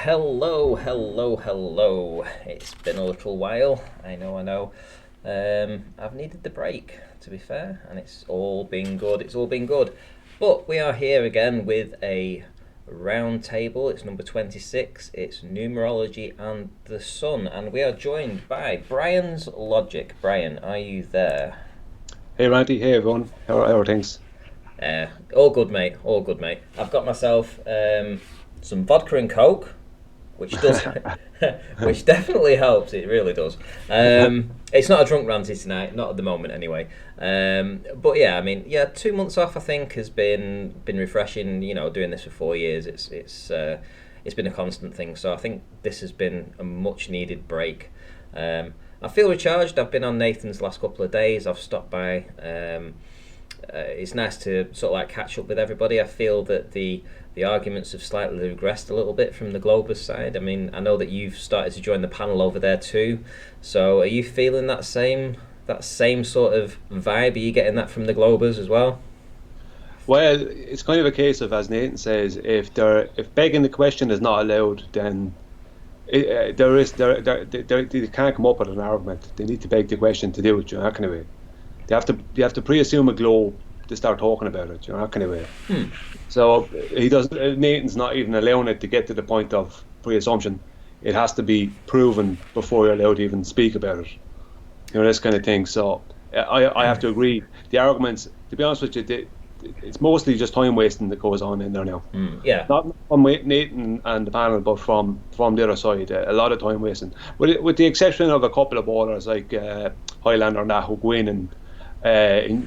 Hello, hello, hello. It's been a little while. I know. I've needed the break, to be fair, and it's all been good. It's all been good. But we are here again with a round table. It's number 26. It's Numerology and the Sun. And we are joined by Brian's Logic. Brian, are you there? Hey Randy, hey everyone, how are things? All good, mate. All good, mate. I've got myself some vodka and coke, which does, which definitely helps. It really does. It's not a drunk ranty tonight, not at the moment anyway. But yeah, I mean, yeah, 2 months off I think has been refreshing. You know, doing this for 4 years, it's been a constant thing. So I think this has been a much needed break. I feel recharged. I've been on Nathan's last couple of days. I've stopped by. It's nice to sort of like catch up with everybody. I feel that the arguments have slightly regressed a little bit from the Globus side. I mean, I know that you've started to join the panel over there too. So are you feeling that same sort of vibe? Are you getting that from the Globers as well? Well, it's kind of a case of, as Nathan says, if begging the question is not allowed, then they can't come up with an argument. They need to beg the question to do it, you know, that kind of way. They have to pre-assume a globe to start talking about it, you know, that kind of way. So he doesn't. Nathan's not even allowing it to get to the point of pre-assumption. It has to be proven before you're allowed to even speak about it. You know, this kind of thing. So I have to agree. The arguments, to be honest with you, it's mostly just time wasting that goes on in there now. Yeah. Not from Nathan and the panel, but from the other side, a lot of time wasting. With the exception of a couple of bowlers like Highlander and that who go in and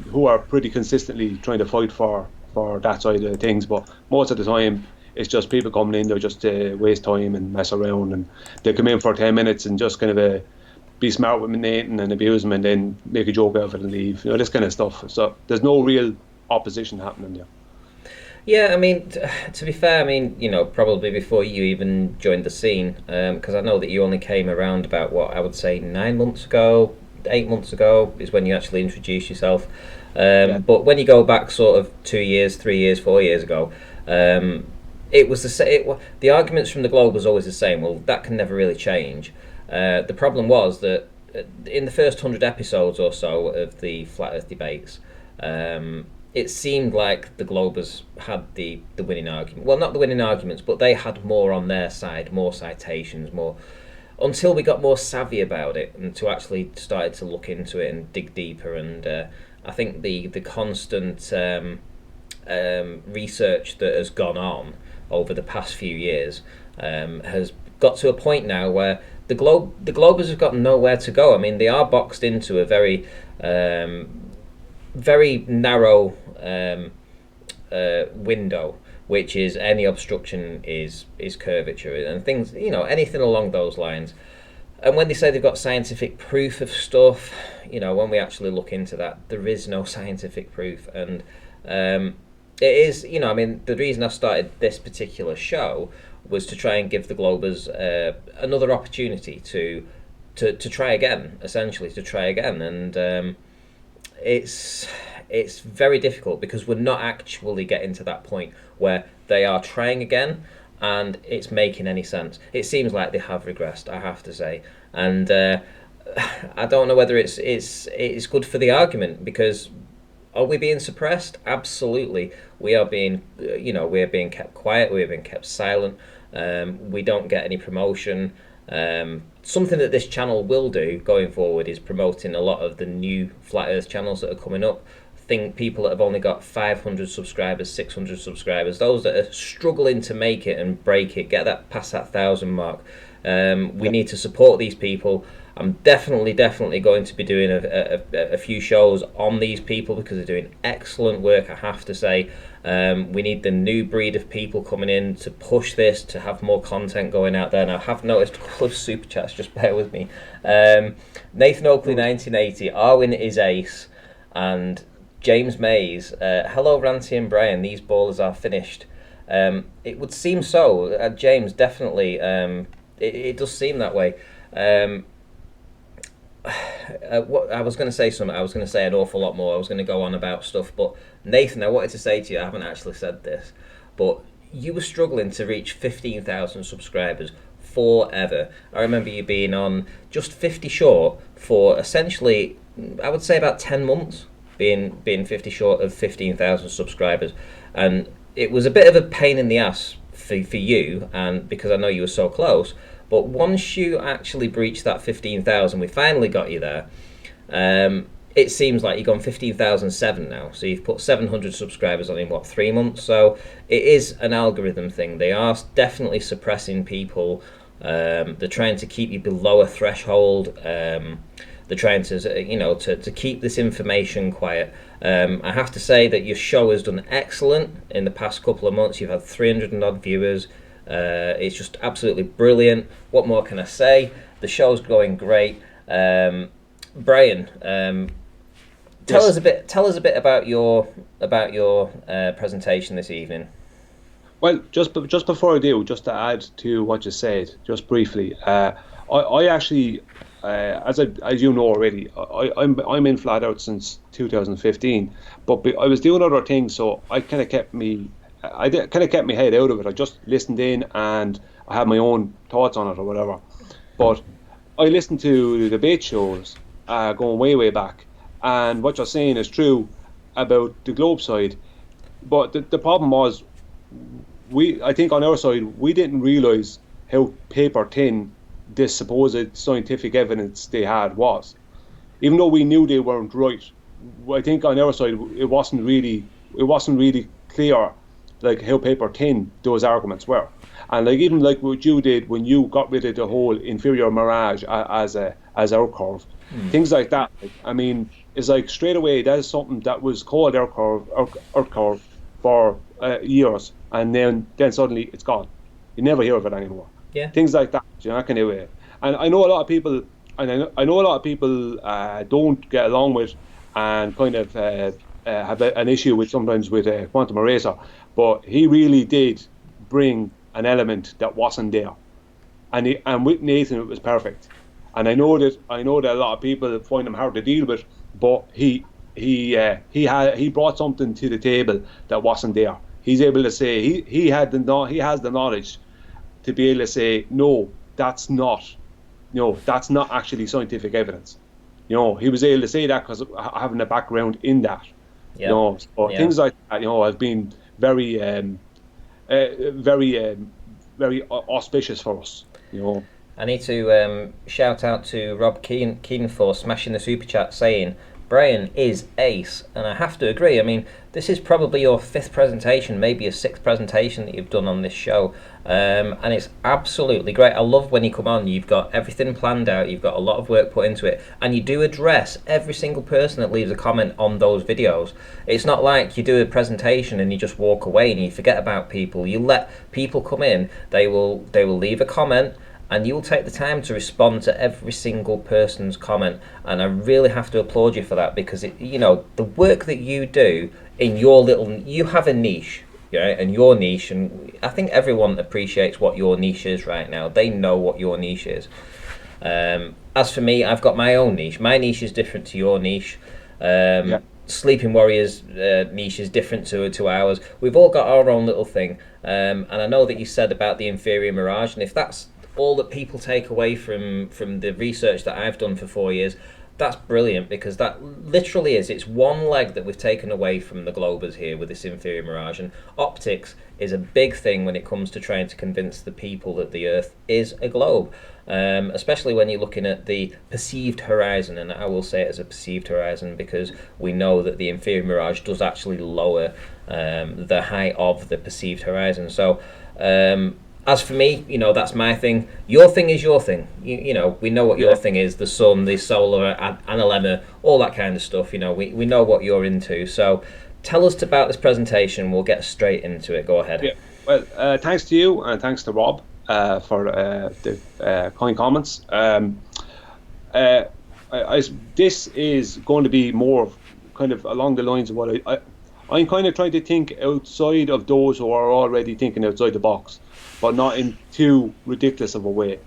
who are pretty consistently trying to fight for that side of things. But most of the time, it's just people coming in there just to waste time and mess around, and they come in for 10 minutes and just kind of be smart with Nathan and abuse him, and then make a joke out of it and leave. You know, this kind of stuff. So there's no real opposition happening there. Yeah, I mean, to be fair, I mean, you know, probably before you even joined the scene, because I know that you only came around about what I would say 9 months ago, 8 months ago is when you actually introduced yourself. Yeah. But when you go back sort of 2 years, 3 years, 4 years ago, it was the same. The arguments from the Globe was always the same. Well, that can never really change. The problem was that in the first 100 episodes or so of the Flat Earth debates, it seemed like the Globers had the winning argument. Well, not the winning arguments, but they had more on their side, more citations, more. Until we got more savvy about it and to actually started to look into it and dig deeper. And I think the constant research that has gone on over the past few years has got to a point now where the Globers have got nowhere to go. I mean, they are boxed into a very narrow window, which is any obstruction is curvature and things, you know, anything along those lines. And when they say they've got scientific proof of stuff, you know, when we actually look into that, there is no scientific proof. And it is, you know, I mean, the reason I started this particular show was to try and give the Globers another opportunity to try again, essentially to try again. And it's very difficult because we're not actually getting to that point where they are trying again and it's making any sense. It seems like they have regressed, I have to say, and I don't know whether it's good for the argument, because are we being suppressed? Absolutely, we are being, you know, we are being kept quiet, we are being kept silent. We don't get any promotion. Something that this channel will do going forward is promoting a lot of the new Flat Earth channels that are coming up. Think people that have only got 500 subscribers, 600 subscribers, those that are struggling to make it and break it, get that past that 1,000 mark. We need to support these people. I'm definitely going to be doing a few shows on these people because they're doing excellent work, I have to say. We need the new breed of people coming in to push this, to have more content going out there. And I have noticed a couple of super chats, just bear with me. Nathan Oakley 1980, Arwin is ace, and James Mays, hello Ranty and Brian, these ballers are finished. It would seem so, James, definitely. It does seem that way. What I was going to say something. I was going to say an awful lot more. I was going to go on about stuff, but Nathan, I wanted to say to you, I haven't actually said this, but you were struggling to reach 15,000 subscribers forever. I remember you being on just 50 short for essentially, I would say about 10 months, being 50 short of 15,000 subscribers. And it was a bit of a pain in the ass for you, and because I know you were so close. But once you actually breached that 15,000, we finally got you there. It seems like you've gone 15,007 now. So you've put 700 subscribers on in, what, 3 months? So it is an algorithm thing. They are definitely suppressing people. They're trying to keep you below a threshold. They're trying to, to keep this information quiet. I have to say that your show has done excellent in the past couple of months. You've had 300 and odd viewers. It's just absolutely brilliant. What more can I say? The show's going great. Brian, tell us a bit about your presentation this evening. Well, just before I do, just to add to what you said, just briefly, I actually, as you know already, I'm in flat out since 2015, but I was doing other things, so I kind of kept my head out of it. I just listened in and I had my own thoughts on it or whatever. But I listened to the debate shows going way back, and what you're saying is true about the globe side. But the problem was, I think on our side, we didn't realise how paper thin this supposed scientific evidence they had was. Even though we knew they weren't right, I think on our side it wasn't really clear like how paper thin those arguments were. And like even like what you did when you got rid of the whole inferior mirage as our curve, things like that. I mean, it's like straight away that is something that was called our curve for years, and then suddenly it's gone. You never hear of it anymore. Yeah. Things like that, kind of way. And I know a lot of people, don't get along with, and kind of have an issue with sometimes with Quantum Eraser, but he really did bring an element that wasn't there, and with Nathan it was perfect. And I know that a lot of people find him hard to deal with, but he brought something to the table that wasn't there. He's able to say he has the knowledge to be able to say no, that's not actually scientific evidence. He was able to say that because of having a background in that. Yeah. Things like that, have been very very auspicious for us. I need to shout out to Rob Keane for smashing the super chat, saying Brian is ace, and I have to agree. I mean, this is probably your 5th presentation, maybe a 6th presentation that you've done on this show, and it's absolutely great. I love when you come on, you've got everything planned out, you've got a lot of work put into it, and you do address every single person that leaves a comment on those videos. It's not like you do a presentation and you just walk away and you forget about people. You let people come in, they will leave a comment, and you will take the time to respond to every single person's comment. And I really have to applaud you for that, because the work that you do in you have a niche, and your niche, and I think everyone appreciates what your niche is right now. They know what your niche is. As for me, I've got my own niche. My niche is different to your niche. Sleeping Warriors niche is different to ours. We've all got our own little thing. And I know that you said about the inferior mirage, and if that's all that people take away from the research that I've done for 4 years, that's brilliant, because that literally it's one leg that we've taken away from the globers here with this inferior mirage. And optics is a big thing when it comes to trying to convince the people that the Earth is a globe, especially when you're looking at the perceived horizon. And I will say it as a perceived horizon, because we know that the inferior mirage does actually lower the height of the perceived horizon. So as for me, that's my thing. Your thing is your thing. We know what your thing is: the sun, the solar analemma, all that kind of stuff. We know what you're into. So tell us about this presentation. We'll get straight into it. Go ahead. Yeah. Well, thanks to you, and thanks to Rob for the kind comments. This is going to be more kind of along the lines of what I'm kind of trying to think outside of those who are already thinking outside the box, but not in too ridiculous of a way.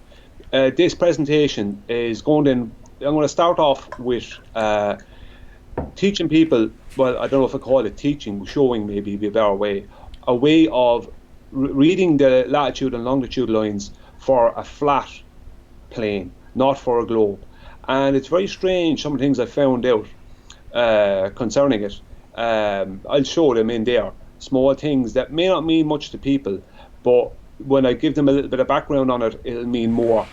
This presentation is I'm going to start off with teaching people, well, I don't know if I call it teaching, showing maybe be a better way, a way of reading the latitude and longitude lines for a flat plane, not for a globe. And it's very strange, some of the things I found out concerning it. I'll show them in there. Small things that may not mean much to people, but when I give them a little bit of background on it, it'll mean more.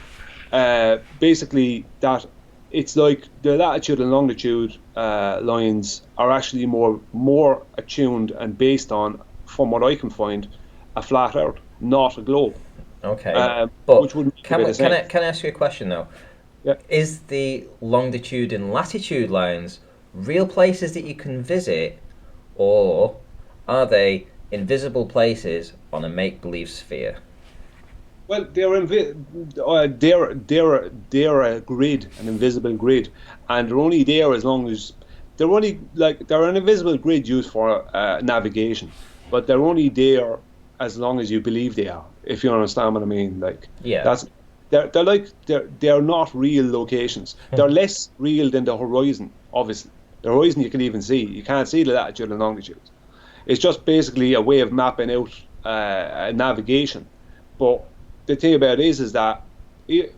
Basically, that it's like the latitude and longitude lines are actually more attuned and based on, from what I can find, a flat Earth, not a globe. Okay, but which would can I ask you a question though? Yeah. Is the longitude and latitude lines real places that you can visit, or are they invisible places on a make-believe sphere? Well, they're a grid, an invisible grid, and they're only there as long as they're an invisible grid used for navigation, but they're only there as long as you believe they are. If you understand what I mean, Yeah. that's they're not real locations. They're less real than the horizon. Obviously, the horizon you can even see. You can't see the latitude and longitude. It's just basically a way of mapping out navigation, but the thing about it is that I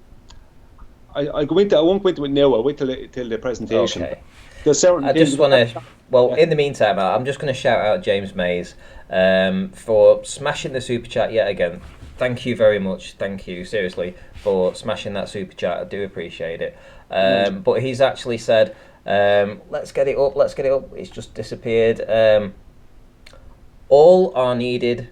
won't go into it now. I'll wait till the presentation. Okay. There's certain I things. just want to. Well, Yeah. in the meantime, I'm just going to shout out James Mays for smashing the super chat yet again. Thank you very much. Thank you, seriously, for smashing that super chat. I do appreciate it. But he's actually said, let's get it up, let's get it up. It's just disappeared. All are needed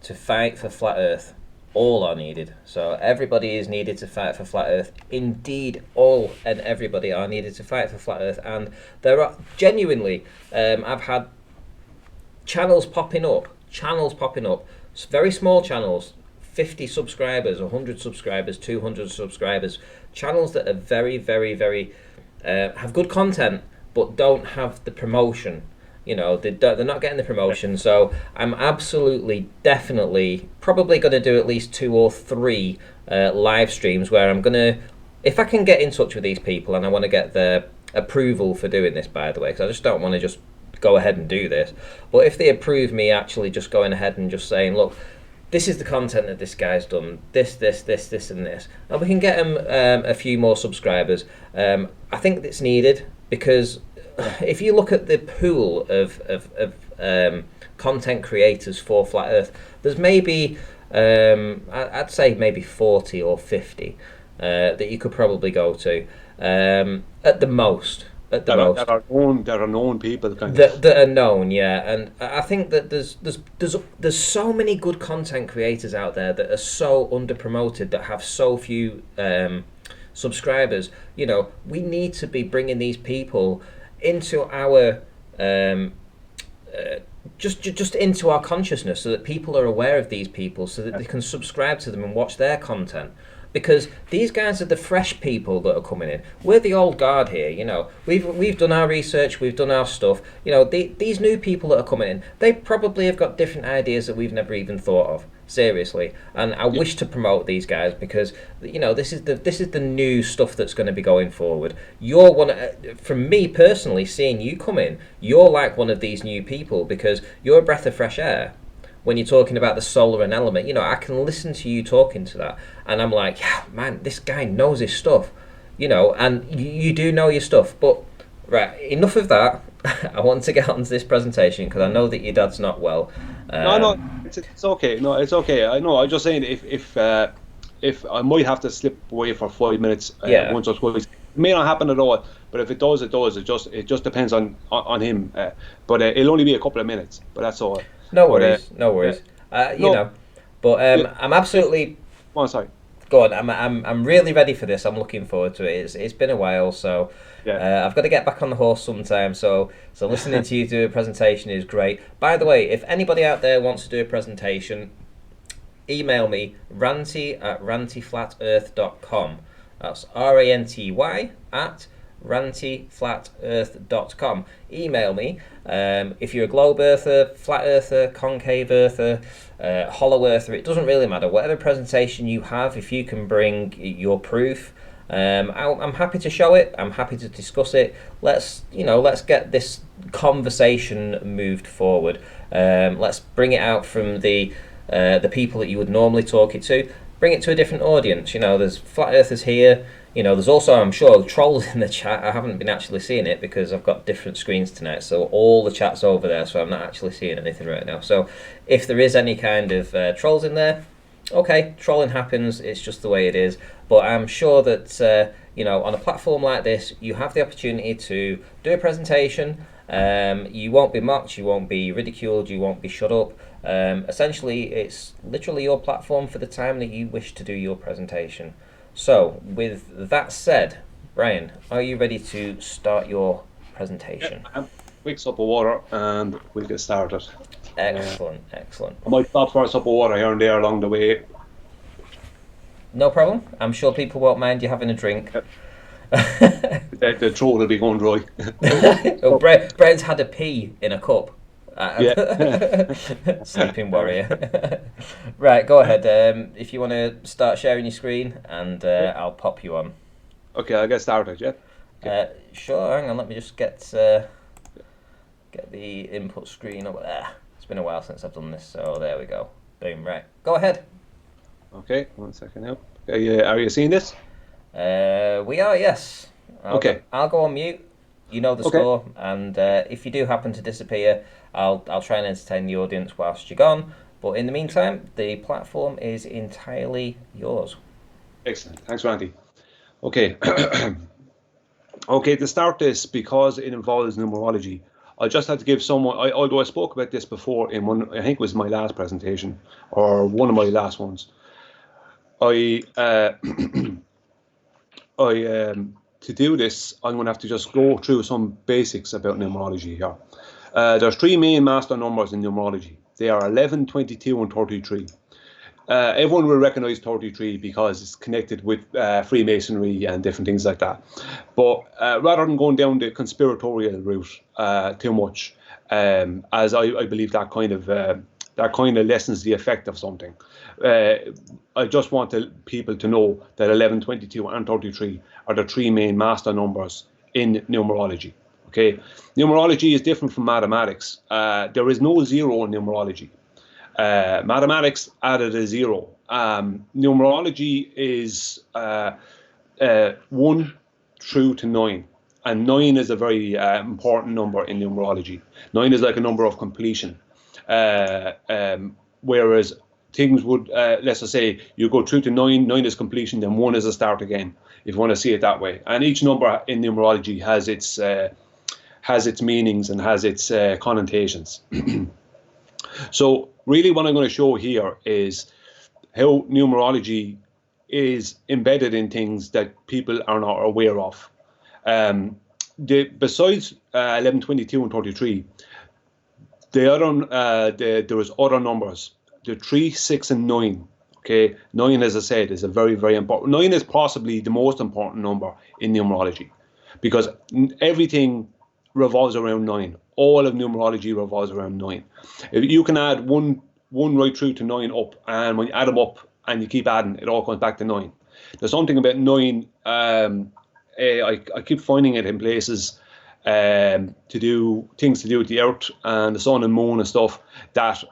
to fight for flat Earth. All are needed. So everybody is needed to fight for flat Earth. Indeed, all and everybody are needed to fight for flat Earth. And there are genuinely, I've had channels popping up, very small channels, 50 subscribers, 100 subscribers, 200 subscribers, channels that are very, very, very, have good content, but don't have the promotion. You know, they're not getting the promotion. So I'm absolutely, definitely, probably going to do at least 2 or 3 live streams where I'm going to, if I can get in touch with these people, and I want to get their approval for doing this, by the way, because I just don't want to just go ahead and do this. But if they approve me actually just going ahead and just saying, look, this is the content that this guy's done, this, and this, and we can get him a few more subscribers. I think that's needed, because if you look at the pool of content creators for Flat Earth, there's maybe, I'd say maybe 40 or 50 that you could probably go to at the most. That are known people, that are known, yeah. And I think that there's so many good content creators out there that are so under promoted, that have so few subscribers. You know, we need to be bringing these people into our just into our consciousness, so that people are aware of these people, so that they can subscribe to them and watch their content. Because these guys are the fresh people that are coming in. We're the old guard here, you know. We've done our research, we've done our stuff. You know, these new people that are coming in, they probably have got different ideas that we've never even thought of. Seriously, and I wish to promote these guys, because you know, this is the new stuff that's going to be going forward. You're one, from me personally, seeing you come in, you're like one of these new people, because you're a breath of fresh air. When you're talking about the solar and element, you know, I can listen to you talking to that, and I'm like, yeah, man, this guy knows his stuff, you know, and you do know your stuff. But right, enough of that. I want to get onto this presentation, because I know that your dad's not well. No, it's okay. No, it's okay. I know. I'm just saying, if I might have to slip away for 5 minutes, once or twice, it may not happen at all. But if it does, it does. It just depends on him. But it'll only be a couple of minutes. But that's all. No worries. You know, but I'm absolutely. Oh, sorry. Go on. I'm really ready for this. I'm looking forward to it. It's been a while, so I've got to get back on the horse sometime. So listening to you do a presentation is great. By the way, if anybody out there wants to do a presentation, email me, ranty@rantyflatearth.com. That's RANTY at rantyflatearth.com. Email me if you're a globe earther, flat earther, concave earther, hollow earther. It doesn't really matter. Whatever presentation you have, if you can bring your proof, I'm happy to show it. I'm happy to discuss it. Let's get this conversation moved forward. Let's bring it out from the the people that you would normally talk it to, bring it to a different audience. You know, there's flat earthers here. You know, there's also, I'm sure, trolls in the chat. I haven't been actually seeing it because I've got different screens tonight, so all the chat's over there, so I'm not actually seeing anything right now. So if there is any kind of trolls in there, okay, trolling happens, it's just the way it is. But I'm sure that, you know, on a platform like this, you have the opportunity to do a presentation. You won't be mocked, you won't be ridiculed, you won't be shut up. Essentially, it's literally your platform for the time that you wish to do your presentation. So, with that said, Brian, are you ready to start your presentation? Yeah, I have a quick cup of water and we'll get started. Excellent, excellent. I might stop for a cup of water here and there along the way. No problem. I'm sure people won't mind you having a drink. Yep. The throat will be going dry. Oh, Brian's had a pee in a cup. Yeah. Sleeping warrior. Right, go ahead. If you want to start sharing your screen, and I'll pop you on. Okay, I'll get started, yeah? Okay. Sure, hang on, let me just get the input screen over there. It's been a while since I've done this, so there we go. Boom, right. Go ahead. Okay, 1 second now. Are you seeing this? We are, yes. Okay. I'll go on mute. You know the score, and if you do happen to disappear, I'll try and entertain the audience whilst you're gone. But in the meantime, the platform is entirely yours. Excellent. Thanks, Randy. Okay. Okay, to start this, because it involves numerology, I just had to give someone, although I spoke about this before in one, I think it was my last presentation, or one of my last ones, to do this, I'm going to have to just go through some basics about numerology here. There's three main master numbers in numerology. They are 11, 22, and 33. Everyone will recognize 33 because it's connected with Freemasonry and different things like that. But rather than going down the conspiratorial route too much, as I believe that kind of lessens the effect of something, I just want people to know that 11, 22, and 33 are the three main master numbers in numerology. Okay, numerology is different from mathematics. There is no zero in numerology. Mathematics added a zero. Numerology is 1 through to 9, and 9 is a very important number in numerology. 9 is like a number of completion, whereas things would, let's just say you go through to 9, 9 is completion, then 1 is a start again, if you want to see it that way. And each number in numerology has its meanings and has its connotations. So really what I'm going to show here is how numerology is embedded in things that people are not aware of. Besides 11, 22, and 33, there is other numbers. The 3, 6, and 9. Okay, 9, as I said, is a very, very important. 9 is possibly the most important number in numerology because everything revolves around 9. All of numerology revolves around 9. If you can add one right through to 9 up, and when you add them up and you keep adding, it all comes back to 9. There's something about 9. I keep finding it in places to do things to do with the Earth and the Sun and Moon and stuff that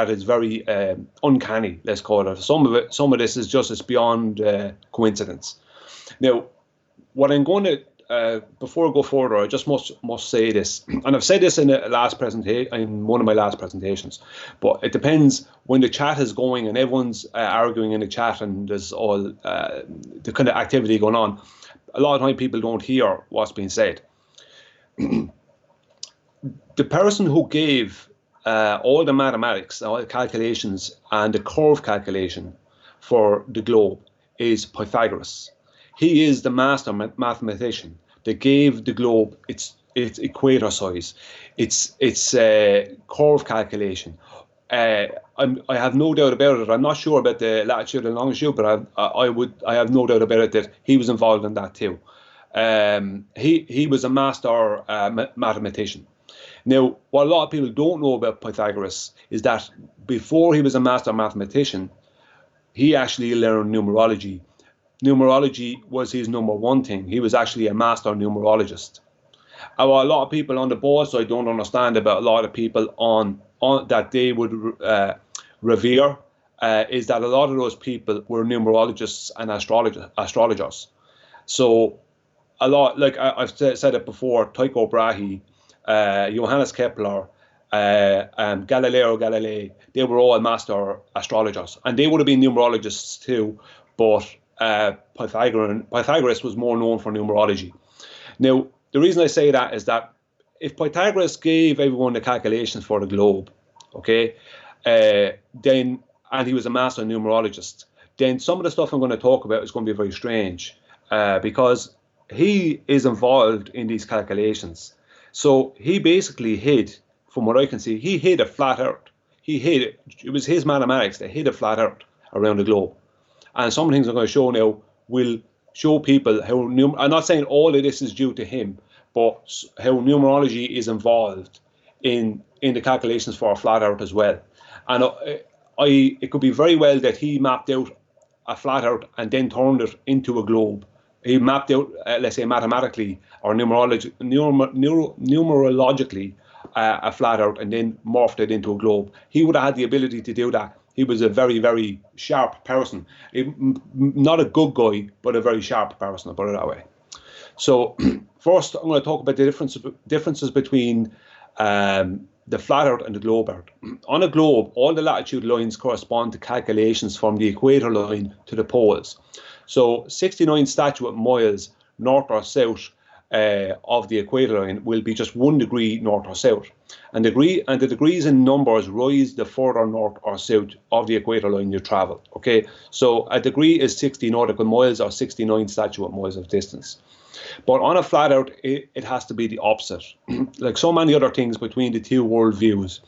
is very uncanny. Let's call it. Some of this is just beyond coincidence. Now, what I'm going to before I go further, I just must say this, and I've said this in one of my last presentations. But it depends when the chat is going and everyone's arguing in the chat, and there's all the kind of activity going on. A lot of time people don't hear what's being said. The person who gave all the mathematics, all the calculations, and the curve calculation for the globe is Pythagoras. He is the master mathematician that gave the globe its equator size, its curve calculation. I have no doubt about it. I'm not sure about the latitude and longitude, but I have no doubt about it that he was involved in that too. He was a master mathematician. Now, what a lot of people don't know about Pythagoras is that before he was a master mathematician, he actually learned numerology. Numerology was his number one thing. He was actually a master numerologist. What a lot of people on the board side don't understand about a lot of people on that they would revere is that a lot of those people were numerologists and astrologers. So a lot, like I've said it before, Tycho Brahe, Johannes Kepler, Galileo Galilei, they were all master astrologers, and they would have been numerologists too, but Pythagoras was more known for numerology. Now, the reason I say that is that if Pythagoras gave everyone the calculations for the globe, okay, then, and he was a master numerologist, then some of the stuff I'm going to talk about is going to be very strange, because he is involved in these calculations. So he basically hid, from what I can see, he hid a flat earth. It was his mathematics that hid a flat earth around the globe. And some things I'm going to show now will show people how, I'm not saying all of this is due to him, but how numerology is involved in the calculations for a flat earth as well. And it could be very well that he mapped out a flat earth and then turned it into a globe. He mapped out, let's say, mathematically or numerologically, a flat earth and then morphed it into a globe. He would have had the ability to do that. He was a very, very sharp person. Not a good guy, but a very sharp person, I'll put it that way. So first, I'm going to talk about the differences between the flat earth and the globe earth. On a globe, all the latitude lines correspond to calculations from the equator line to the poles. So 69 statute miles north or south of the equator line will be just 1 degree north or south. And the degrees in numbers rise the further north or south of the equator line you travel. Okay, so a degree is 60 nautical miles or 69 statute miles of distance. But on a flat earth, it has to be the opposite. Like so many other things between the two world views.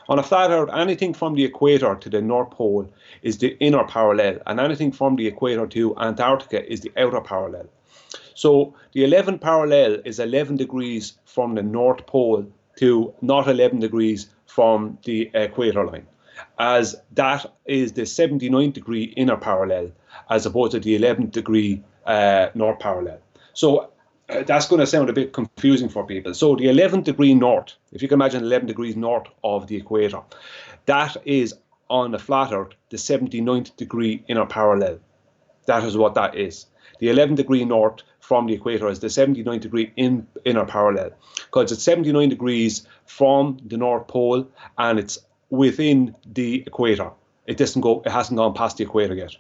On a flat earth, anything from the equator to the North Pole is the inner parallel, and anything from the equator to Antarctica is the outer parallel. So the 11 parallel is 11 degrees from the North Pole to not 11 degrees from the equator line, as that is the 79th degree inner parallel, as opposed to the 11th degree north parallel. So that's going to sound a bit confusing for people. So the 11th degree north, if you can imagine 11 degrees north of the equator, that is on the flat earth, the 79th degree inner parallel. That is what that is. The 11th degree north from the equator is the 79th degree inner parallel, because it's 79 degrees from the North Pole and it's within the equator. It hasn't gone past the equator yet.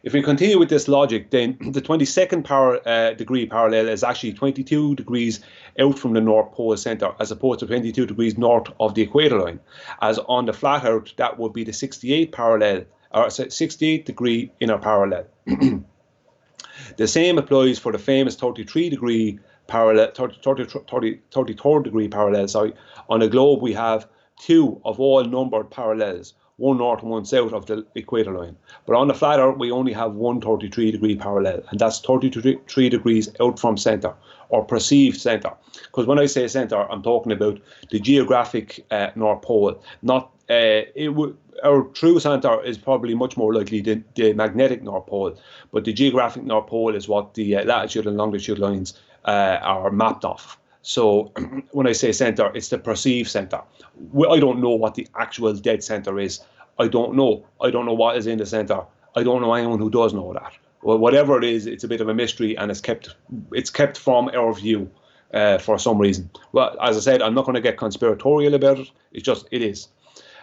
If we continue with this logic, then the 22nd degree parallel is actually 22 degrees out from the North Pole centre, as opposed to 22 degrees north of the equator line. As on the flat earth, that would be the 68th parallel, or 68th degree inner parallel. The same applies for the famous 33rd degree parallel. Sorry. On the globe, we have two of all numbered parallels, one north and one south of the equator line. But on the flat earth, we only have one 33 degree parallel, and that's 33 degrees out from centre, or perceived centre. Because when I say centre, I'm talking about the geographic North Pole. Not our true centre is probably much more likely the magnetic North Pole, but the geographic North Pole is what the latitude and longitude lines are mapped off. So when I say centre, it's the perceived centre. I don't know what the actual dead centre is. I don't know. I don't know what is in the centre. I don't know anyone who does know that. Well, whatever it is, it's a bit of a mystery, and it's kept from our view for some reason. Well, as I said, I'm not going to get conspiratorial about it. It is.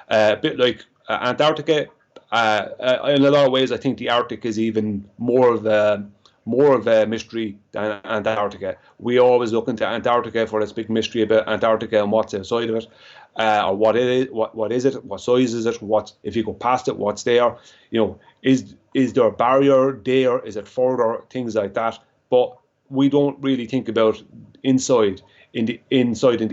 A bit like Antarctica. In a lot of ways, I think the Arctic is even more of a mystery than Antarctica. We always look into Antarctica for this big mystery about Antarctica and what's outside of it, or what it is, what is it, what size is it, what if you go past it, what's there, is there a barrier there, is it further, things like that. But we don't really think about inside in the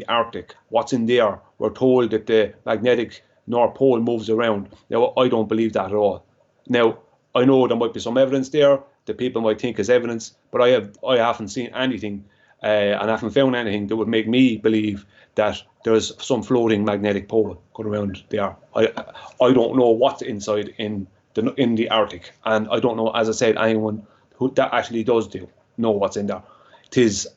Arctic, what's in there. We're told that the magnetic North Pole moves around. Now, I don't believe that at all. Now, I know there might be some evidence there that people might think is evidence, but I haven't seen anything and I haven't found anything that would make me believe that there's some floating magnetic pole going around there. I don't know what's inside in the Arctic, and I don't know, as I said, anyone who that actually does know what's in there. Tis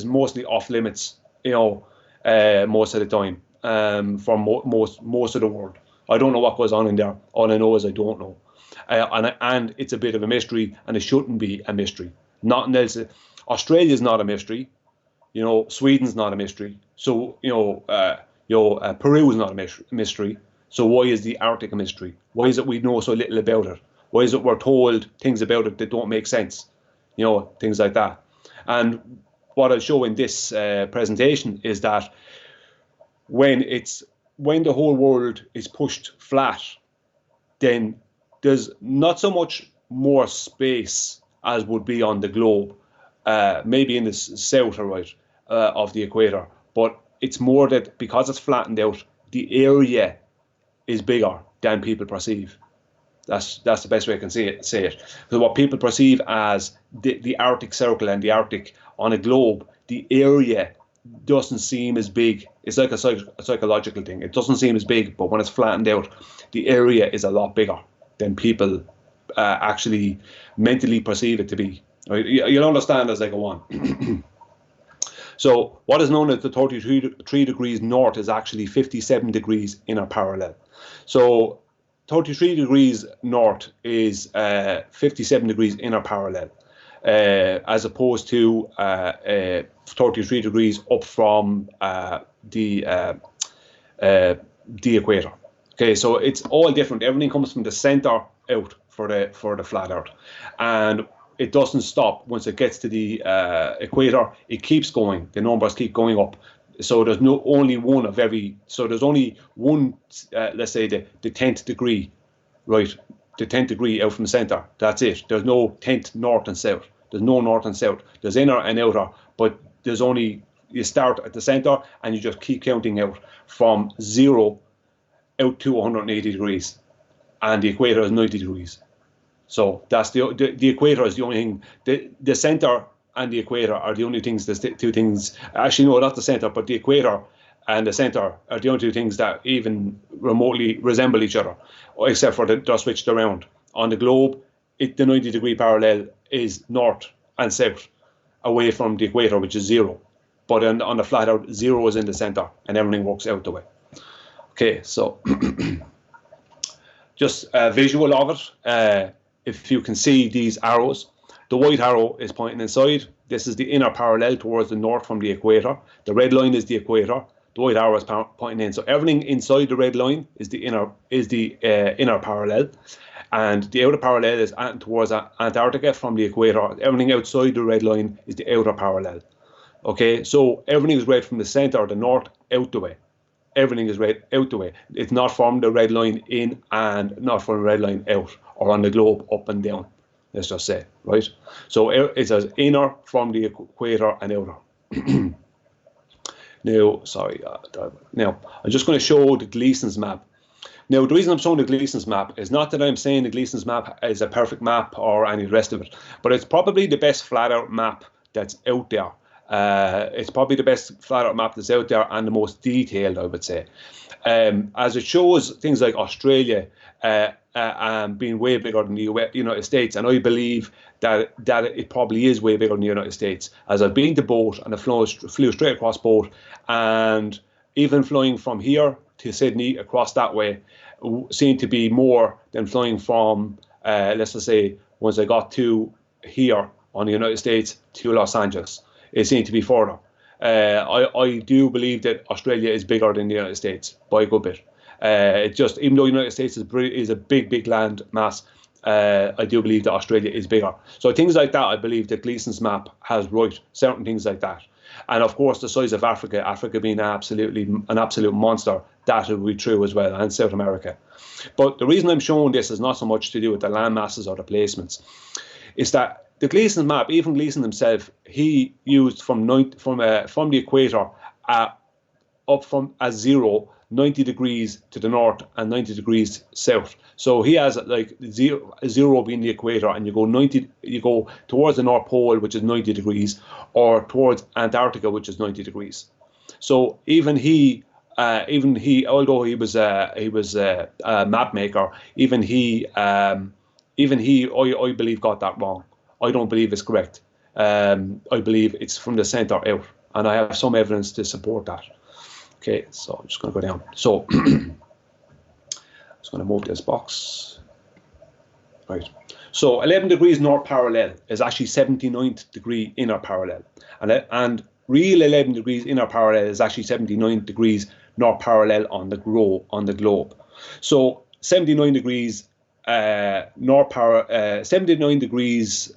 mostly off limits, most of the time, for most of the world. I don't know what goes on in there. All I know is I don't know. And it's a bit of a mystery, and it shouldn't be a mystery. Nothing else. Australia's not a mystery. Sweden's not a mystery. So Peru is not a mystery. So why is the Arctic a mystery? Why is it we know so little about it? Why is it we're told things about it that don't make sense? Things like that. And what I'll show in this presentation is that when the whole world is pushed flat, then there's not so much more space as would be on the globe, maybe in the south or right of the equator, but it's more that because it's flattened out, the area is bigger than people perceive. That's the best way I can say it. Because what people perceive as the Arctic Circle and the Arctic on a globe, the area doesn't seem as big. It's like a psychological thing. It doesn't seem as big, but when it's flattened out, the area is a lot bigger than people actually mentally perceive it to be. Right? You'll understand as I go on. So what is known as the 33 degrees north is actually 57 degrees inner parallel. So 33 degrees north is 57 degrees inner parallel, as opposed to 33 degrees up from the equator. Okay, so it's all different. Everything comes from the center out for the flat Earth, and it doesn't stop once it gets to the equator. It keeps going. The numbers keep going up. So there's only one of every. So there's only one. Let's say the 10th degree, right? The 10th degree out from the center. That's it. There's no 10th north and south. There's no north and south. There's inner and outer, but there's only, you start at the center and you just keep counting out from 0 out to 180 degrees, and the equator is 90 degrees. So that's the equator is the only thing. The center and the equator are the only things. There's two things. Actually, no, not the center, but the equator and the center are the only two things that even remotely resemble each other, except for they're switched around. On the globe, the 90 degree parallel is north and south, away from the equator, which is 0. But on the flat Earth, 0 is in the center, and everything works out the way. Okay, so just a visual of it. If you can see these arrows, the white arrow is pointing inside. This is the inner parallel towards the north from the equator. The red line is the equator. The white arrow is pointing in. So everything inside the red line is the inner parallel, and the outer parallel is towards Antarctica from the equator. Everything outside the red line is the outer parallel. Okay, so everything is red from the center, the north, out the way. Everything is red out the way. It's not from the red line in and not from the red line out, or on the globe up and down. Let's just say, right? So it says inner from the equator and outer. Now, I'm just going to show the Gleason's map. Now, the reason I'm showing the Gleason's map is not that I'm saying the Gleason's map is a perfect map or any of the rest of it, but it's probably the best flat-out map that's out there. It's probably the best flat-out map that's out there and the most detailed, I would say. As it shows things like Australia being way bigger than the United States, and I believe that it probably is way bigger than the United States. As I've been to boat and I flew straight across boat, and even flying from here to Sydney across that way seemed to be more than flying from, let's just say, once I got to here on the United States to Los Angeles. It seemed to be further. I do believe that Australia is bigger than the United States by a good bit. It just, even though the United States is a big land mass, I do believe that Australia is bigger. So things like that, I believe that Gleason's map has right, certain things like that. And of course, the size of Africa being an absolute monster, that would be true as well, and South America. But the reason I'm showing this is not so much to do with the land masses or the placements. It's that the Gleason's map, even Gleason himself, he used from the equator up from 0, 90 degrees to the north and 90 degrees south. So he has like zero being the equator, and you go towards the North Pole, which is 90 degrees, or towards Antarctica, which is 90 degrees. So even he, although he was a map maker, even he, I believe got that wrong. I don't believe it's correct. I believe it's from the center out, and I have some evidence to support that. Okay, so I'm just going to go down. So Just going to move this box. Right. So 11 degrees north parallel is actually 79th degree inner parallel. And real 11 degrees inner parallel is actually 79 degrees north parallel on the globe. So 79 degrees 79 degrees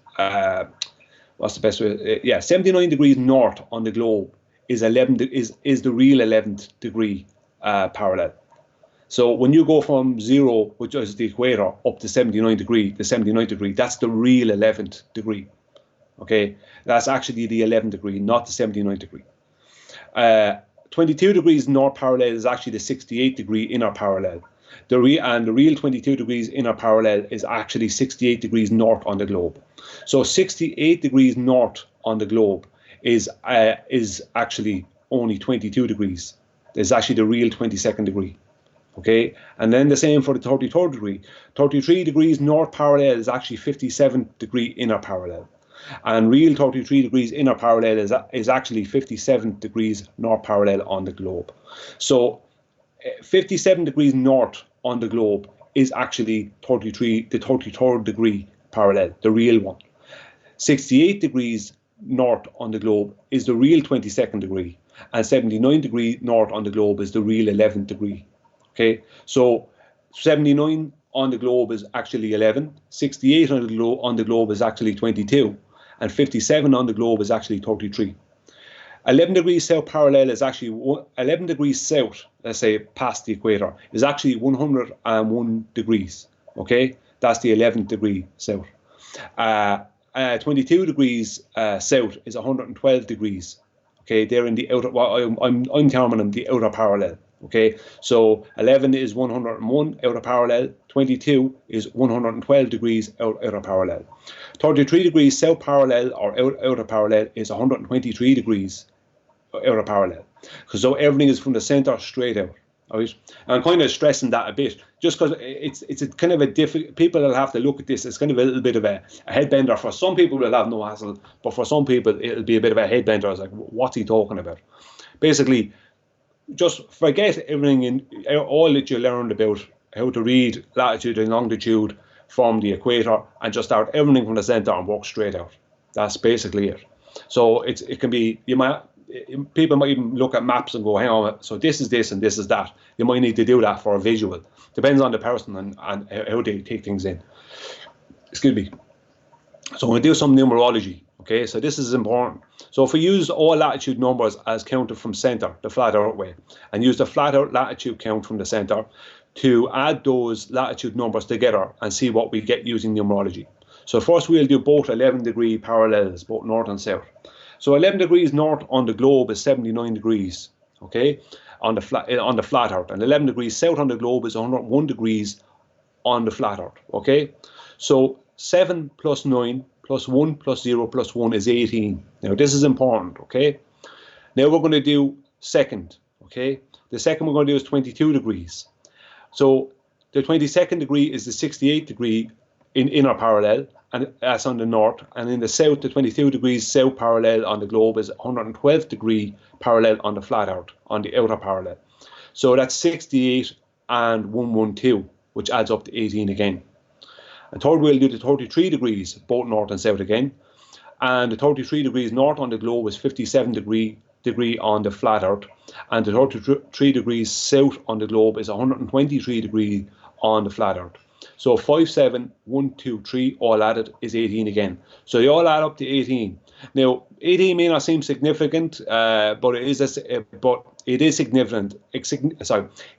what's the best way? 79 degrees north on the globe is the real 11th degree parallel. So when you go from 0, which is the equator, up to 79 degree, the 79th degree, that's the real 11th degree. Okay, that's actually the 11th degree, not the 79th degree. 22 degrees north parallel is actually the 68th degree inner parallel. The real 22 degrees inner parallel is actually 68 degrees north on the globe. So 68 degrees north on the globe is actually only 22 degrees. It's actually the real 22nd degree. Okay, and then the same for the 33rd degree. 33 degrees north parallel is actually 57th degree inner parallel. And real 33 degrees inner parallel is actually 57 degrees north parallel on the globe. So 57 degrees north on the globe is actually the 33rd degree parallel, the real one. 68 degrees north on the globe is the real 22nd degree, and 79 degrees north on the globe is the real 11th degree. Okay, so 79 on the globe is actually 11, 68 on the globe is actually 22, and 57 on the globe is actually 33. 11 degrees south parallel is actually 11 degrees south, let's say past the equator, is actually 101 degrees. Okay, that's the 11th degree south. 22 degrees south is 112 degrees. Okay, they're in the outer. Well, I'm terming them the outer parallel. Okay, so 11 is 101 outer parallel, 22 is 112 degrees outer parallel. 33 degrees south parallel or outer parallel is 123 degrees outer parallel. So everything is from the center straight out. Right? And I'm kind of stressing that a bit, just because it's a kind of a difficult. People will have to look at this. It's kind of a little bit of a headbender. For some people, will have no hassle, but for some people, it'll be a bit of a headbender. It's like, what's he talking about? Basically, just forget everything all that you learned about how to read latitude and longitude from the equator, and just start everything from the center and walk straight out. That's basically it. So it can be, people might even look at maps and go, hang on, so this is this and this is that. You might need to do that for a visual. Depends on the person and how they take things in. Excuse me. So I'm going to do some numerology. Okay, so this is important. So if we use all latitude numbers as counted from center, the flat earth way, and use the flat earth latitude count from the center to add those latitude numbers together and see what we get using numerology. So first we'll do both 11 degree parallels, both north and south. So 11 degrees north on the globe is 79 degrees, okay, on the flat earth, and 11 degrees south on the globe is 101 degrees on the flat earth, okay. So 7 plus 9 plus 1 plus 0 plus 1 is 18. Now this is important, okay. Now we're going to do second, okay. The second we're going to do is 22 degrees. So the 22nd degree is the 68th degree in inner parallel, and that's on the north. And in the south, the 22 degrees south parallel on the globe is 112th degree parallel on the flat earth, on the outer parallel. So that's 68 and 112, which adds up to 18 again. And third, we'll do the 33 degrees, both north and south again. And the 33 degrees north on the globe is 57 degree on the flat earth. And the 33 degrees south on the globe is 123 degrees on the flat earth. So 5, 7, 1, 2, 3, all added is 18 again. So they all add up to 18. Now, 18 may not seem significant, but it is significant.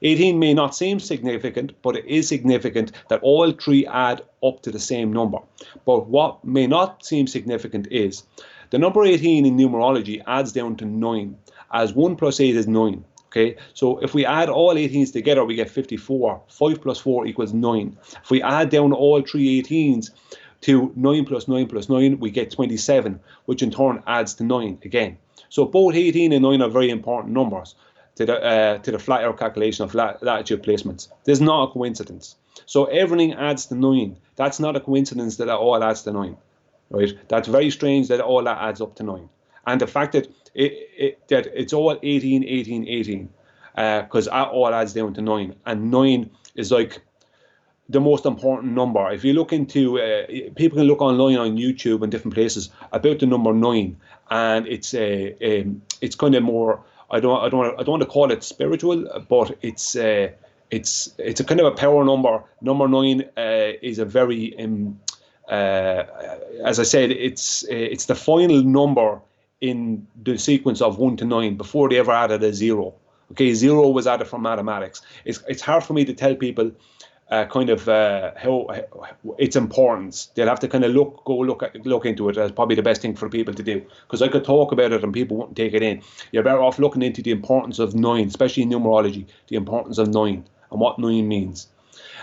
18 may not seem significant, but it is significant that all three add up to the same number. But what may not seem significant is the number 18 in numerology adds down to 9, as 1 plus 8 is 9. Okay, so if we add all 18s together, we get 54. 5 plus 4 equals 9. If we add down all three 18s to 9 plus 9 plus 9, we get 27, which in turn adds to 9 again. So both 18 and 9 are very important numbers to the flat earth calculation of latitude placements. This is not a coincidence. So everything adds to 9. That's not a coincidence that it all adds to 9. Right? That's very strange that all that adds up to 9. And the fact that it's all 18, 18, 18, because all adds down to 9. And 9 is like the most important number. If you look into, people can look online on YouTube and different places about the number 9, and it's kind of more. I don't want to call it spiritual, but it's a kind of a power number. Number 9 is a very as I said, it's the final number in the sequence of 1 to 9 before they ever added a 0. Okay, 0 was added from mathematics. It's hard for me to tell people how its importance. They'll have to kind of look into it. That's probably the best thing for people to do, because I could talk about it and people wouldn't take it in. You're better off looking into the importance of 9, especially in numerology, the importance of 9 and what 9 means.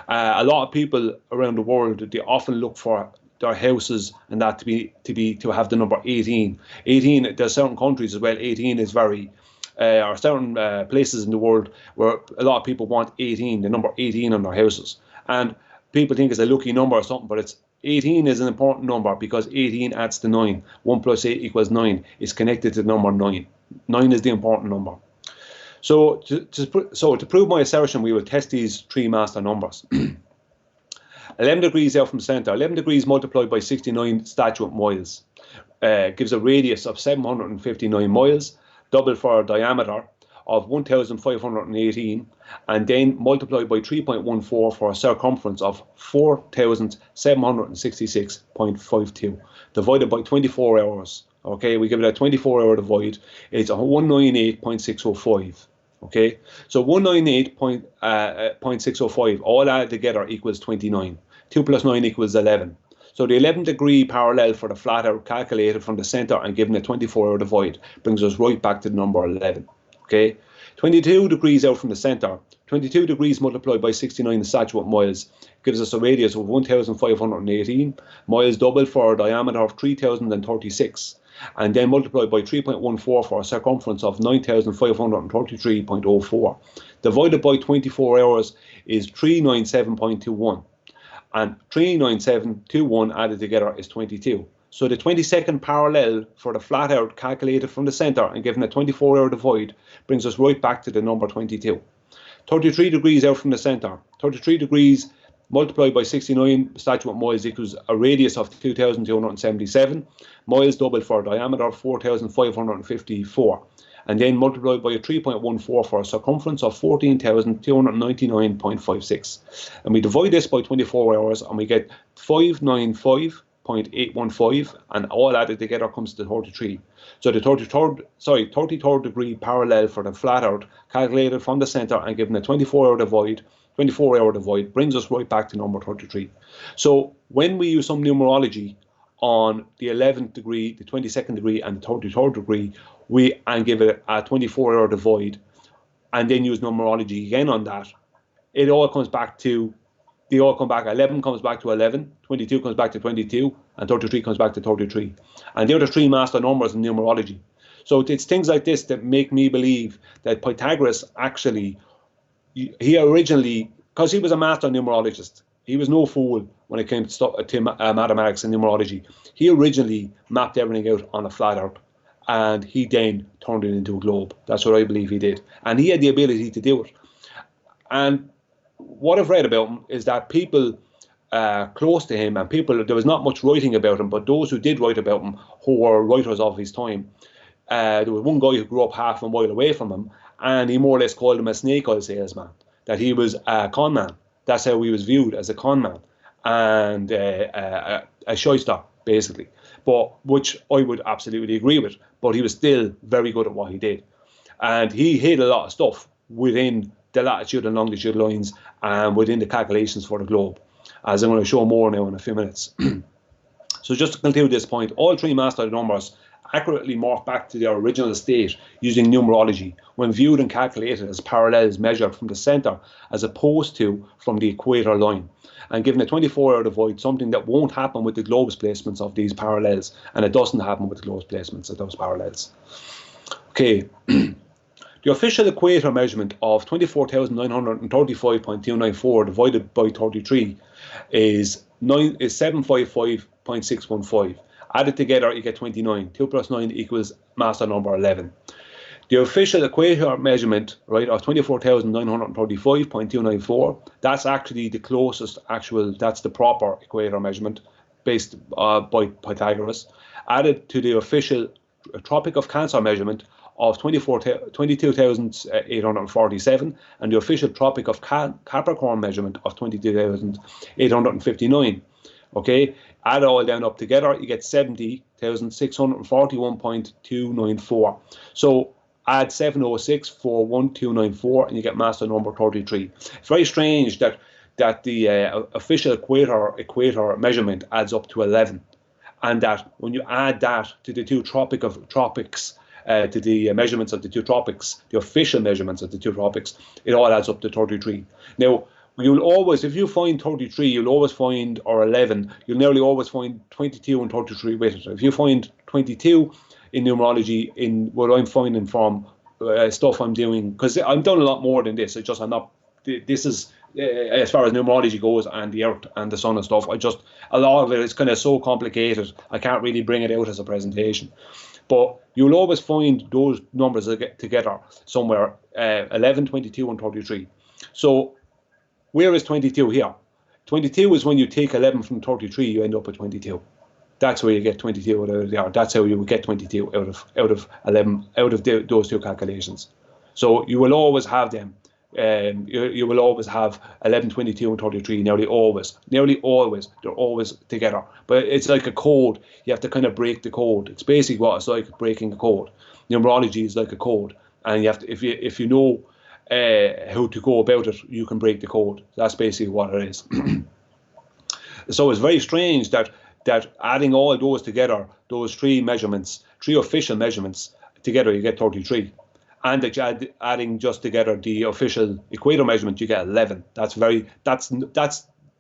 A lot of people around the world, they often look for their houses and that to have the number 18. 18, there's certain countries as well, 18 is very or certain places in the world where a lot of people want 18, the number 18 on their houses. And people think it's a lucky number or something, but it's 18 is an important number because 18 adds to 9. 1 plus 8 equals 9. It's connected to the number 9. 9 is the important number. So to prove my assertion, we will test these 3 master numbers. 11 degrees out from center. 11 degrees multiplied by 69 statute miles gives a radius of 759 miles, double for a diameter of 1,518, and then multiplied by 3.14 for a circumference of 4,766.52, divided by 24 hours. Okay, we give it a 24-hour divide. It's 198.605. Okay, so 198.605, all added together equals 29. 2 plus 9 equals 11. So the 11 degree parallel for the flat out calculated from the center and given a 24-hour divide brings us right back to the number 11. Okay, 22 degrees out from the center. 22 degrees multiplied by 69 the statute miles gives us a radius of 1,518 miles, double for a diameter of 3,036. And then multiplied by 3.14 for a circumference of 9,533.04. Divided by 24 hours is 397.21. And 39721 added together is 22. So the 22nd parallel for the flat out calculated from the center and given a 24-hour divide brings us right back to the number 22. 33 degrees out from the center. 33 degrees multiplied by 69 statute miles equals a radius of 2,277 miles, double for a diameter of 4,554, and then multiplied by a 3.14 for a circumference of 14,299.56. And we divide this by 24 hours and we get 595.815, and all added together comes to 33. So the 33rd degree parallel for the flat out calculated from the center and given a 24-hour divide brings us right back to number 33. So when we use some numerology on the 11th degree, the 22nd degree, and the 33rd degree, and give it a 24-hour divide, and then use numerology again on that, it all comes back to, they all come back. 11 comes back to 11, 22 comes back to 22, and 33 comes back to 33. And they're the 3 master numbers in numerology. So it's things like this that make me believe that Pythagoras actually, he originally, because he was a master numerologist, he was no fool when it came to mathematics and numerology. He originally mapped everything out on a flat earth, and he then turned it into a globe. That's what I believe he did. And he had the ability to do it. And what I've read about him is that people close to him, and people, there was not much writing about him, but those who did write about him, who were writers of his time, there was one guy who grew up half a mile away from him, and he more or less called him a snake oil salesman, that he was a con man. That's how he was viewed, as a con man and a shyster, basically. But which I would absolutely agree with. But he was still very good at what he did, and he hid a lot of stuff within the latitude and longitude lines and within the calculations for the globe, as I'm going to show more now in a few minutes. So just to conclude this point, all 3 master numbers accurately morph back to their original state using numerology when viewed and calculated as parallels measured from the center as opposed to from the equator line, and given a 24-hour divide, something that won't happen with the globe's placements of these parallels, and it doesn't happen with the globe's placements of those parallels. Okay, the official equator measurement of 24,935.294 divided by 33 is 755.615. Added together, you get 29. 2 plus 9 equals master number 11. The official equator measurement, right, of 24,935.294, that's actually the closest that's the proper equator measurement based by Pythagoras, added to the official Tropic of Cancer measurement of 22,847 and the official Tropic of Capricorn measurement of 22,859. Okay, add it all down up together, you get 70,641.294. So add 706,41294 and you get master number 33. It's very strange that the official equator measurement adds up to 11, and that when you add that to the two tropics, to the measurements of the two tropics, the official measurements of the two tropics, it all adds up to 33. Now, you'll always, if you find 33, you'll always find, or 11, you'll nearly always find 22 and 33 with it. If you find 22 in numerology, in what I'm finding from stuff I'm doing, because I've done a lot more than this. It's just I'm not. This is as far as numerology goes, and the Earth and the Sun and stuff. A lot of it is kind of so complicated. I can't really bring it out as a presentation. But you'll always find those numbers together somewhere: 11, 22, and 33. So where is 22 here? 22 is when you take 11 from 33, you end up at 22. That's where you get 22 out of there. That's how you would get 22 out of 11, out of those two calculations. So you will always have them. You will always have 11, 22, and 33. Nearly always, they're always together. But it's like a code. You have to kind of break the code. It's basically what it's like, breaking a code. Numerology is like a code, and you have to, if you know how to go about it, you can break the code. That's basically what it is. So it's very strange that adding all those together, those three official measurements together, you get 33. And that adding just together the official equator measurement, you get 11.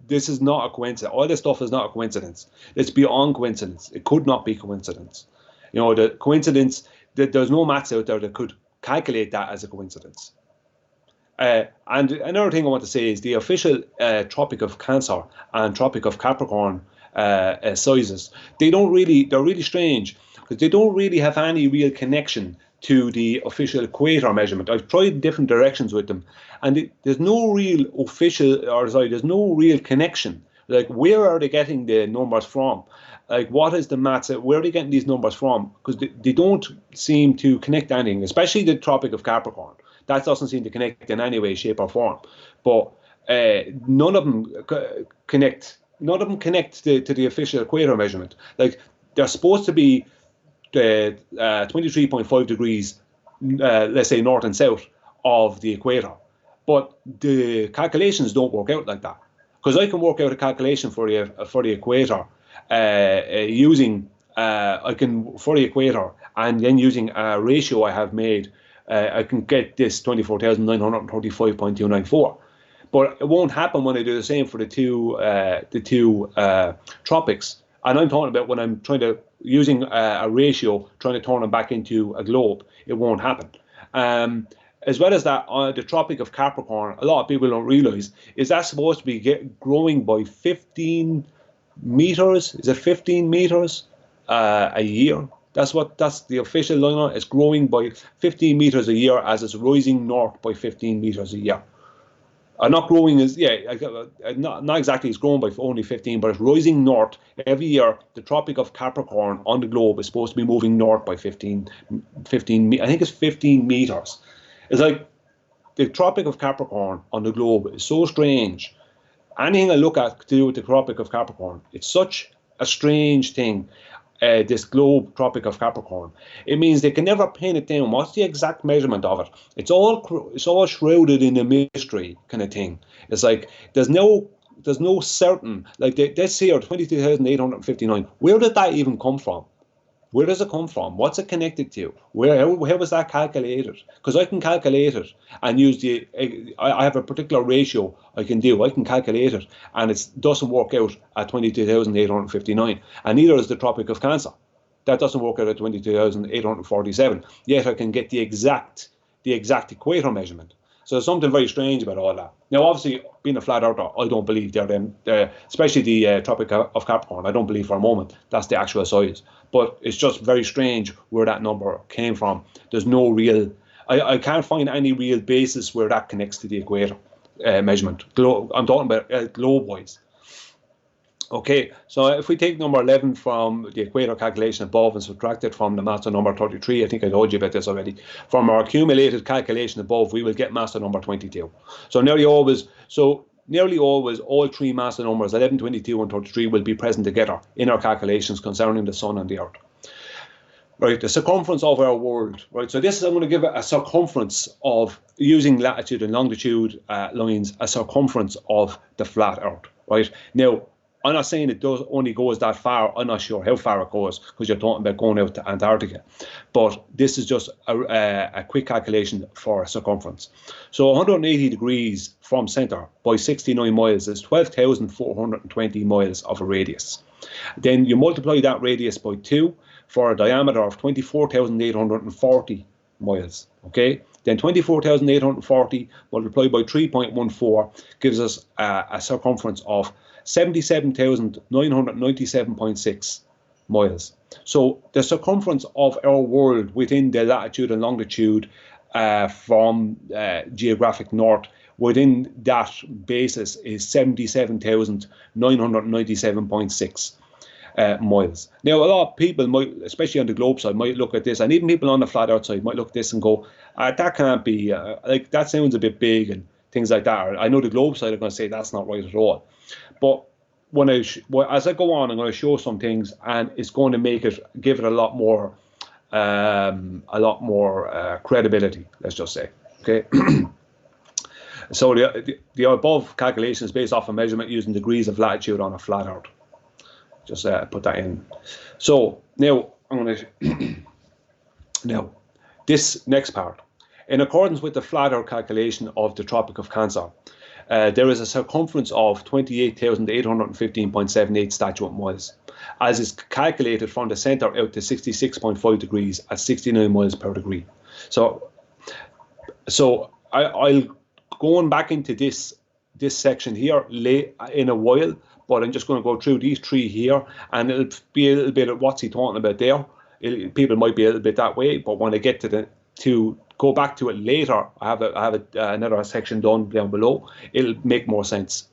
This is not a coincidence. All this stuff is not a coincidence. It's beyond coincidence. It could not be coincidence. The coincidence, there's no maths out there that could calculate that as a coincidence. And another thing I want to say is the official Tropic of Cancer and Tropic of Capricorn sizes, they're really strange, because they don't really have any real connection to the official equator measurement. I've tried different directions with them, and there's no real there's no real connection. Like, where are they getting the numbers from? Like, what is the maths? Where are they getting these numbers from? Because they don't seem to connect anything, especially the Tropic of Capricorn. That doesn't seem to connect in any way, shape, or form. But none of them connect. None of them connect to the official equator measurement. Like, they're supposed to be 23.5 degrees, let's say north and south of the equator, but the calculations don't work out like that. Because I can work out a calculation for the equator using for the equator, and then using a ratio I have made, I can get this 24,935.294. But it won't happen when I do the same for the two tropics. And I'm talking about when I'm using a ratio, trying to turn them back into a globe. It won't happen. As well as that, the Tropic of Capricorn, a lot of people don't realize, is that supposed to be growing by 15 meters? Is it 15 meters a year? That's the official line on it. It's growing by 15 meters a year as it's rising north by 15 meters a year. Not growing is, not exactly, it's growing by only 15, but it's rising north. Every year, the Tropic of Capricorn on the globe is supposed to be moving north by 15, I think it's 15 meters. It's like the Tropic of Capricorn on the globe is so strange. Anything I look at to do with the Tropic of Capricorn, it's such a strange thing. This globe, Tropic of Capricorn, it means they can never pin it down. What's the exact measurement of it? It's all shrouded in a mystery kind of thing. It's like there's no certain, like let's say 22,859. Where did that even come from? Where does it come from? What's it connected to? How was that calculated? Because I can calculate it and use I have a particular ratio I can do. I can calculate it, and it doesn't work out at 22,859. And neither is the Tropic of Cancer. That doesn't work out at 22,847. Yet I can get the exact equator measurement. So there's something very strange about all that. Now, obviously, being a flat earther, I don't believe they're them, especially the Tropic of Capricorn. I don't believe for a moment that's the actual size. But it's just very strange where that number came from. There's no real, I can't find any real basis where that connects to the equator measurement. I'm talking about globe-wise. Okay, so if we take number 11 from the equator calculation above and subtract it from the master number 33, I think I told you about this already, from our accumulated calculation above, we will get master number 22. So nearly always, all three master numbers, 11, 22, and 33, will be present together in our calculations concerning the sun and the earth. Right, the circumference of our world. Right, so this is, I'm going to give it a circumference of, using latitude and longitude lines, a circumference of the flat earth. Right, now, I'm not saying it only goes that far. I'm not sure how far it goes, because you're talking about going out to Antarctica. But this is just a quick calculation for circumference. So 180 degrees from centre by 69 miles is 12,420 miles of a radius. Then you multiply that radius by 2 for a diameter of 24,840 miles. Okay. Then 24,840 multiplied by 3.14 gives us a circumference of 77,997.6 miles. So the circumference of our world within the latitude and longitude from geographic north within that basis is 77,997.6 miles. Now, a lot of people might, especially on the globe side, might look at this, and even people on the flat earth side might look at this and go, that can't be, like, that sounds a bit big and things like that. I know the globe side are going to say that's not right at all. But when as I go on, I'm going to show some things, and it's going to give it a lot more credibility. Let's just say, okay. So the above calculation is based off a measurement using degrees of latitude on a flat earth. Just put that in. So now I'm going to now this next part. In accordance with the flat earth calculation of the Tropic of Cancer, there is a circumference of 28,815.78 statute miles, as is calculated from the centre out to 66.5 degrees at 69 miles per degree. So I'll going back into this section here in a while, but I'm just going to go through these three here, and it'll be a little bit of what's he talking about there. People might be a little bit that way, but when I get to go back to it later, I have another section down below. It'll make more sense.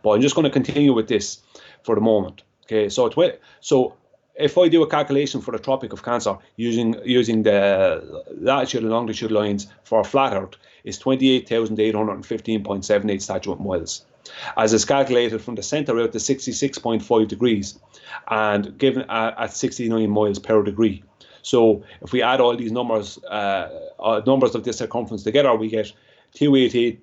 But I'm just going to continue with this for the moment. Okay, so if I do a calculation for the Tropic of Cancer using the latitude and longitude lines for a flat Earth, is 28,815.78 statute miles, as is calculated from the centre out to 66.5 degrees, and given at 69 miles per degree. So if we add all these numbers of this circumference together, we get 288,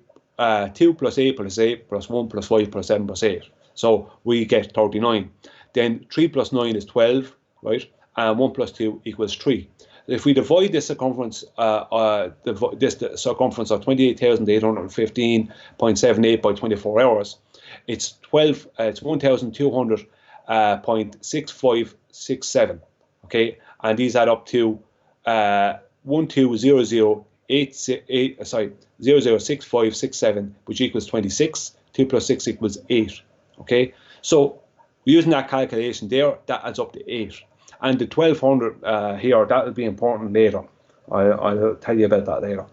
2 plus 8 plus 8 plus 1 plus 5 plus 7 plus 8. So we get 39. Then 3 plus 9 is 12, right? And 1 plus 2 equals 3. If we divide this circumference, this circumference of 28,815.78 by 24 hours, it's 1,200.6567. Okay, and these add up to 0.06567, which equals 26. 2 plus 6 equals 8. Okay, so using that calculation there, that adds up to 8. And the 1200 here, that will be important later. I'll tell you about that later.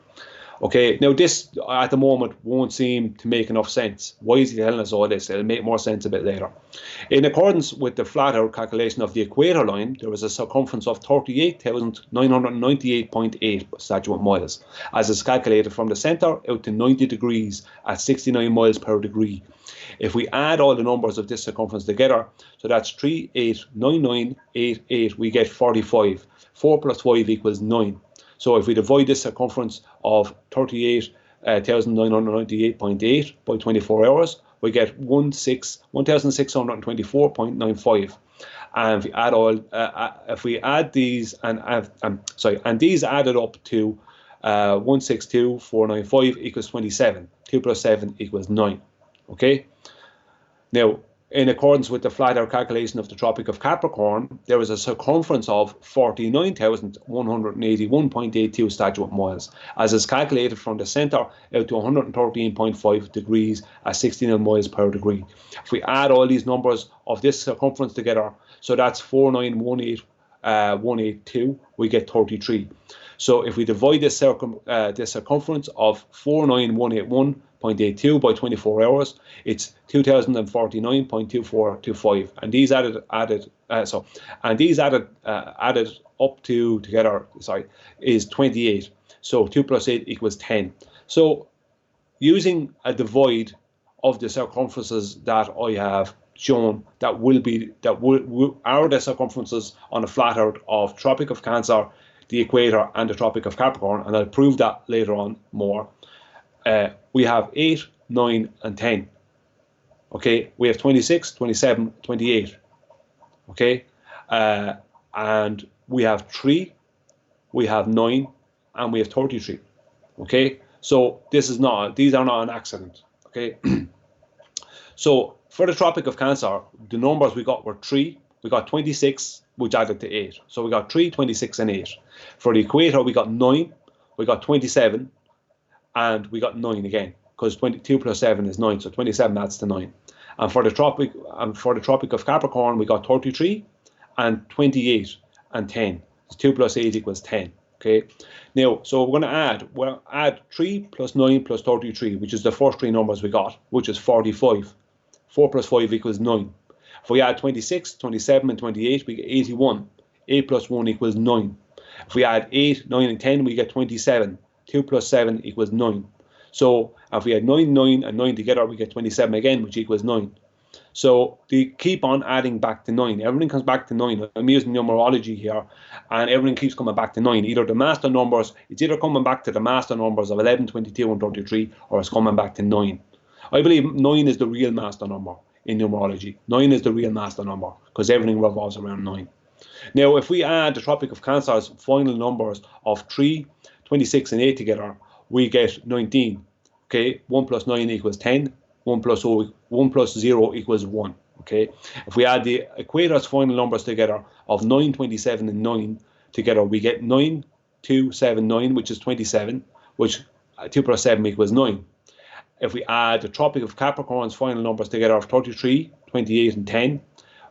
Okay, now this at the moment won't seem to make enough sense. Why is he telling us all this? It'll make more sense a bit later. In accordance with the flat Earth calculation of the equator line, there is a circumference of 38,998.8 statute miles, as is calculated from the centre out to 90 degrees at 69 miles per degree. If we add all the numbers of this circumference together, so that's 389988, we get 45. 4 plus 5 equals 9. So if we divide this circumference of 38,998.8 by 24 hours, we get 1,624.95. And if we add these and these added up to 162,495 equals 27. 2 plus 7 equals 9. Okay. Now in accordance with the flat Earth calculation of the Tropic of Capricorn, there is a circumference of 49,181.82 statute miles, as is calculated from the centre out to 113.5 degrees at 69 miles per degree. If we add all these numbers of this circumference together, so that's 49,18182, we get 33. So if we divide this circumference of 49,181.82 by 24 hours, it's 2,049.2425, and these added up to together, is 28. So 2 plus 8 equals 10. So using a divide of the circumferences that I have shown, that are the circumferences on the flat Earth of Tropic of Cancer, the equator, and the Tropic of Capricorn, and I'll prove that later on more. We have 8, 9, and 10. Okay, we have 26, 27, 28. Okay, and we have 3, we have 9, and we have 33. Okay, so these are not an accident. Okay, so for the Tropic of Cancer, the numbers we got were 3, we got 26, which added to 8. So we got 3, 26, and 8. For the equator, we got 9, we got 27, and we got 9 again, because 22 plus 7 is 9, so 27 adds to 9. And for the Tropic of Capricorn, we got 33 and 28 and 10. So 2 plus 8 equals 10. Okay. Now, so we're going to add 3 plus 9 plus 33, which is the first 3 numbers we got, which is 45. 4 plus 5 equals 9. If we add 26, 27, and 28, we get 81. 8 plus 1 equals 9. If we add 8, 9, and 10, we get 27. 2 plus 7 equals 9. So if we add 9, 9, and 9 together, we get 27 again, which equals 9. So they keep on adding back to 9. Everything comes back to 9. I'm using numerology here, and everything keeps coming back to 9. It's either coming back to the master numbers of 11, 22, and 33, or it's coming back to 9. I believe 9 is the real master number in numerology. 9 is the real master number, because everything revolves around 9. Now, if we add the Tropic of Cancer's final numbers of 3, 26, and 8 together, we get 19. Okay, 1 plus 9 equals 10. 1 plus 0 equals 1. Okay, if we add the equator's final numbers together of 9, 27, and 9 together, we get 9, 2, 7, 9, which is 27, which 2 plus 7 equals 9. If we add the Tropic of Capricorn's final numbers together of 33, 28, and 10,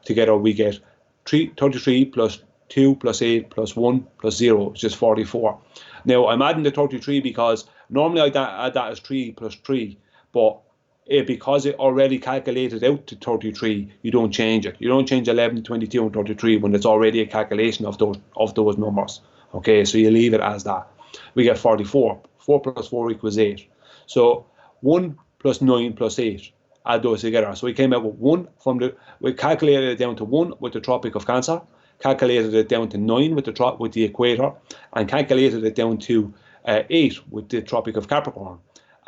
together we get 33 plus 2 plus 8 plus 1 plus 0, which is 44. Now, I'm adding the 33 because normally I add that as 3 plus 3, but because it already calculated out to 33, you don't change it. You don't change 11, 22, and 33 when it's already a calculation of those numbers. Okay, so you leave it as that. We get 44. 4 plus 4 equals 8. So 1 plus 9 plus 8, add those together. So we came out with 1 we calculated it down to 1 with the Tropic of Cancer, calculated it down to 9 with the equator, and calculated it down to 8 with the Tropic of Capricorn.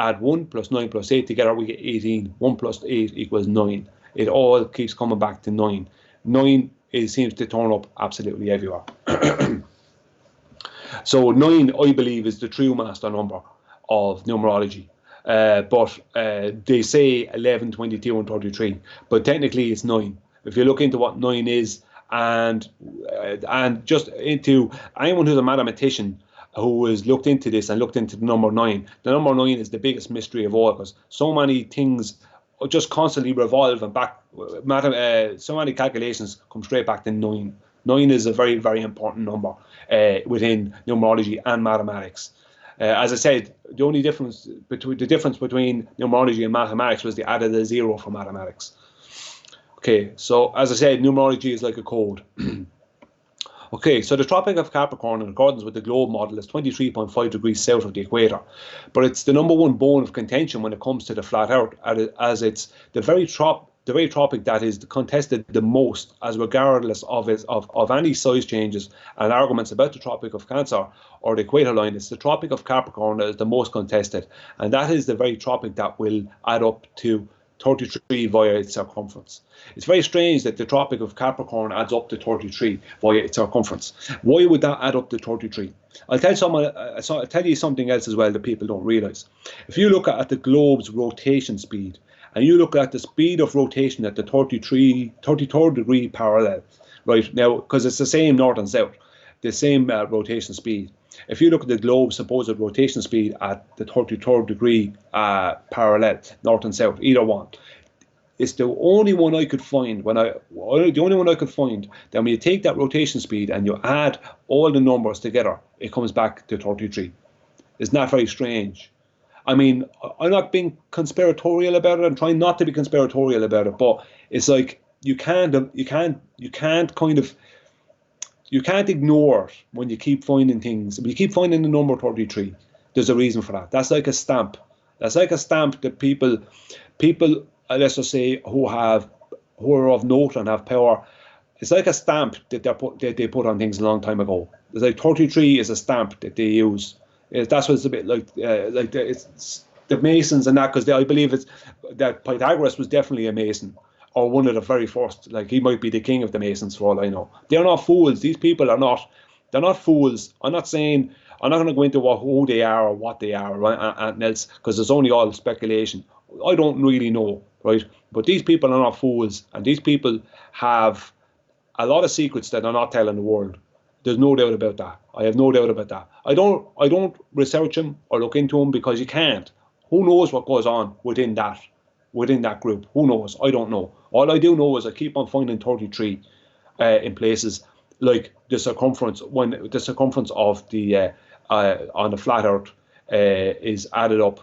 Add 1 plus 9 plus 8 together, we get 18. 1 plus 8 equals 9. It all keeps coming back to 9. 9 seems to turn up absolutely everywhere. So 9, I believe, is the true master number of numerology. But they say 11, 22, and 33. But technically it's 9. If you look into what 9 is, and just into anyone who's a mathematician who has looked into this and looked into the number 9, the number 9 is the biggest mystery of all, because so many things just constantly revolve and so many calculations come straight back to 9. 9 is a very, very important number within numerology and mathematics. As I said, the difference between numerology and mathematics was they added a 0 for mathematics. Okay, so as I said, numerology is like a code. Okay, so the Tropic of Capricorn, in accordance with the globe model, is 23.5 degrees south of the equator. But it's the number one bone of contention when it comes to the flat Earth, as it's the very tropic that is contested the most, as regardless of any size changes and arguments about the Tropic of Cancer or the equator line. It's the Tropic of Capricorn that is the most contested, and that is the very tropic that will add up to 33 via its circumference. It's very strange that the Tropic of Capricorn adds up to 33 via its circumference. Why would that add up to 33? I'll tell you something else as well that people don't realize. If you look at the globe's rotation speed and you look at the speed of rotation at the 33rd degree parallel, right now, because it's the same north and south, the same rotation speed. If you look at the globe's supposed rotation speed at the 33rd degree parallel, north and south, either one, it's the only one I could find that when you take that rotation speed and you add all the numbers together, it comes back to 33. Isn't that very strange? I mean, I'm not being conspiratorial about it. I'm trying not to be conspiratorial about it, but it's like you can't ignore it when you keep finding things. When you keep finding the number 33, there's a reason for that. That's like a stamp. That's like a stamp that people, let's just say, who are of note and have power. It's like a stamp that they put on things a long time ago. It's like 33 is a stamp that they use. That's what it's a bit like. It's the Masons and that, because I believe it's that Pythagoras was definitely a Mason, or one of the very first. Like, he might be the king of the Masons for all I know. They're not fools. These people are not. They're not fools. I'm not going to go into who they are or what they are and else, because it's only all speculation. I don't really know, right? But these people are not fools, and these people have a lot of secrets that they're not telling the world. There's no doubt about that. I have no doubt about that. I don't research them or look into them, because you can't. Who knows what goes on within that group? Who knows? I don't know. All I do know is I keep on finding 33 in places like the circumference, when the circumference of the on the flat Earth is added up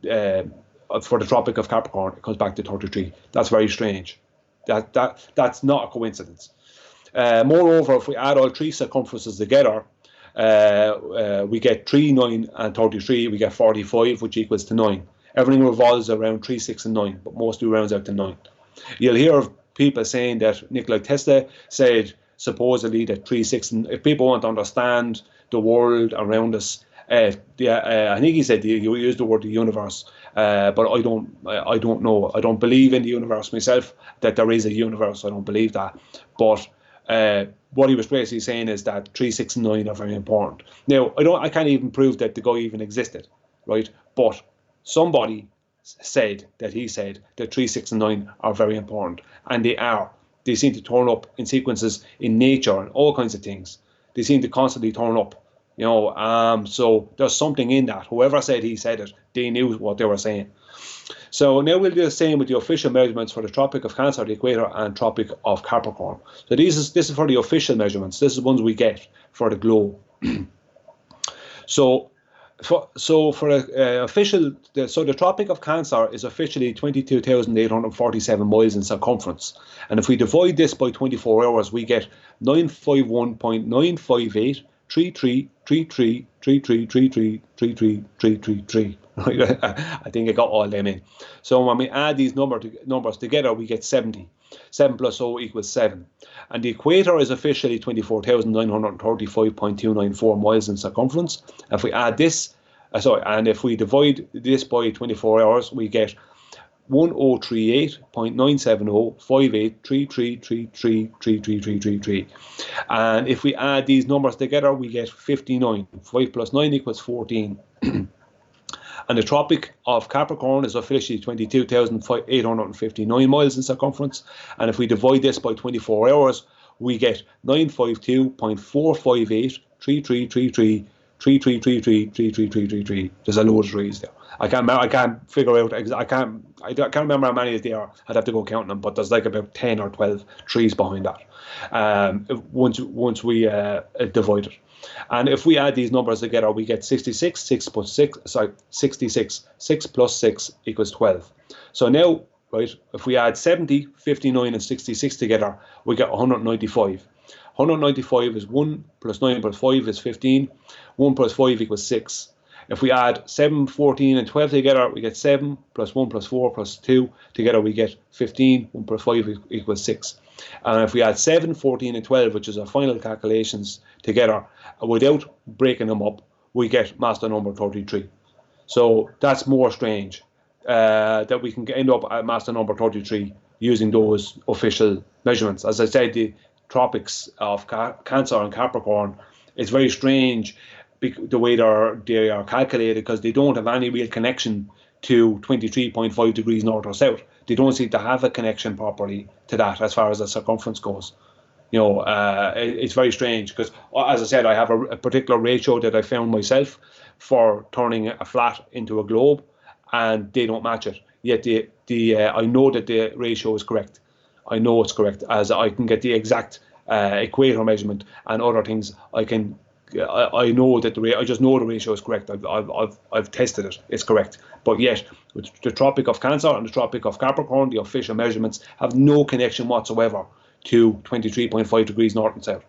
for the Tropic of Capricorn, it comes back to 33. That's very strange. That's not a coincidence. Moreover, if we add all three circumferences together, we get 3, 9, and 33. We get 45, which equals to 9. Everything revolves around 3, 6, and 9, but mostly rounds out to 9. You'll hear of people saying that Nikola Tesla said supposedly that 3, 6, and if people want to understand the world around us, I think he said you used the word the universe, but I don't know. I don't believe in the universe myself, that there is a universe. I don't believe that, but what he was basically saying is that 3, 6, and 9 are very important. Now, I can't even prove that the guy even existed, right? But somebody said that 3, 6, and 9 are very important, and they are. They seem to turn up in sequences in nature and all kinds of things. They seem to constantly turn up, so there's something in that. Whoever said he said it, they knew what they were saying. So now we'll do the same with the official measurements for the Tropic of Cancer, the Equator, and Tropic of Capricorn. So this is for the official measurements. This is ones we get for the globe. So for official, the Tropic of Cancer is officially 22,847 miles in circumference, and if we divide this by 24 hours, we get 951.958. 33. I think I got all them in. So when we add these numbers together, we get 70. 7 plus 0 equals 7. And the equator is officially 24,935.294 miles in circumference. If we add this, and if we divide this by 24 hours, we get 1038.9705833333333. And if we add these numbers together, we get 59. 5 plus 9 equals 14. And the Tropic of Capricorn is officially 22,859 miles in circumference. And if we divide this by 24 hours, we get 952.4583333333333. There's a load of trees there. I can't figure out. I can't remember how many there are. I'd have to go count them. But there's like about 10 or 12 trees behind that. Once we divide it, and if we add these numbers together, we get 66. 66. 6 plus 6 equals 12. So now, right, if we add 70, 59, and 66 together, we get 195. 195 is 1 plus 9 plus 5 is 15. 1 plus 5 equals 6. If we add 7, 14, and 12 together, we get 7 plus 1 plus 4 plus 2. Together we get 15. 1 plus 5 equals 6. And if we add 7, 14, and 12, which is our final calculations together, without breaking them up, we get master number 33. So that's more strange, that we can end up at master number 33 using those official measurements. As I said, the Tropics of Cancer and Capricorn, it's very strange the way they are calculated, because they don't have any real connection to 23.5 degrees north or south. They don't seem to have a connection properly to that as far as the circumference goes. It's very strange because, as I said, I have a particular ratio that I found myself for turning a flat into a globe, and they don't match it. Yet I know that the ratio is correct. I know it's correct, as I can get the exact equator measurement and other things. I know that I just know the ratio is correct. I've tested it. It's correct. But yet, with the Tropic of Cancer and the Tropic of Capricorn, the official measurements have no connection whatsoever to 23.5 degrees north and south,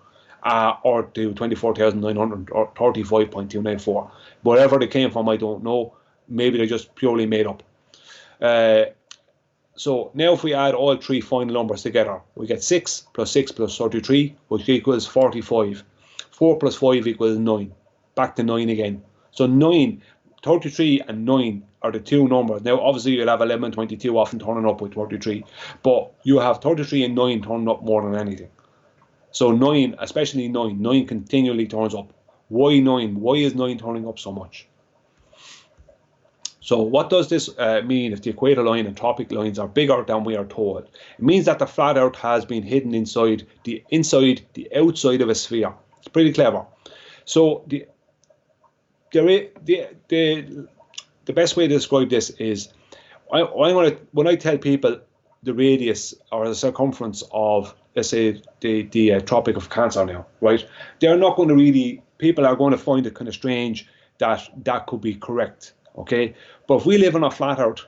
or to 24,900 or 35.294. Wherever they came from, I don't know. Maybe they're just purely made up. So now if we add all three final numbers together, we get 6 plus 6 plus 33, which equals 45. 4 plus 5 equals 9. Back to 9 again. So 33 and 9 are the two numbers. Now, obviously, you'll have 11 and 22 often turning up with 33, but you have 33 and 9 turning up more than anything. So 9, especially 9 continually turns up. Why 9? Why is 9 turning up so much? So what does this mean if the equator line and tropic lines are bigger than we are told? It means that the flat Earth has been hidden inside the outside of a sphere. It's pretty clever. So the best way to describe this is, when I tell people the radius or the circumference of, let's say, the Tropic of Cancer now, right? They're not going to really, people are going to find it kind of strange that could be correct, okay? But if we live on a flat Earth,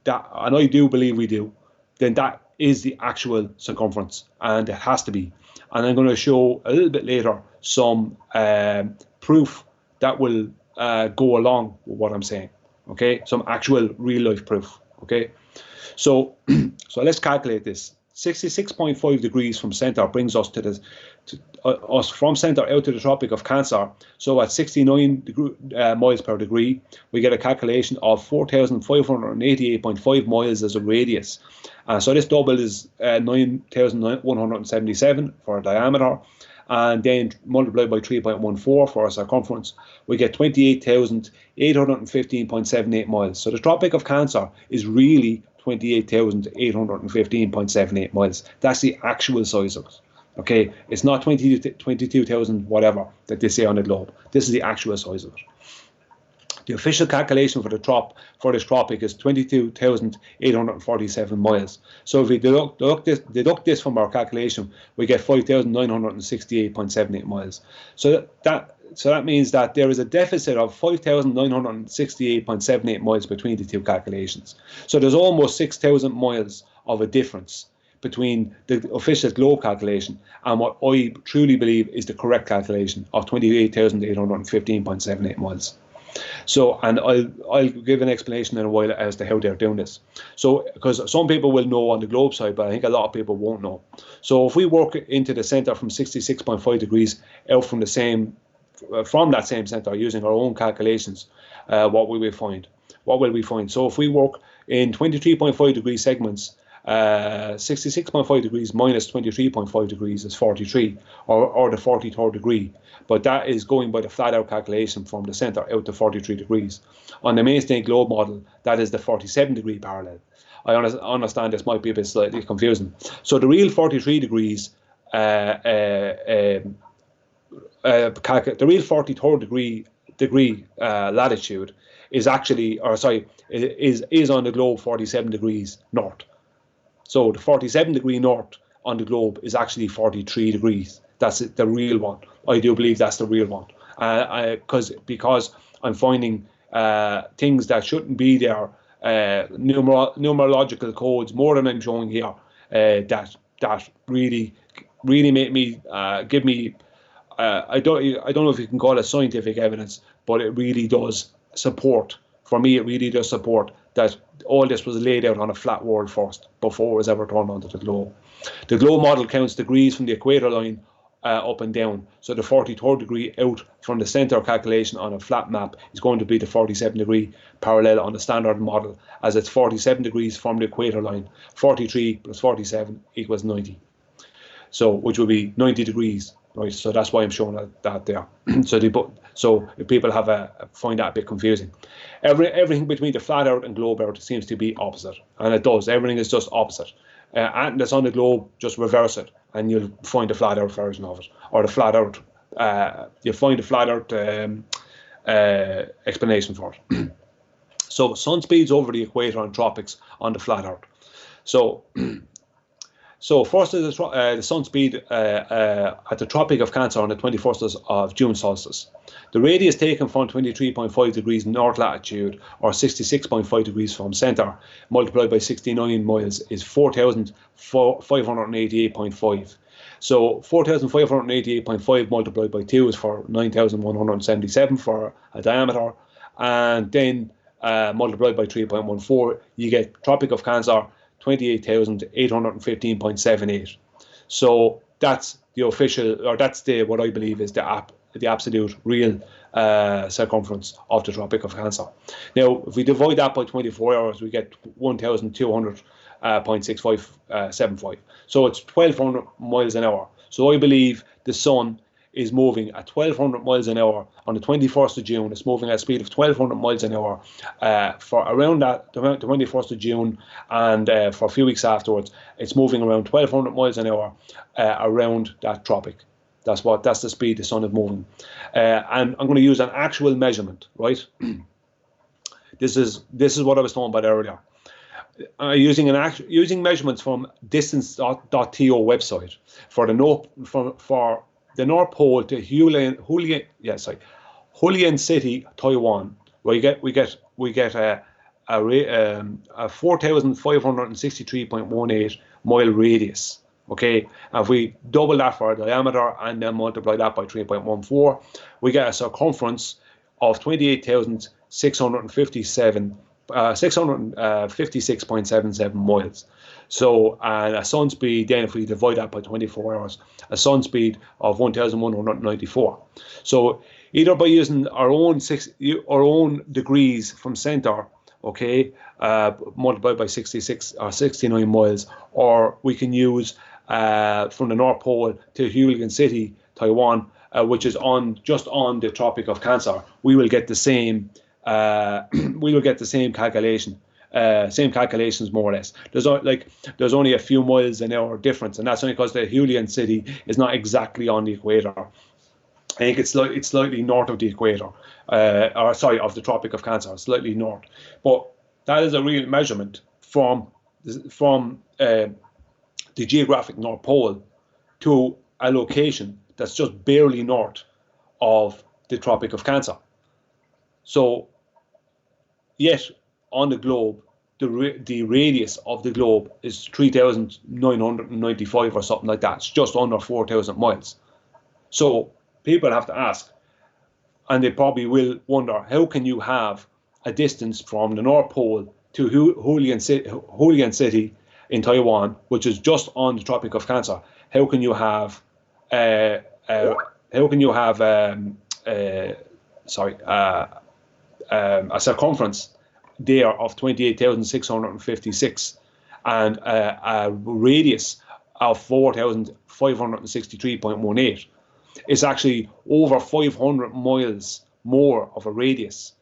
and I do believe we do, then that is the actual circumference, and it has to be. And I'm going to show a little bit later some proof that will go along with what I'm saying. Okay, some actual real life proof. Okay, so let's calculate this. 66.5 degrees from center brings us us from center out to the Tropic of Cancer. So at 69 miles per degree, we get a calculation of 4,588.5 miles as a radius. So this double is 9,177 for a diameter, and then multiplied by 3.14 for a circumference, we get 28,815.78 miles. So the Tropic of Cancer is really 28,815.78 miles. That's the actual size of it. Okay, it's not 22,000 whatever that they say on the globe. This is the actual size of it. The official calculation for this tropic is 22,847 miles. So if we deduct this from our calculation, we get 5,968.78 miles. So that means that there is a deficit of 5,968.78 miles between the two calculations. So there's almost 6,000 miles of a difference between the official globe calculation and what I truly believe is the correct calculation of 28,815.78 miles. So, and I'll give an explanation in a while as to how they're doing this. So, because some people will know on the globe side, but I think a lot of people won't know. So, if we work into the center from 66.5 degrees out from that same center using our own calculations, what will we find? So, if we work in 23.5 degree segments, 66.5 degrees minus 23.5 degrees is 43, or the 43rd degree. But that is going by the flat out calculation from the center out to 43 degrees. On the mainstay globe model, that is the 47 degree parallel. I understand this might be a bit slightly confusing. So the real 43 degrees, the real 43rd degree latitude is actually, is on the globe 47 degrees north. So the 47 degree north on the globe is actually 43 degrees. That's the real one. I do believe that's the real one. Because I'm finding things that shouldn't be there, numerological codes, more than I'm showing here, that really make me give me. I don't know if you can call it scientific evidence, but it really does support. For me, it really does support that all this was laid out on a flat world first before it was ever turned onto the globe. The globe model counts degrees from the equator line up and down. So the 43rd degree out from the center calculation on a flat map is going to be the 47 degree parallel on the standard model, as it's 47 degrees from the equator line. 43 plus 47 equals 90. So which would be 90 degrees right? So that's why I'm showing that there. So if people find that a bit confusing. Everything between the flat Earth and globe Earth seems to be opposite, and it does. Everything is just opposite. And that's on the globe, just reverse it, and you'll find the flat Earth version of it, or the flat Earth. You'll find the flat Earth explanation for it. So sun speeds over the equator and tropics on the flat Earth. So first is the sun speed at the Tropic of Cancer on the 21st of June solstice. The radius taken from 23.5 degrees north latitude, or 66.5 degrees from centre, multiplied by 69 miles is 4,588.5. So 4,588.5 multiplied by 2 is for 9,177 for a diameter, and then multiplied by 3.14, you get Tropic of Cancer 28,815.78. So that's the official, or that's what I believe is the absolute real circumference of the Tropic of Cancer. Now, if we divide that by 24 hours, we get 1,200.6575. So it's 1,200 miles an hour. So I believe the sun is moving at 1,200 miles an hour on the 21st of June. It's moving at a speed of 1,200 miles an hour for around that, the 21st of June, and for a few weeks afterwards, it's moving around 1,200 miles an hour around that tropic. That's the speed the sun is moving. And I'm going to use an actual measurement, right? This is what I was talking about earlier. Using measurements from distance.to website for the North Pole to Hualien City, Taiwan, where we get a 4,563.18 mile radius. Okay, and if we double that for a diameter and then multiply that by 3.14, we get a circumference of 656.77 miles. So, and a sun speed, then if we divide that by 24 hours, a sun speed of 1,194. So, either by using our own degrees from center, okay, multiplied by 66 or 69 miles, or we can use from the North Pole to Hualien City, Taiwan, which is just on the Tropic of Cancer. We will get the same. Calculation. Same calculations, more or less. There's only a few miles an hour difference, and that's only because the Hualien City is not exactly on the equator. I think it's slightly north of the equator, of the Tropic of Cancer, slightly north. But that is a real measurement from the geographic North Pole to a location that's just barely north of the Tropic of Cancer. So, yet on the globe, the radius of the globe is 3,995 or something like that. It's just under 4,000 miles. So people have to ask, and they probably will wonder, how can you have a distance from the North Pole to Hualien City in Taiwan, which is just on the Tropic of Cancer? How can you have a circumference there of 28,656 and a radius of 4,563.18? It's actually over 500 miles more of a radius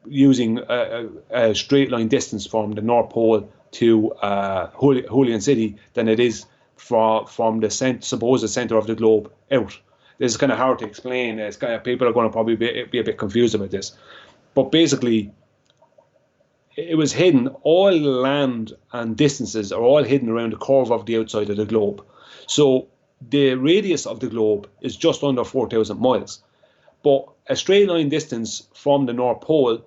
using a straight line distance from the North Pole to Hualien City than it is from the supposed center of the globe out. This is kind of hard to explain. It's kind of, people are going to probably be a bit confused about this. But basically, it was hidden. All land and distances are all hidden around the curve of the outside of the globe. So the radius of the globe is just under 4,000 miles. But a straight line distance from the North Pole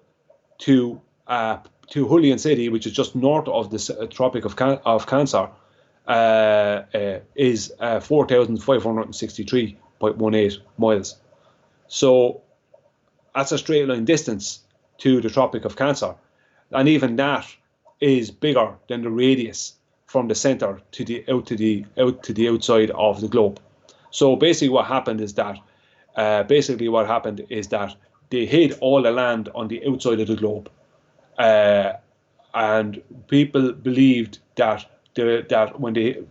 to Hualien City, which is just north of the Tropic of Cancer, is 4,563.18 miles. So that's a straight line distance to the Tropic of Cancer, and even that is bigger than the radius from the center to the outside of the globe. So basically, what happened is that they hid all the land on the outside of the globe, and people believed that when they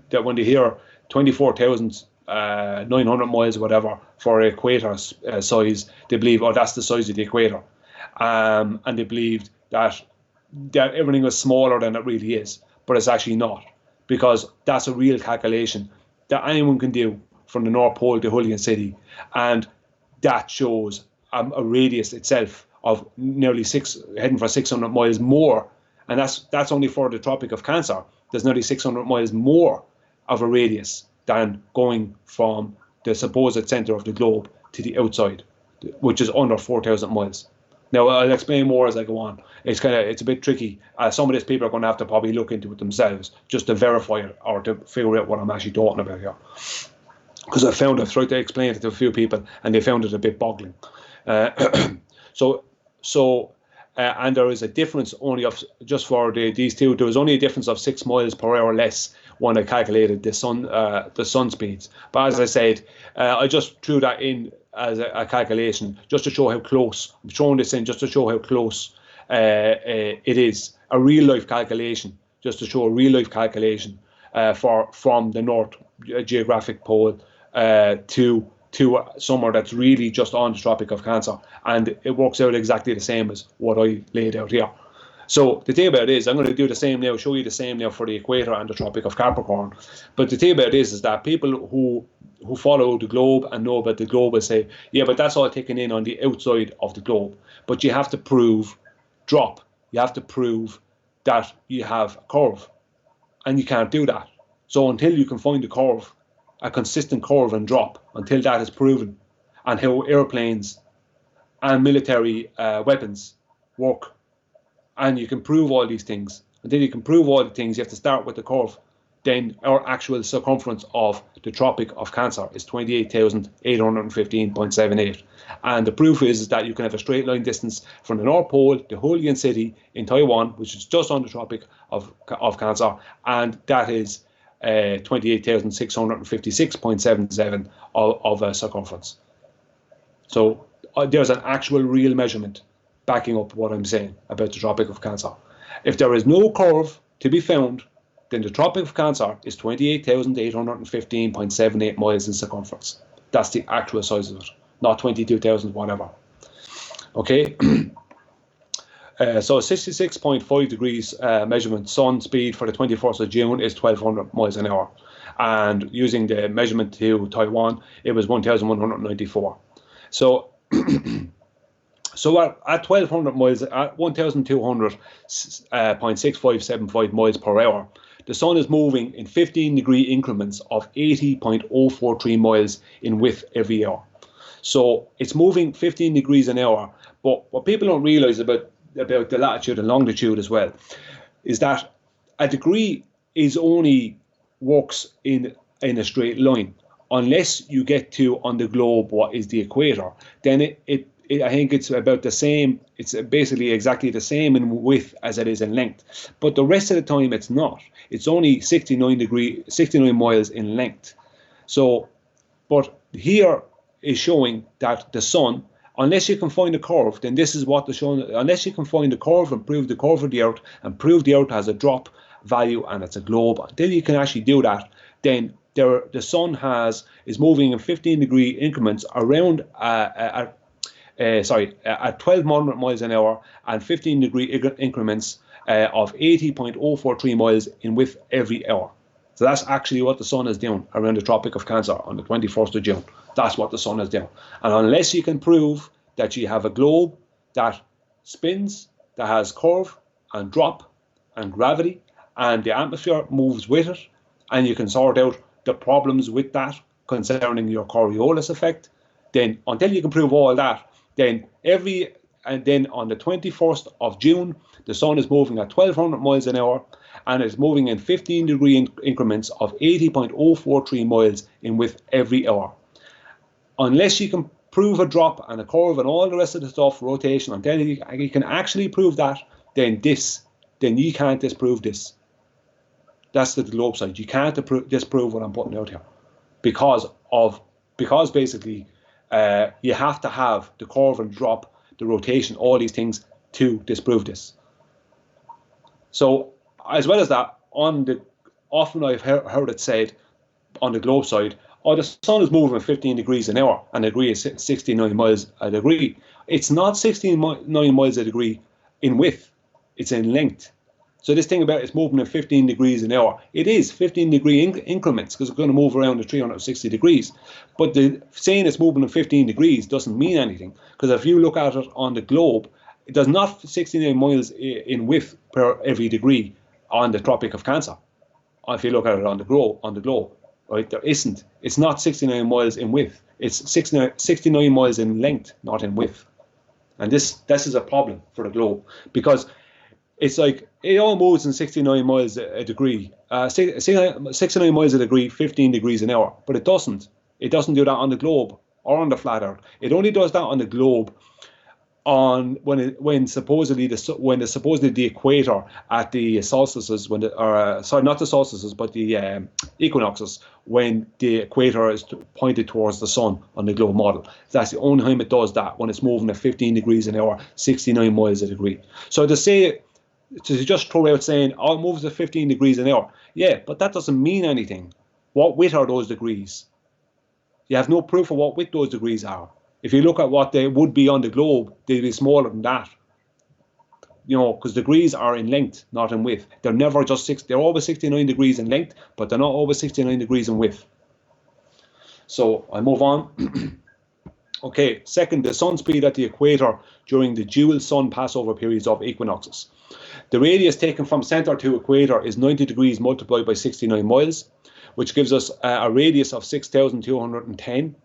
hear 24,900 miles, whatever, for equator size. They believe, oh, that's the size of the equator. And they believed that everything was smaller than it really is, but it's actually not, because that's a real calculation that anyone can do from the North Pole to Hullion City, and that shows a radius itself of nearly heading for 600 miles more, and that's only for the Tropic of Cancer. There's nearly 600 miles more of a radius than going from the supposed centre of the globe to the outside, which is under 4,000 miles. Now, I'll explain more as I go on. It's a bit tricky. Some of these people are going to have to probably look into it themselves just to verify it or to figure out what I'm actually talking about here. Because I've tried to explain it to a few people, and they found it a bit boggling. And there is a difference only of, just for these two, there was only a difference of 6 miles per hour less when I calculated the sun speeds. But as I said, I just threw that in as a calculation just to show how close. I'm throwing this in just to show how close it is. A real life calculation, just to show a real life calculation from the North geographic pole to somewhere that's really just on the Tropic of Cancer, and it works out exactly the same as what I laid out here. So the thing about it is, I'm going to do the same now, show you the same now for the equator and the Tropic of Capricorn. But the thing about it is that people who follow the globe and know about the globe will say, yeah, but that's all taken in on the outside of the globe. But you have to prove drop. You have to prove that you have a curve, and you can't do that. So until you can find a curve, a consistent curve and drop, until that is proven, and how airplanes and military weapons work, and you can prove all these things, until you can prove all the things, you have to start with the curve. Then our actual circumference of the Tropic of Cancer is 28,815.78. And the proof is that you can have a straight line distance from the North Pole to Hullion City in Taiwan, which is just on the Tropic of Cancer, and that is 28,656.77 of a circumference. So there's an actual real measurement backing up what I'm saying about the Tropic of Cancer. If there is no curve to be found, then the Tropic of Cancer is 28,815.78 miles in circumference. That's the actual size of it, not 22,000 whatever. Okay. So 66.5 degrees measurement sun speed for the 21st of June is 1,200 miles an hour. And using the measurement to Taiwan, it was 1,194. So so at 1,200 miles, at 1,200.6575 miles per hour, the sun is moving in 15-degree increments of 80.043 miles in width every hour. So it's moving 15 degrees an hour. But what people don't realize about the latitude and longitude as well is that a degree is only works in a straight line unless you get to, on the globe, what is the equator. Then it I think it's about the same. It's basically exactly the same in width as it is in length. But the rest of the time it's not. It's only 69 miles in length. So, but here is showing that the sun, unless you can find a curve, then this is what the sun, unless you can find a curve and prove the curve of the Earth and prove the Earth has a drop value and it's a globe, until you can actually do that, then the sun is moving in 15-degree increments around at 1,200 miles an hour and 15-degree increments of 80.043 miles in width every hour. So that's actually what the sun is doing around the Tropic of Cancer on the 21st of June. That's what the sun is doing. And unless you can prove that you have a globe that spins, that has curve and drop and gravity, and the atmosphere moves with it, and you can sort out the problems with that concerning your Coriolis effect, then until you can prove all that, then on the 21st of June, the sun is moving at 1,200 miles an hour, and it's moving in 15-degree increments of 80.043 miles in width every hour. Unless you can prove a drop and a curve and all the rest of the stuff, rotation, until you can actually prove that, then you can't disprove this. That's the globe side. You can't disprove what I'm putting out here, because basically you have to have the curve and drop, the rotation, all these things to disprove this. So as well as that, often I've heard it said on the globe side, oh, the sun is moving at 15 degrees an hour, and a degree is 69 miles a degree. It's not 69 miles a degree in width, it's in length. So this thing about it's moving at 15 degrees an hour, it is 15 degree increments because it's going to move around at 360 degrees. But saying it's moving at 15 degrees doesn't mean anything, because if you look at it on the globe, it does not 69 miles in width per every degree on the Tropic of Cancer. If you look at it on the globe, right, there isn't. It's not 69 miles in width. It's 69 miles in length, not in width. And this is a problem for the globe, because it's like it all moves in 69 miles a degree, 69 miles a degree, 15 degrees an hour. But it doesn't. It doesn't do that on the globe or on the flat Earth. It only does that on the globe when supposedly the equator at the solstices, not the solstices but the equinoxes, when the equator is pointed towards the sun on the globe model. That's the only time it does that, when it's moving at 15 degrees an hour, 69 miles a degree. So to just throw out saying, oh, it moves at 15 degrees an hour, yeah, but that doesn't mean anything. What width are those degrees? You have no proof of what width those degrees are. If you look at what they would be on the globe, they'd be smaller than that. Because degrees are in length, not in width. They're never just they're always 69 degrees in length, but they're not always 69 degrees in width. So I move on. Okay, second, the sun speed at the equator during the dual sun passover periods of equinoxes. The radius taken from center to equator is 90 degrees multiplied by 69 miles, which gives us a radius of 6,210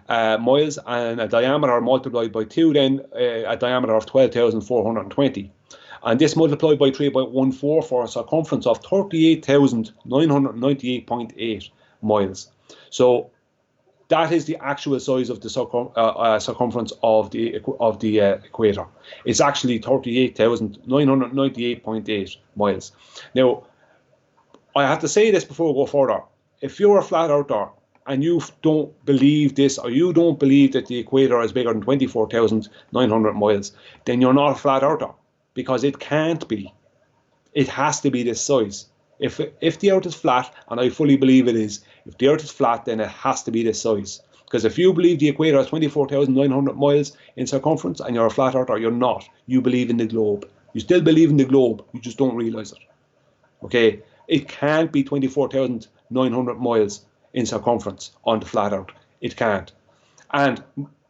miles, and a diameter multiplied by 2, then a diameter of 12,420. And this multiplied by 3.14 for a circumference of 38,998.8 miles. So that is the actual size of the circumference of the equator. It's actually 38,998.8 miles. Now, I have to say this before we go further. If you're a flat earther and you don't believe this, or you don't believe that the equator is bigger than 24,900 miles, then you're not a flat earther, because it can't be. It has to be this size. If the Earth is flat, and I fully believe it is, if the Earth is flat, then it has to be this size. Because if you believe the equator is 24,900 miles in circumference and you're a flat earther, you're not. You believe in the globe. You still believe in the globe, you just don't realise it. Okay? It can't be 24,900 miles in circumference on the flat Earth. It can't. And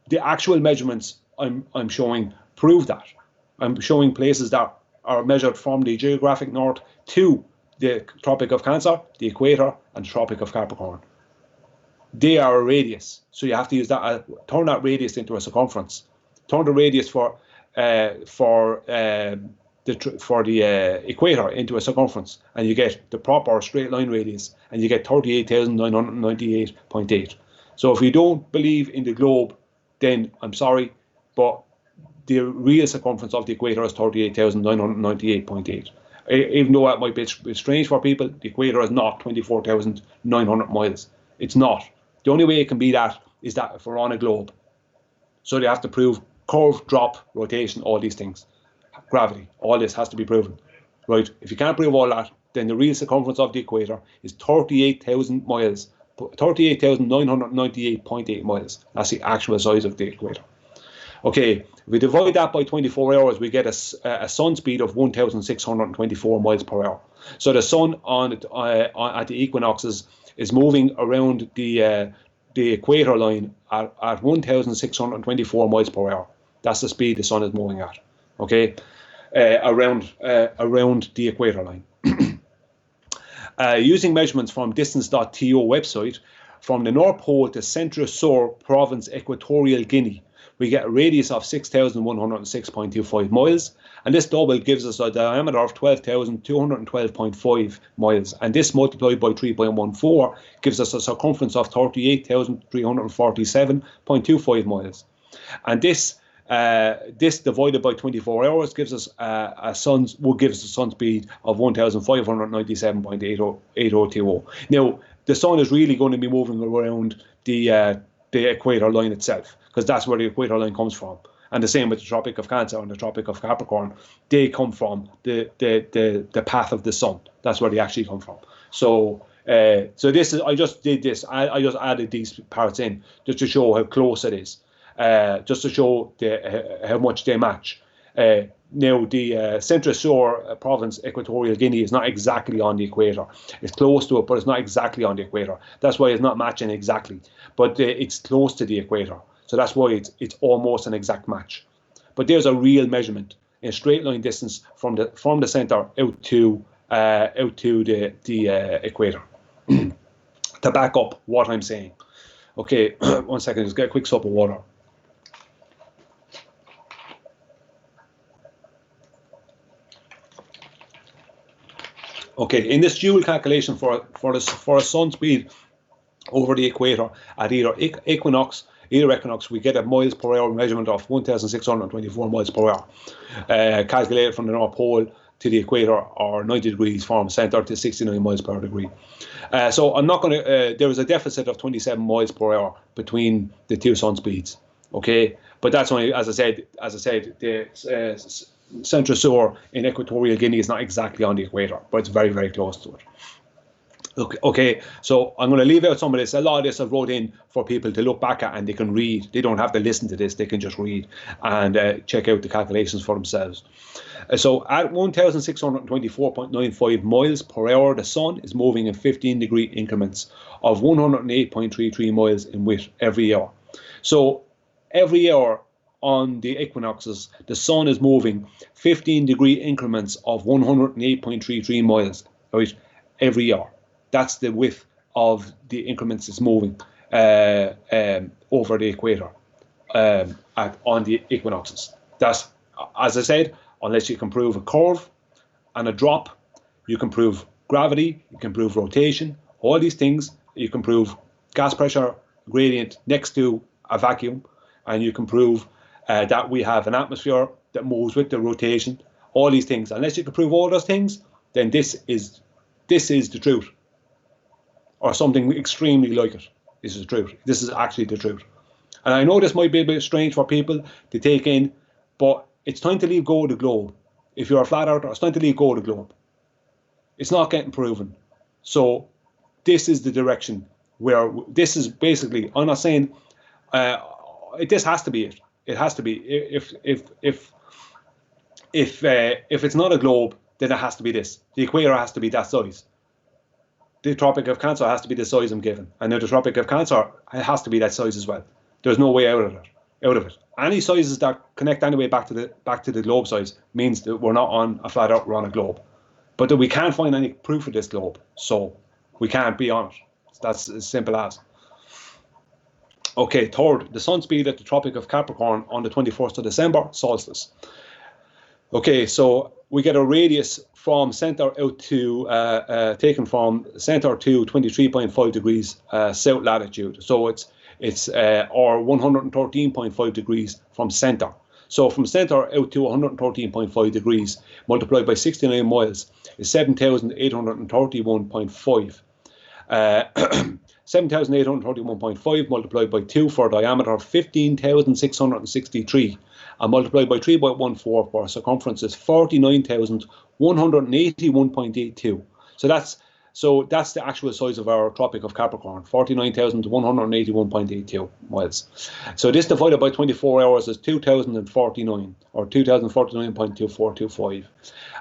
the actual measurements I'm showing prove that. I'm showing places that are measured from the geographic north to the Tropic of Cancer, the equator, and the Tropic of Capricorn. They are a radius, so you have to use that. Turn that radius into a circumference. Turn the radius for the equator into a circumference, and you get the proper straight line radius, and you get 38,998.8. So if you don't believe in the globe, then I'm sorry, but the real circumference of the equator is 38,998.8. Even though that might be strange for people, the equator is not 24,900 miles. It's not. The only way it can be that is that if we're on a globe. So they have to prove curve, drop, rotation, all these things. Gravity, all this has to be proven. Right? If you can't prove all that, then the real circumference of the equator is 38,000 miles, 38,998.8 miles. That's the actual size of the equator. Okay, if we divide that by 24 hours, we get a sun speed of 1,624 miles per hour. So the sun at the equinoxes is moving around the equator line at 1,624 miles per hour. That's the speed the sun is moving at. Okay, around the equator line. Using measurements from distance.to website, from the North Pole to Centro-Sur province, Equatorial Guinea, we get a radius of 6,106.25 miles, and this double gives us a diameter of 12,212.5 miles, and this multiplied by 3.14 gives us a circumference of 38,347.25 miles. And this divided by 24 hours gives us a sun speed of 1,597.8020. Now, the sun is really going to be moving around the equator line itself, because that's where the equator line comes from. And the same with the Tropic of Cancer and the Tropic of Capricorn. They come from the path of the sun. That's where they actually come from. So So this is, I just did this. I just added these parts in just to show how close it is, just to show how much they match. Now, the Centre-Sur province, Equatorial Guinea, is not exactly on the equator. It's close to it, but it's not exactly on the equator. That's why it's not matching exactly. But it's close to the equator. So that's why it's almost an exact match. But there's a real measurement in straight line distance from the centre out to the equator to back up what I'm saying. Okay, 1 second, just get a quick sip of water. Okay, in this dual calculation for a sun speed over the equator at either equinox, we get a miles per hour measurement of 1,624 miles per hour, calculated from the North Pole to the equator, or 90 degrees from centre to 69 miles per degree. So I'm not going to. There is a deficit of 27 miles per hour between the two sun speeds. Okay, but that's only, as I said, the Centre-Sur in Equatorial Guinea is not exactly on the equator, but it's very, very close to it. Okay, so I'm going to leave out some of this. A lot of this I wrote in for people to look back at, and they can read. They don't have to listen to this. They can just read and check out the calculations for themselves. So at 1,624.95 miles per hour, the sun is moving in 15-degree increments of 108.33 miles in width every hour. So every hour on the equinoxes, the sun is moving 15-degree increments of 108.33 miles, right, every hour. That's the width of the increments it's moving over the equator on the equinoxes. That's, as I said, unless you can prove a curve and a drop, you can prove gravity, you can prove rotation, all these things. You can prove gas pressure gradient next to a vacuum, and you can prove that we have an atmosphere that moves with the rotation. All these things. Unless you can prove all those things, then this is the truth, or something extremely like it. This is the truth. This is actually the truth. And I know this might be a bit strange for people to take in, but it's time to leave go of the globe. If you're a flat earther, it's time to leave go of the globe. It's not getting proven. So this is the direction where this is basically. I'm not saying this has to be it. It has to be. If it's not a globe, then it has to be this. The equator has to be that size. The Tropic of Cancer has to be the size I'm given, and now the Tropic of Cancer has to be that size as well. There's no way out of it. Any sizes that connect anyway back to the globe size means that we're not on a flat earth, we're on a globe. But that we can't find any proof of this globe, so we can't be on it. That's as simple as. Okay, third, the sun speed at the Tropic of Capricorn on the 21st of December, solstice. Okay, so we get a radius from centre out to, taken from centre to 23.5 degrees south latitude. So it's or 113.5 degrees from centre. So from centre out to 113.5 degrees multiplied by 69 miles is 7,831.5. 7,831.5 multiplied by 2 for a diameter of 15,663, and multiplied by 3.14 for a circumference is 49,181.82. So that's the actual size of our Tropic of Capricorn, 49,181.82 miles. So this divided by 24 hours is 2,049, or 2,049.2425.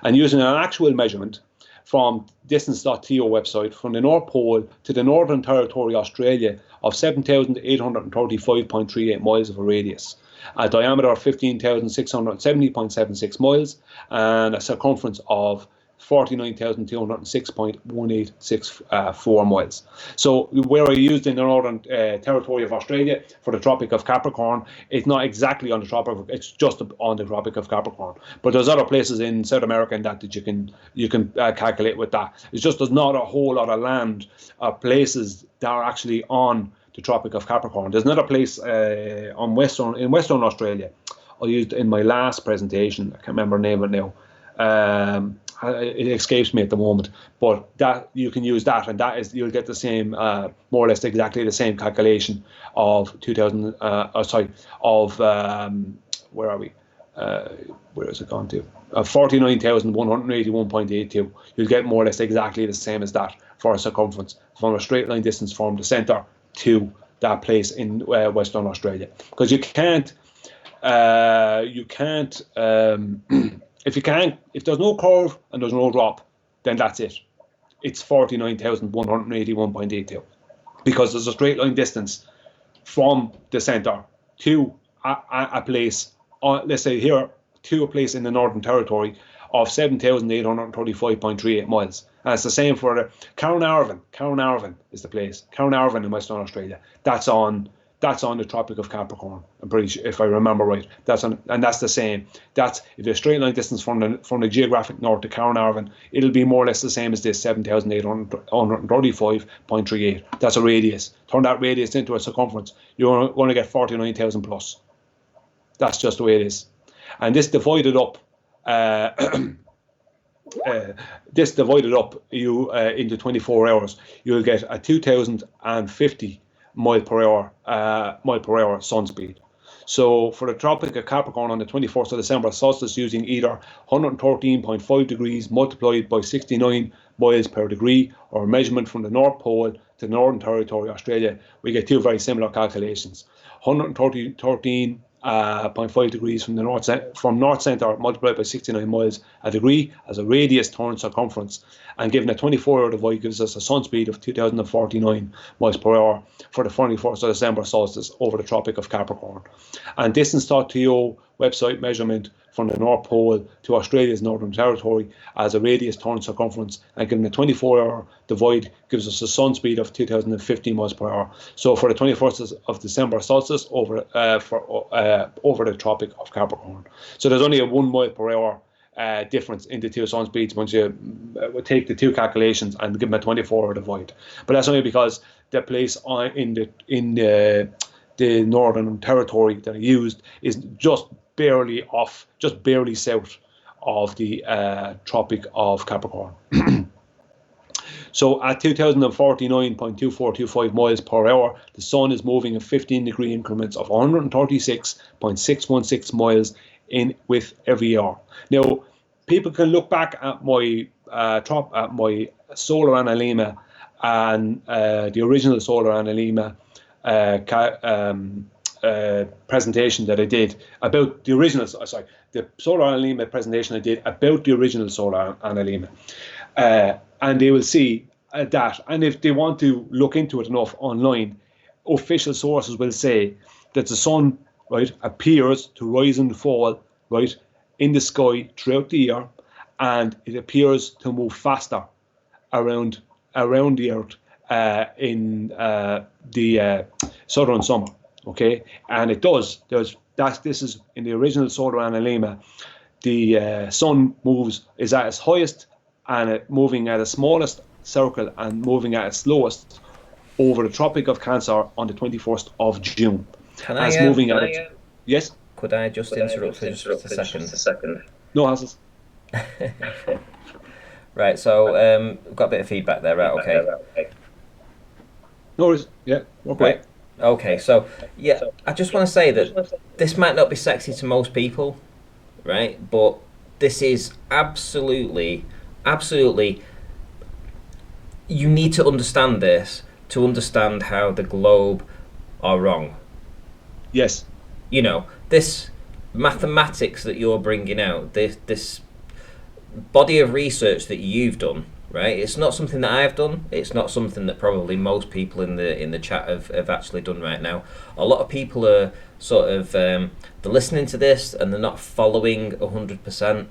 And using an actual measurement from distance.to website, from the North Pole to the Northern Territory, Australia, of 7,835.38 miles of a radius, a diameter of 15,670.76 miles, and a circumference of 49,206.1864 miles. So where I used in the Northern Territory of Australia for the Tropic of Capricorn, it's not exactly on the Tropic, it's just on the Tropic of Capricorn. But there's other places in South America and that you can calculate with that. It's just there's not a whole lot of land or places that are actually on the Tropic of Capricorn. There's another place in Western Australia I used in my last presentation. I can't remember the name of it now. It escapes me at the moment, but that you can use that, and that is you'll get the same, more or less exactly the same calculation of 2000. Where are we? Where is it gone to? 49,181.82. You'll get more or less exactly the same as that for a circumference, from a straight line distance from the centre to that place in Western Australia. Because you can't, if there's no curve and there's no drop, then that's it. It's 49,181.82, because there's a straight line distance from the centre to a place, let's say here, to a place in the Northern Territory of 7,835.38 miles. And it's the same for the Carnarvon. Carnarvon is the place. Carnarvon in Western Australia. That's on the Tropic of Capricorn. I'm pretty sure, if I remember right. And that's the same. That's if the straight line distance from the geographic north to Carnarvon, it'll be more or less the same as this 7,835.38. That's a radius. Turn that radius into a circumference, you're going to get 49,000 plus. That's just the way it is. And this divided up. Into 24 hours, you'll get a 2,050 mile per hour sun speed. So for the Tropic of Capricorn on the 24th of December solstice, using either 113.5 degrees multiplied by 69 miles per degree, or a measurement from the North Pole to the Northern Territory, Australia, we get two very similar calculations. 113.5 degrees from north centre multiplied by 69 miles a degree as a radius turned circumference, and given a 24-hour divide gives us a sun speed of 2,049 miles per hour for the 21st of December solstice over the Tropic of Capricorn. And distance.to website measurement from the North Pole to Australia's Northern Territory as a radius turned circumference, and given a 24-hour divide gives us a sun speed of 2,050 miles per hour. So for the 21st of December solstice over the Tropic of Capricorn. So there's only a 1 mile per hour difference in the two sun speeds once you take the two calculations and give them a 24-hour divide. But that's only because the place in the Northern Territory that I used is just barely south of the Tropic of Capricorn. So at 2,049.2425 miles per hour, the sun is moving in 15-degree increments of 136.616 miles in with every hour. Now, people can look back at my solar analema and the original solar analema presentation that I did about the original. The solar analema presentation I did about the original solar analema. And they will see that, and if they want to look into it enough online, official sources will say that the sun, right, appears to rise and fall, right, in the sky throughout the year, and it appears to move faster around the Earth in the southern summer. Okay, and it does. This is in the original solar analema. The sun is at its highest and moving at its smallest circle and moving at its slowest over the Tropic of Cancer on the 21st of June. Yes? Could I just interrupt for just a second? No hassles. Right, so we've got a bit of feedback there, right? Okay. No worries. Yeah, okay. Right. Okay, so yeah, I just want to say that this might not be sexy to most people, right? But this is absolutely, you need to understand this to understand how the globe are wrong. Yes. You know, this mathematics that you're bringing out, this body of research that you've done, right? It's not something that I've done. It's not something that probably most people in the chat have actually done right now. A lot of people are sort of they're listening to this and they're not following 100%.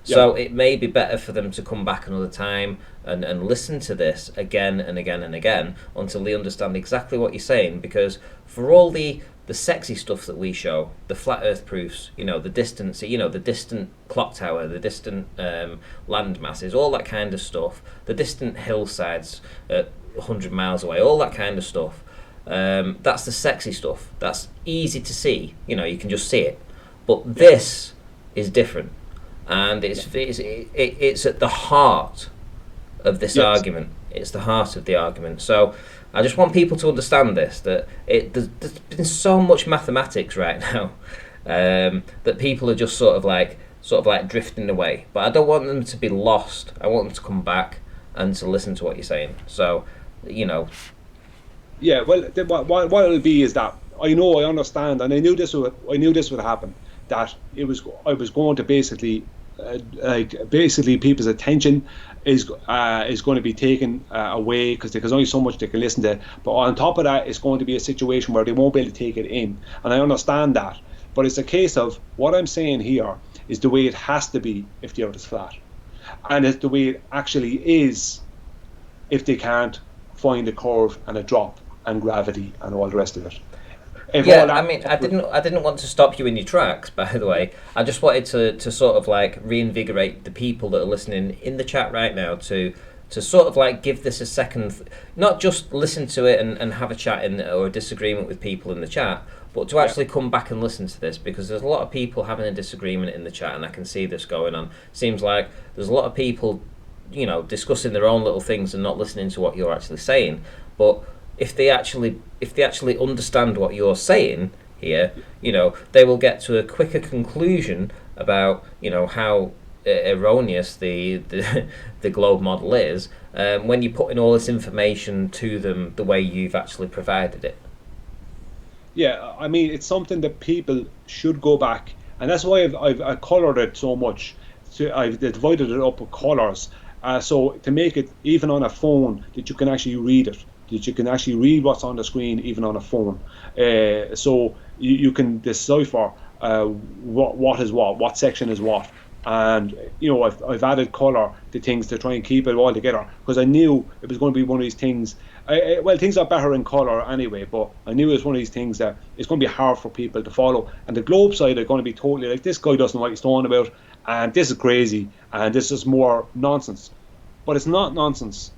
So it may be better for them to come back another time and listen to this again and again and again until they understand exactly what you're saying. Because for all the sexy stuff that we show, the flat earth proofs, the distance, the distant clock tower, the distant land masses, all that kind of stuff, the distant hillsides 100 miles away, all that kind of stuff, that's the sexy stuff. That's easy to see, you can just see it. But this is different. And it's at the heart of this argument. It's the heart of the argument. So I just want people to understand this, that there's been so much mathematics right now that people are just sort of like drifting away. But I don't want them to be lost. I want them to come back and to listen to what you're saying. So, you know, Yeah, well, what it'll be is that I understand, and I knew this would happen. That I was going to basically, basically people's attention is going to be taken away because there's only so much they can listen to. But on top of that, it's going to be a situation where they won't be able to take it in, and I understand that. But it's a case of what I'm saying here is the way it has to be if the Earth is flat, and it's the way it actually is if they can't find a curve and a drop and gravity and all the rest of it. yeah. I mean, I didn't want to stop you in your tracks. By the way, I just wanted to sort of like reinvigorate the people that are listening in the chat right now to sort of like give this a second, not just listen to it and have a chat or a disagreement with people in the chat, but to actually come back and listen to this, because there's a lot of people having a disagreement in the chat, and I can see this going on. Seems like there's a lot of people, discussing their own little things and not listening to what you're actually saying. But if they actually understand what you're saying here, they will get to a quicker conclusion about how erroneous the the globe model is, when you're putting all this information to them the way you've actually provided it. Yeah, I mean, it's something that people should go back, and that's why I've coloured it so much. So I've divided it up with colours, so to make it even on a phone that you can actually read it, that you can actually read what's on the screen even on a phone. So you can decipher what is what section is what. And I've added colour to things to try and keep it all together, because I knew it was going to be one of these things. Well, things are better in colour anyway, but I knew it was one of these things that it's going to be hard for people to follow. And the globe side are going to be totally like, this guy doesn't know what he's talking about, and this is crazy, and this is more nonsense. But it's not nonsense.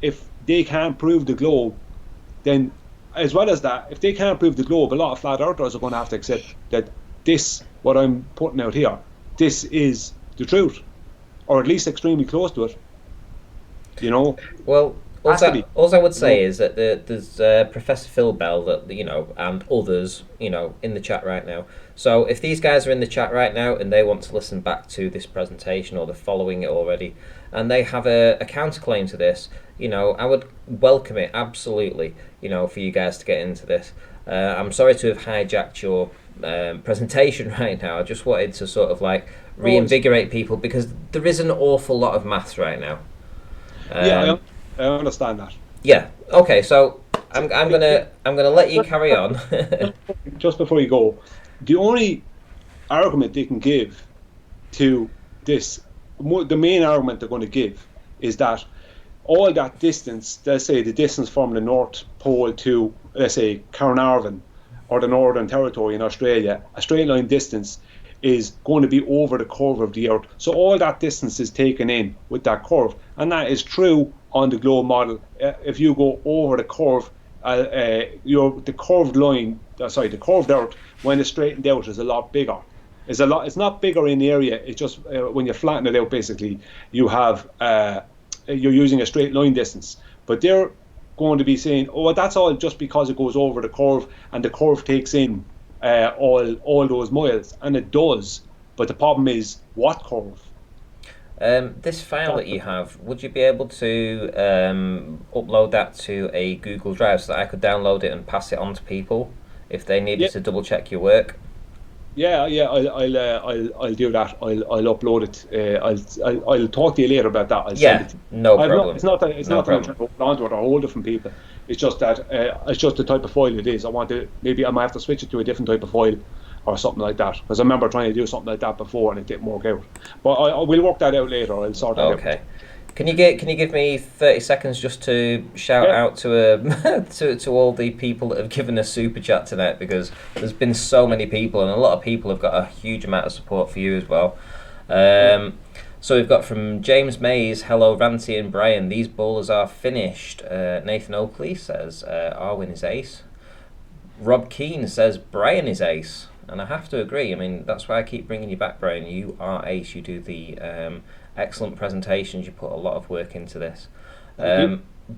If they can't prove the globe, then as well as that, if they can't prove the globe, a lot of flat earthers are going to have to accept that this, what I'm putting out here, this is the truth, or at least extremely close to it. Well, all I would say is that there's Professor Phil Bell that and others in the chat right now. So if these guys are in the chat right now and they want to listen back to this presentation, or they're following it already, and they have a counterclaim to this, I would welcome it absolutely. For you guys to get into this. I'm sorry to have hijacked your presentation right now. I just wanted to sort of like reinvigorate people, because there is an awful lot of maths right now. I understand that. Yeah. Okay. So I'm gonna let you carry on. Just before you go, the only argument they can give to this, the main argument they're going to give, is that all that distance, let's say the distance from the North Pole to, let's say, Carnarvon or the Northern Territory in Australia, a straight line distance is going to be over the curve of the Earth. So all that distance is taken in with that curve, and that is true on the globe model. If you go over the curve, the curved line, the curved Earth, when it's straightened out, is a lot bigger. It's not bigger in the area. It's just when you flatten it out, basically, you have you're using a straight line distance. But they're going to be saying, oh, that's all just because it goes over the curve, and the curve takes in all those miles, and it does. But the problem is, what curve? This file that you have, would you be able to upload that to a Google Drive so that I could download it and pass it on to people if they needed to double check your work? Yeah, I'll do that. I'll upload it. I'll talk to you later about that. I'll send it. No problem. It's not that I'm trying to hold on to it or hold it from people. It's just that it's just the type of file it is. I might have to switch it to a different type of file or something like that, because I remember trying to do something like that before and it didn't work out. But I will work that out later. I'll sort that out. Okay. Can you give me 30 seconds just to shout out to to all the people that have given us super chat tonight, because there's been so many people, and a lot of people have got a huge amount of support for you as well. So we've got from James Mays, hello Ranty and Brian, these bowlers are finished. Nathan Oakley says Arwin is ace. Rob Keane says Brian is ace, and I have to agree. I mean, that's why I keep bringing you back, Brian. You are ace. You do the excellent presentations. You put a lot of work into this.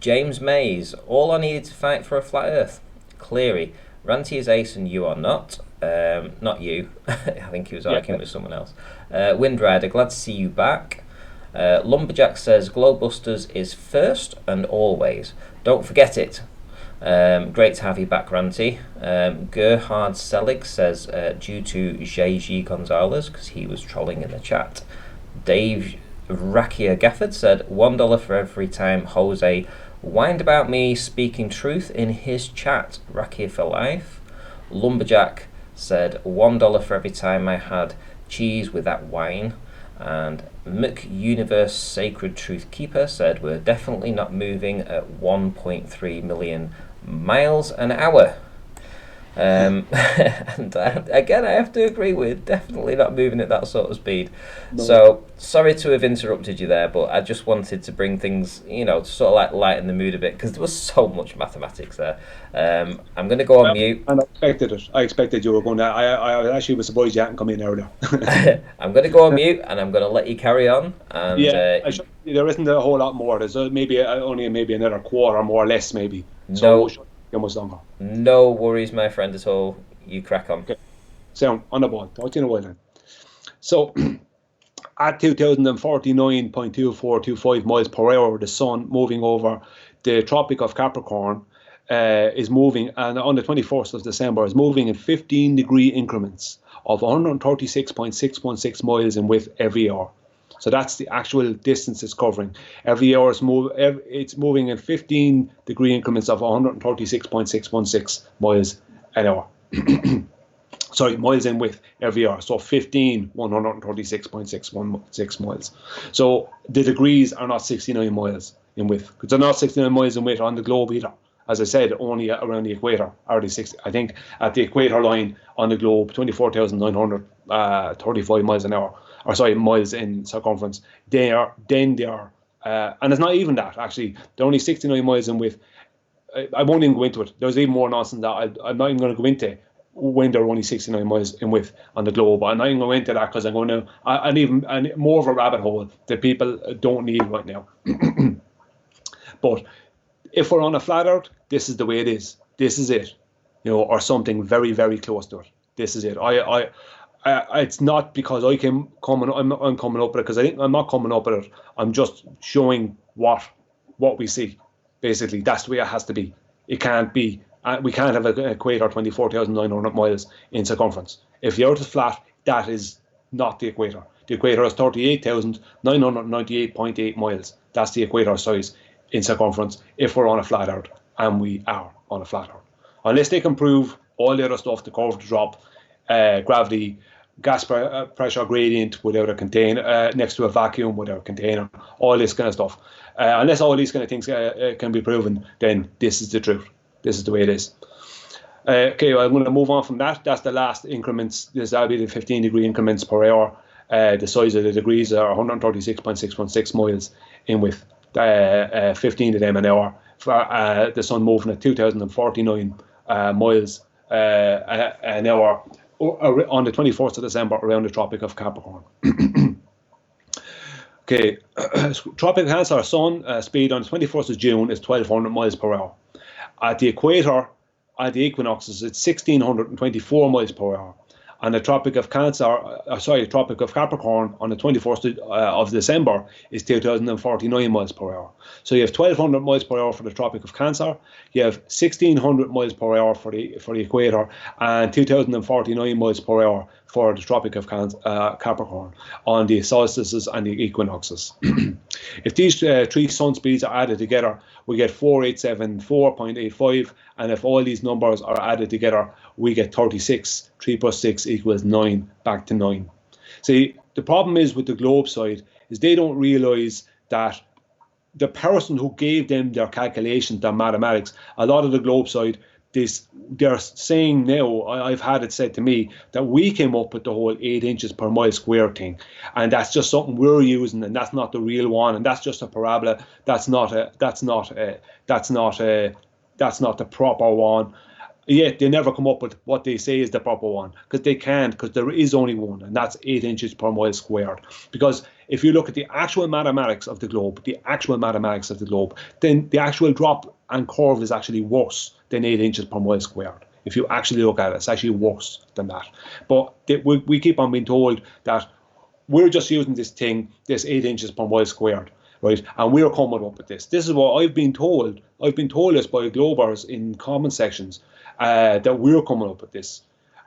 James Mays, all I needed to fight for a flat earth. Cleary, Ranty is ace and you are not. Not you. I think he was arguing with someone else. Windrider, glad to see you back. Lumberjack says Globebusters is first and always. Don't forget it. Great to have you back, Ranty. Gerhard Selig says due to J.G. Gonzalez, because he was trolling in the chat. Dave Rakia Gafford said $1 for every time Jose whined about me speaking truth in his chat. Rakia for life. Lumberjack said $1 for every time I had cheese with that wine. And Mick Universe Sacred Truth Keeper said we're definitely not moving at 1.3 million miles an hour. And again, I have to agree with definitely not moving at that sort of speed. No. So sorry to have interrupted you there, but I just wanted to bring things, sort of like lighten the mood a bit, because there was so much mathematics there. I'm going to go on mute. And I expected it. I expected you were going to. I actually was surprised you hadn't come in earlier. I'm going to go on mute, and I'm going to let you carry on. And there isn't a whole lot more. There's maybe another quarter, more or less, maybe. So much longer. No worries, my friend, at all. You crack on. Okay. So, on the ball. Talk to you in a while then. So, at 2049.2425 miles per hour, the sun moving over the Tropic of Capricorn is moving, and on the 21st of December, is moving in 15-degree increments of 136.616 miles in width every hour. So that's the actual distance it's covering. Every hour it's moving in 15-degree increments of 136.616 miles an hour. Sorry, miles in width every hour. So 136.616 miles. So the degrees are not 69 miles in width. Because they're not 69 miles in width on the globe either. As I said, only around the equator are they 60. I think at the equator line on the globe, 24,935 miles an hour. Or sorry, miles in circumference. They are, and it's not even that, actually. They're only 69 miles in width. I won't even go into it. There's even more nonsense that I'm not even going to go into when they're only 69 miles in width on the globe. I'm not even going into that because I'm going to, and more of a rabbit hole that people don't need right now. But if we're on a flat earth, this is the way it is. This is it. Or something very, very close to it. This is it. It's not because I'm coming up with it, because I'm not coming up with it. I'm just showing what we see. Basically, that's the way it has to be. It can't be. We can't have an equator 24,900 miles in circumference. If the Earth is flat, that is not the equator. The equator is 38,998.8 miles. That's the equator size in circumference if we're on a flat Earth, and we are on a flat Earth. Unless they can prove all the other stuff, the curve drop, gravity, gas pressure gradient without a container, next to a vacuum without a container, all this kind of stuff. Unless all these kind of things can be proven, then this is the truth. This is the way it is. Okay, well, I'm going to move on from that. That's the last increments. That'll be the 15-degree increments per hour. The size of the degrees are 136.616 miles in width. 15 of them an hour. For the sun moving at 2,049 miles an hour on the 24th of December around the Tropic of Capricorn. Okay, Tropic of Cancer sun speed on the 21st of June is 1,200 miles per hour. At the equator, at the equinoxes, it's 1,624 miles per hour. And the Tropic of Tropic of Capricorn on the 21st of December is 2,049 miles per hour. So you have 1,200 miles per hour for the Tropic of Cancer, you have 1,600 miles per hour for the equator, and 2,049 miles per hour for the Tropic of Capricorn on the solstices and the equinoxes. If these three sun speeds are added together, we get 4874.85, and if all these numbers are added together, we get 36. 3 plus 6 equals 9, back to 9. See, the problem is with the globe side is they don't realise that the person who gave them their calculations, their mathematics, a lot of the globe side, they're saying now, I've had it said to me, that we came up with the whole 8 inches per mile square thing, and that's just something we're using, and that's not the real one, and that's just a parabola. That's not the proper one. Yet they never come up with what they say is the proper one, because they can't, because there is only one, and that's 8 inches per mile squared. Because if you look at the actual mathematics of the globe, then the actual drop and curve is actually worse than 8 inches per mile squared. If you actually look at it, it's actually worse than that. But we keep on being told that we're just using this thing, this 8 inches per mile squared, right? And we're coming up with this. This is what I've been told. I've been told this by Globers in comment sections, that we're coming up with this.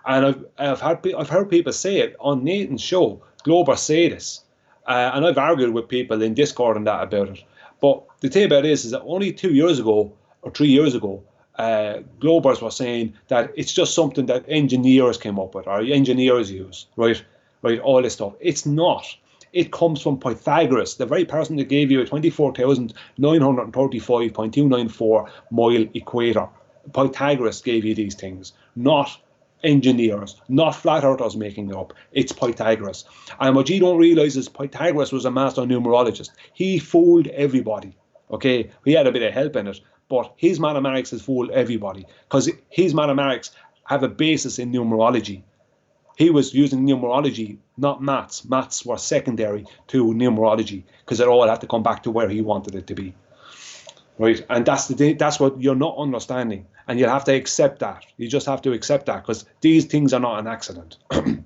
And I've heard people say it on Nathan's show. Globers say this, and I've argued with people in Discord and that about it. But the thing about it is that only 2 years ago or 3 years ago, Globers were saying that it's just something that engineers came up with or engineers use, right? Right, all this stuff. It's not. It comes from Pythagoras, the very person that gave you a 24,935.294 mile equator. Pythagoras gave you these things, not engineers, not flat earthers making it up. It's Pythagoras. And what you don't realize is Pythagoras was a master numerologist. He fooled everybody. Okay, he had a bit of help in it, but his mathematics has fooled everybody because his mathematics have a basis in numerology. He was using numerology, not maths. Maths were secondary to numerology because it all had to come back to where he wanted it to be. Right, and that's what you're not understanding, and you'll have to accept that. You just have to accept that because these things are not an accident. And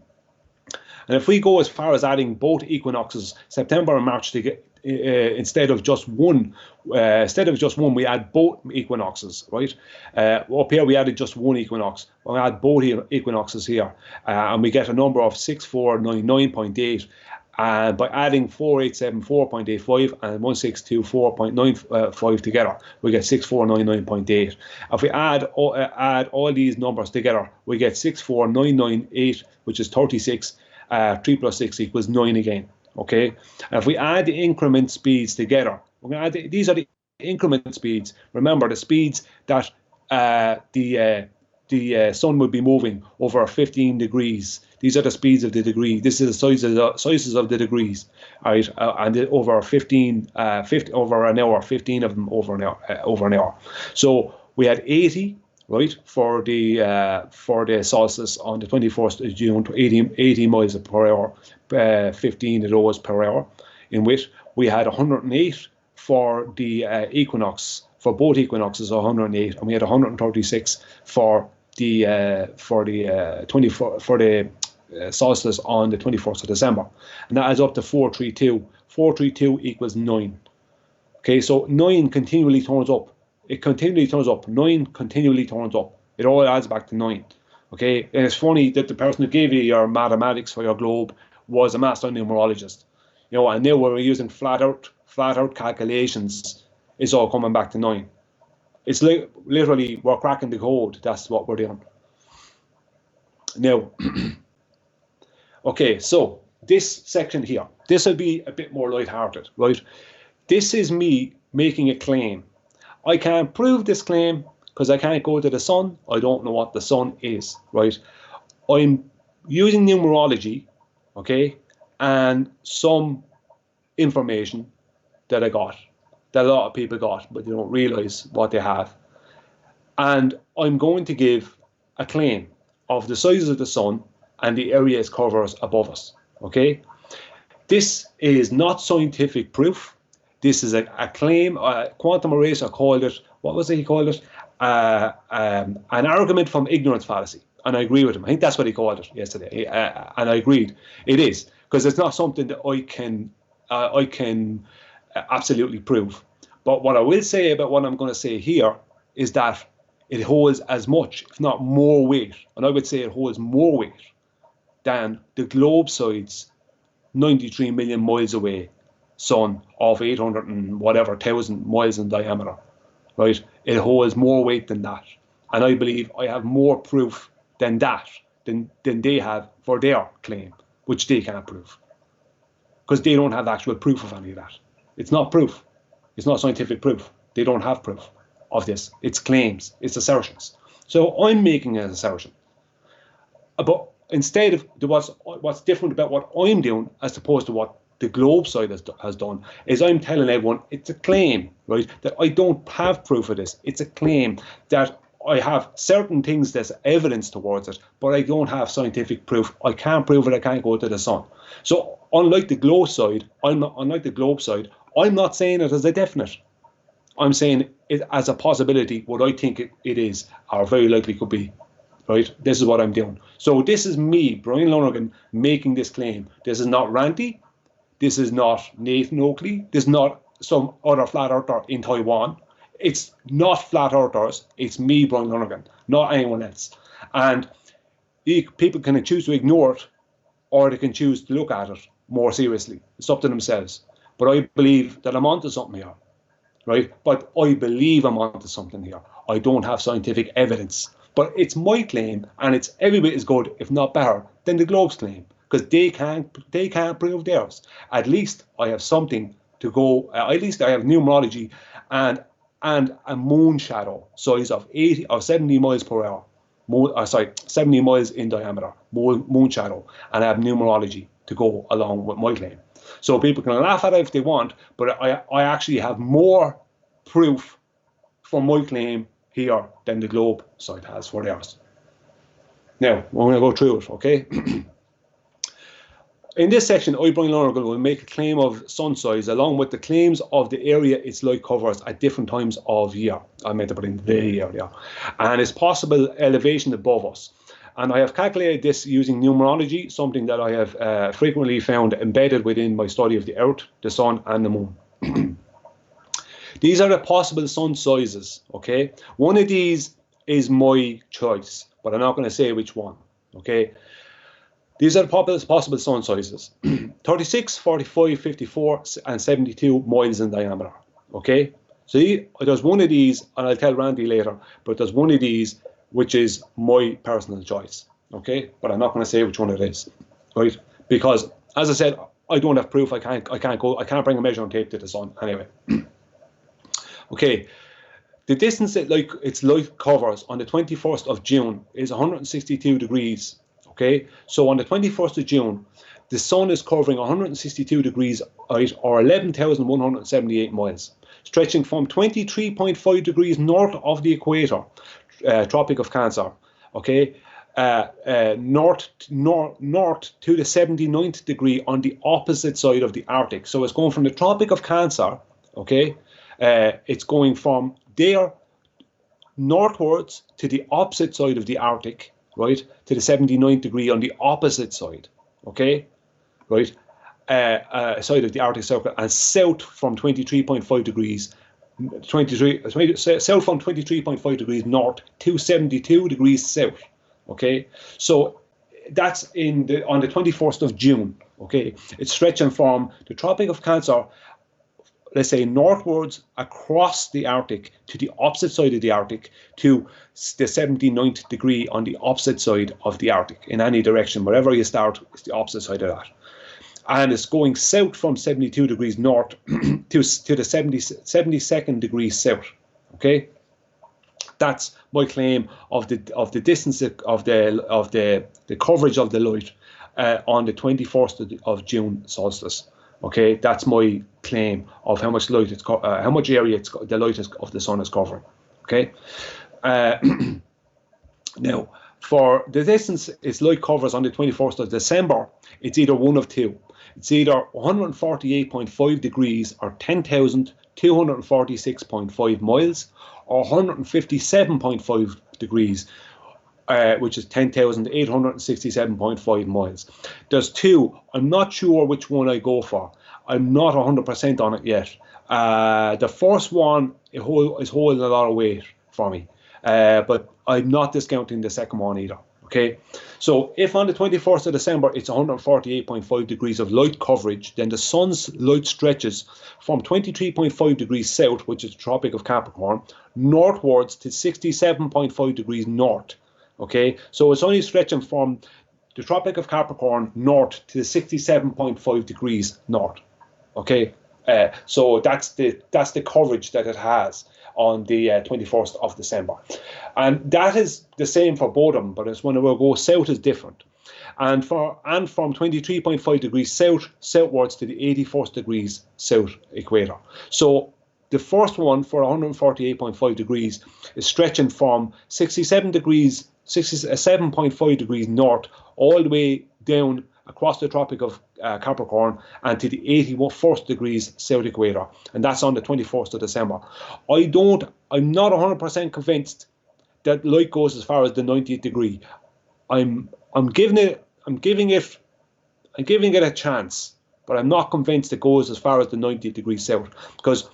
if we go as far as adding both equinoxes, September and March, to get instead of just one, we add both equinoxes, right? Up here we added just one equinox. We add both equinoxes here, and we get a number of 6499.8. And by adding 4874.85 and 1624.95 together, we get 6499.8. If we add all these numbers together, we get 64998, which is 36. 3 plus 6 equals 9 again. Okay. And if we add the increment speeds together, we're going to add these are the increment speeds. Remember the speeds that the sun would be moving over 15 degrees. These are the speeds of the degree. This is the sizes of the degrees, right? And over 50 over an hour, 15 of them over an hour. So we had 80, right, for the solstice on the 21st of June, 80 miles per hour, 15 of those per hour, in which we had 108 for the equinox. For both equinoxes, 108, and we had 136 for the solstice on the 21st of December, and that adds up to 432. 432 equals 9. Okay, so 9 continually turns up. It continually turns up. 9 continually turns up. It all adds back to 9. Okay, and it's funny that the person who gave you your mathematics for your globe was a master numerologist. You know, and now we're using flat out calculations. It's all coming back to 9. It's literally we're cracking the code. That's what we're doing. Now, okay, so this section here, this will be a bit more lighthearted, right? This is me making a claim. I can't prove this claim because I can't go to the sun. I don't know what the sun is, right? I'm using numerology, okay, and some information that I got, that a lot of people got, but they don't realize what they have. And I'm going to give a claim of the size of the sun and the area it covers above us, okay? This is not scientific proof. This is a claim. Quantum eraser called it, what was it he called it? An argument from ignorance fallacy. And I agree with him. I think that's what he called it yesterday. And I agreed. It is, because it's not something that I can absolutely prove. But what I will say about what I'm going to say here is that it holds as much, if not more weight, and I would say it holds more weight than the globe side's 93 million miles away sun of 800 and whatever thousand miles in diameter, right? It holds more weight than that. And I believe I have more proof than that, than they have for their claim, which they can't prove. Because they don't have actual proof of any of that. It's not proof. It's not scientific proof. They don't have proof of this. It's claims. It's assertions. So I'm making an assertion. But instead of what's different about what I'm doing as opposed to what the globe side has done is I'm telling everyone it's a claim, right? That I don't have proof of this. It's a claim that I have certain things that's evidence towards it, but I don't have scientific proof. I can't prove it. I can't go to the sun. So unlike the globe side, I'm not saying it as a definite. I'm saying it as a possibility, what I think it is, or very likely could be. right? This is what I'm doing. So this is me, Brian Lonergan, making this claim. This is not Ranty. This is not Nathan Oakley. This is not some other flat earther in Taiwan. It's not flat earthers. It's me, Brian Lonergan, not anyone else. And people can choose to ignore it, or they can choose to look at it more seriously. It's up to themselves. But I believe that I'm onto something here, right? But I believe I'm onto something here. I don't have scientific evidence. But it's my claim, and it's every bit as good, if not better, than the Globe's claim, because they can't prove theirs. At least I have something to go. At least I have numerology and a moon shadow size of 80 or 70 miles per hour. 70 miles in diameter, moon shadow, and I have numerology to go along with my claim. So people can laugh at it if they want, but I actually have more proof for my claim here than the Globe side has for theirs. Now, we're going to go through it, okay? In this section, I, Brian Lonergan, will make a claim of sun size along with the claims of the area its light covers at different times of year. I meant to put in the area. And its possible elevation above us. And I have calculated this using numerology, something that I have frequently found embedded within my study of the Earth, the Sun, and the Moon. These are the possible sun sizes, okay? One of these is my choice, but I'm not going to say which one, okay? These are the possible sun sizes. 36, 45, 54, and 72 miles in diameter, okay? So there's one of these, and I'll tell Randy later, but there's one of these which is my personal choice, okay? But I'm not going to say which one it is, right? Because, as I said, I don't have proof. I can't bring a measuring tape to the sun anyway. Okay, the distance its light covers on the 21st of June is 162 degrees. Okay, so on the 21st of June, the sun is covering 162 degrees, right, or 11,178 miles, stretching from 23.5 degrees north of the equator, Tropic of Cancer, okay, north to the 79th degree on the opposite side of the Arctic. So it's going from the Tropic of Cancer, okay, it's going from there northwards to the opposite side of the Arctic, right, to the 79th degree on the opposite side, okay, right, side of the Arctic Circle, and south from 23.5 degrees, south from 23.5 degrees north to 72 degrees south, okay. So that's on the 21st of June, okay. It's stretching from the Tropic of Cancer, let's say northwards across the Arctic to the opposite side of the Arctic to the 79th degree on the opposite side of the Arctic, in any direction. Wherever you start, it's the opposite side of that. And it's going south from 72 degrees north to the 72nd degree south. Okay, that's my claim of the distance of the coverage of the light on the 21st of June solstice. Okay, that's my claim of how much light how much area the light of the sun is covering. Okay, now for the distance its light covers on the 21st of December, it's either one of two. It's either 148.5 degrees or 10,246.5 miles, or 157.5 degrees, which is 10,867.5 miles. There's two. I'm not sure which one I go for. I'm not 100% on it yet. The first one is holding a lot of weight for me, but I'm not discounting the second one either. Okay, so if on the 21st of December it's 148.5 degrees of light coverage, then the sun's light stretches from 23.5 degrees south, which is the Tropic of Capricorn, northwards to 67.5 degrees north. Okay, so it's only stretching from the Tropic of Capricorn north to 67.5 degrees north. Okay, so that's the coverage that it has on the 21st of December, and that is the same for both of them. But it's when it will go south is different, and from 23.5 degrees southwards to the 81st degrees south equator. So the first one for 148.5 degrees is stretching from 67.5 degrees north all the way down across the Tropic of Capricorn and to the 81st degrees south equator, and that's on the 21st of December. I'm not 100% convinced that light goes as far as the 90th degree. I'm giving it a chance, but I'm not convinced it goes as far as the 90th degree south. Because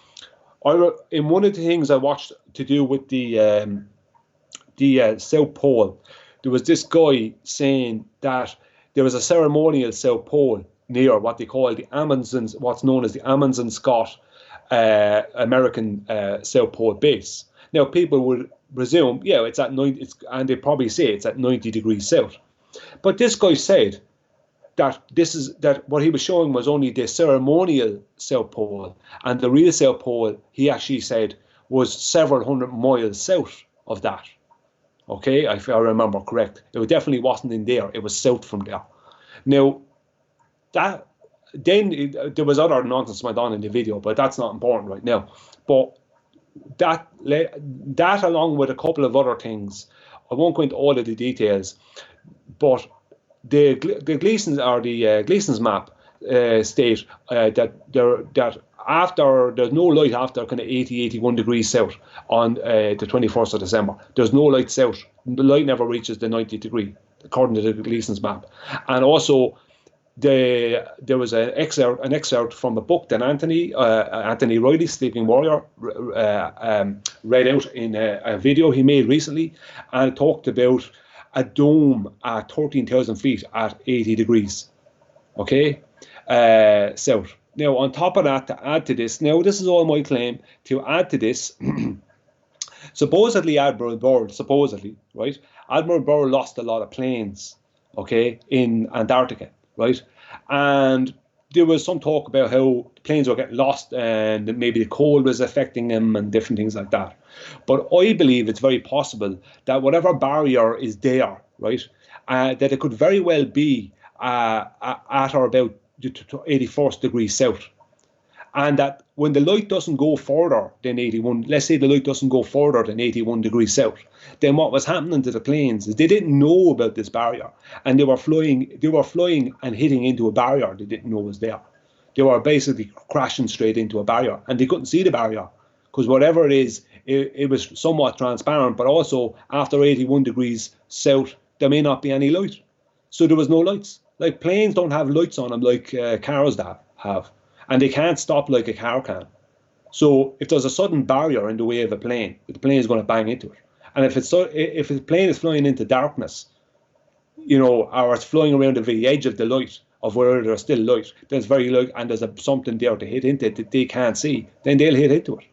in one of the things I watched to do with the South Pole, there was this guy saying that there was a ceremonial South Pole near what they call the Amundsen's, what's known as the Amundsen Scott American South Pole base. Now, people would presume, yeah, it's at 90, and they probably say it's at 90 degrees south. But this guy said that what he was showing was only the ceremonial South Pole, and the real South Pole, he actually said, was several hundred miles south of that. Okay, if I remember correct, it definitely wasn't in there. It was south from there. Now, there was other nonsense went on in the video, but that's not important right now. But that along with a couple of other things, I won't go into all of the details, but the Gleason's map state that after there's no light after kind of 81 degrees south on the 21st of December. There's no light south. The light never reaches the 90th degree, according to the Gleason's map. And also, there was an excerpt from a book that Anthony Riley, Sleeping Warrior, read out in a video he made recently, and talked about a dome at 13,000 feet at 80 degrees, okay, south. Now, on top of that, to add to this, now this is all my claim, to add to this, supposedly Admiral Burr, right? Admiral Burr lost a lot of planes, okay, in Antarctica, right? And there was some talk about how planes were getting lost and maybe the cold was affecting them and different things like that. But I believe it's very possible that whatever barrier is there, right, that it could very well be at or about 81st degrees south. And that when the light doesn't go further than 81, let's say the light doesn't go further than 81 degrees south, then what was happening to the planes is they didn't know about this barrier, and they were flying and hitting into a barrier they didn't know was there. They were basically crashing straight into a barrier, and they couldn't see the barrier because whatever it is, it was somewhat transparent, but also after 81 degrees south, there may not be any light. So there was no lights. Like planes don't have lights on them like cars have. And they can't stop like a car can. So if there's a sudden barrier in the way of a plane, the plane is going to bang into it. And if the plane is flying into darkness, or it's flying around the very edge of the light, of where there's still light, there's very light, and there's something there to hit into it that they can't see, then they'll hit into it.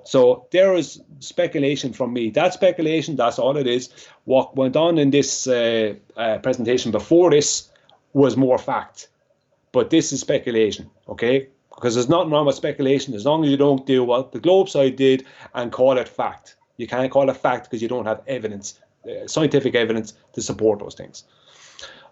So there is speculation from me. That speculation, that's all it is. What went on in this presentation before this was more fact. But this is speculation, okay? Because there's nothing wrong with speculation as long as you don't do what the Globe side did and call it fact. You can't call it fact because you don't have evidence, scientific evidence to support those things.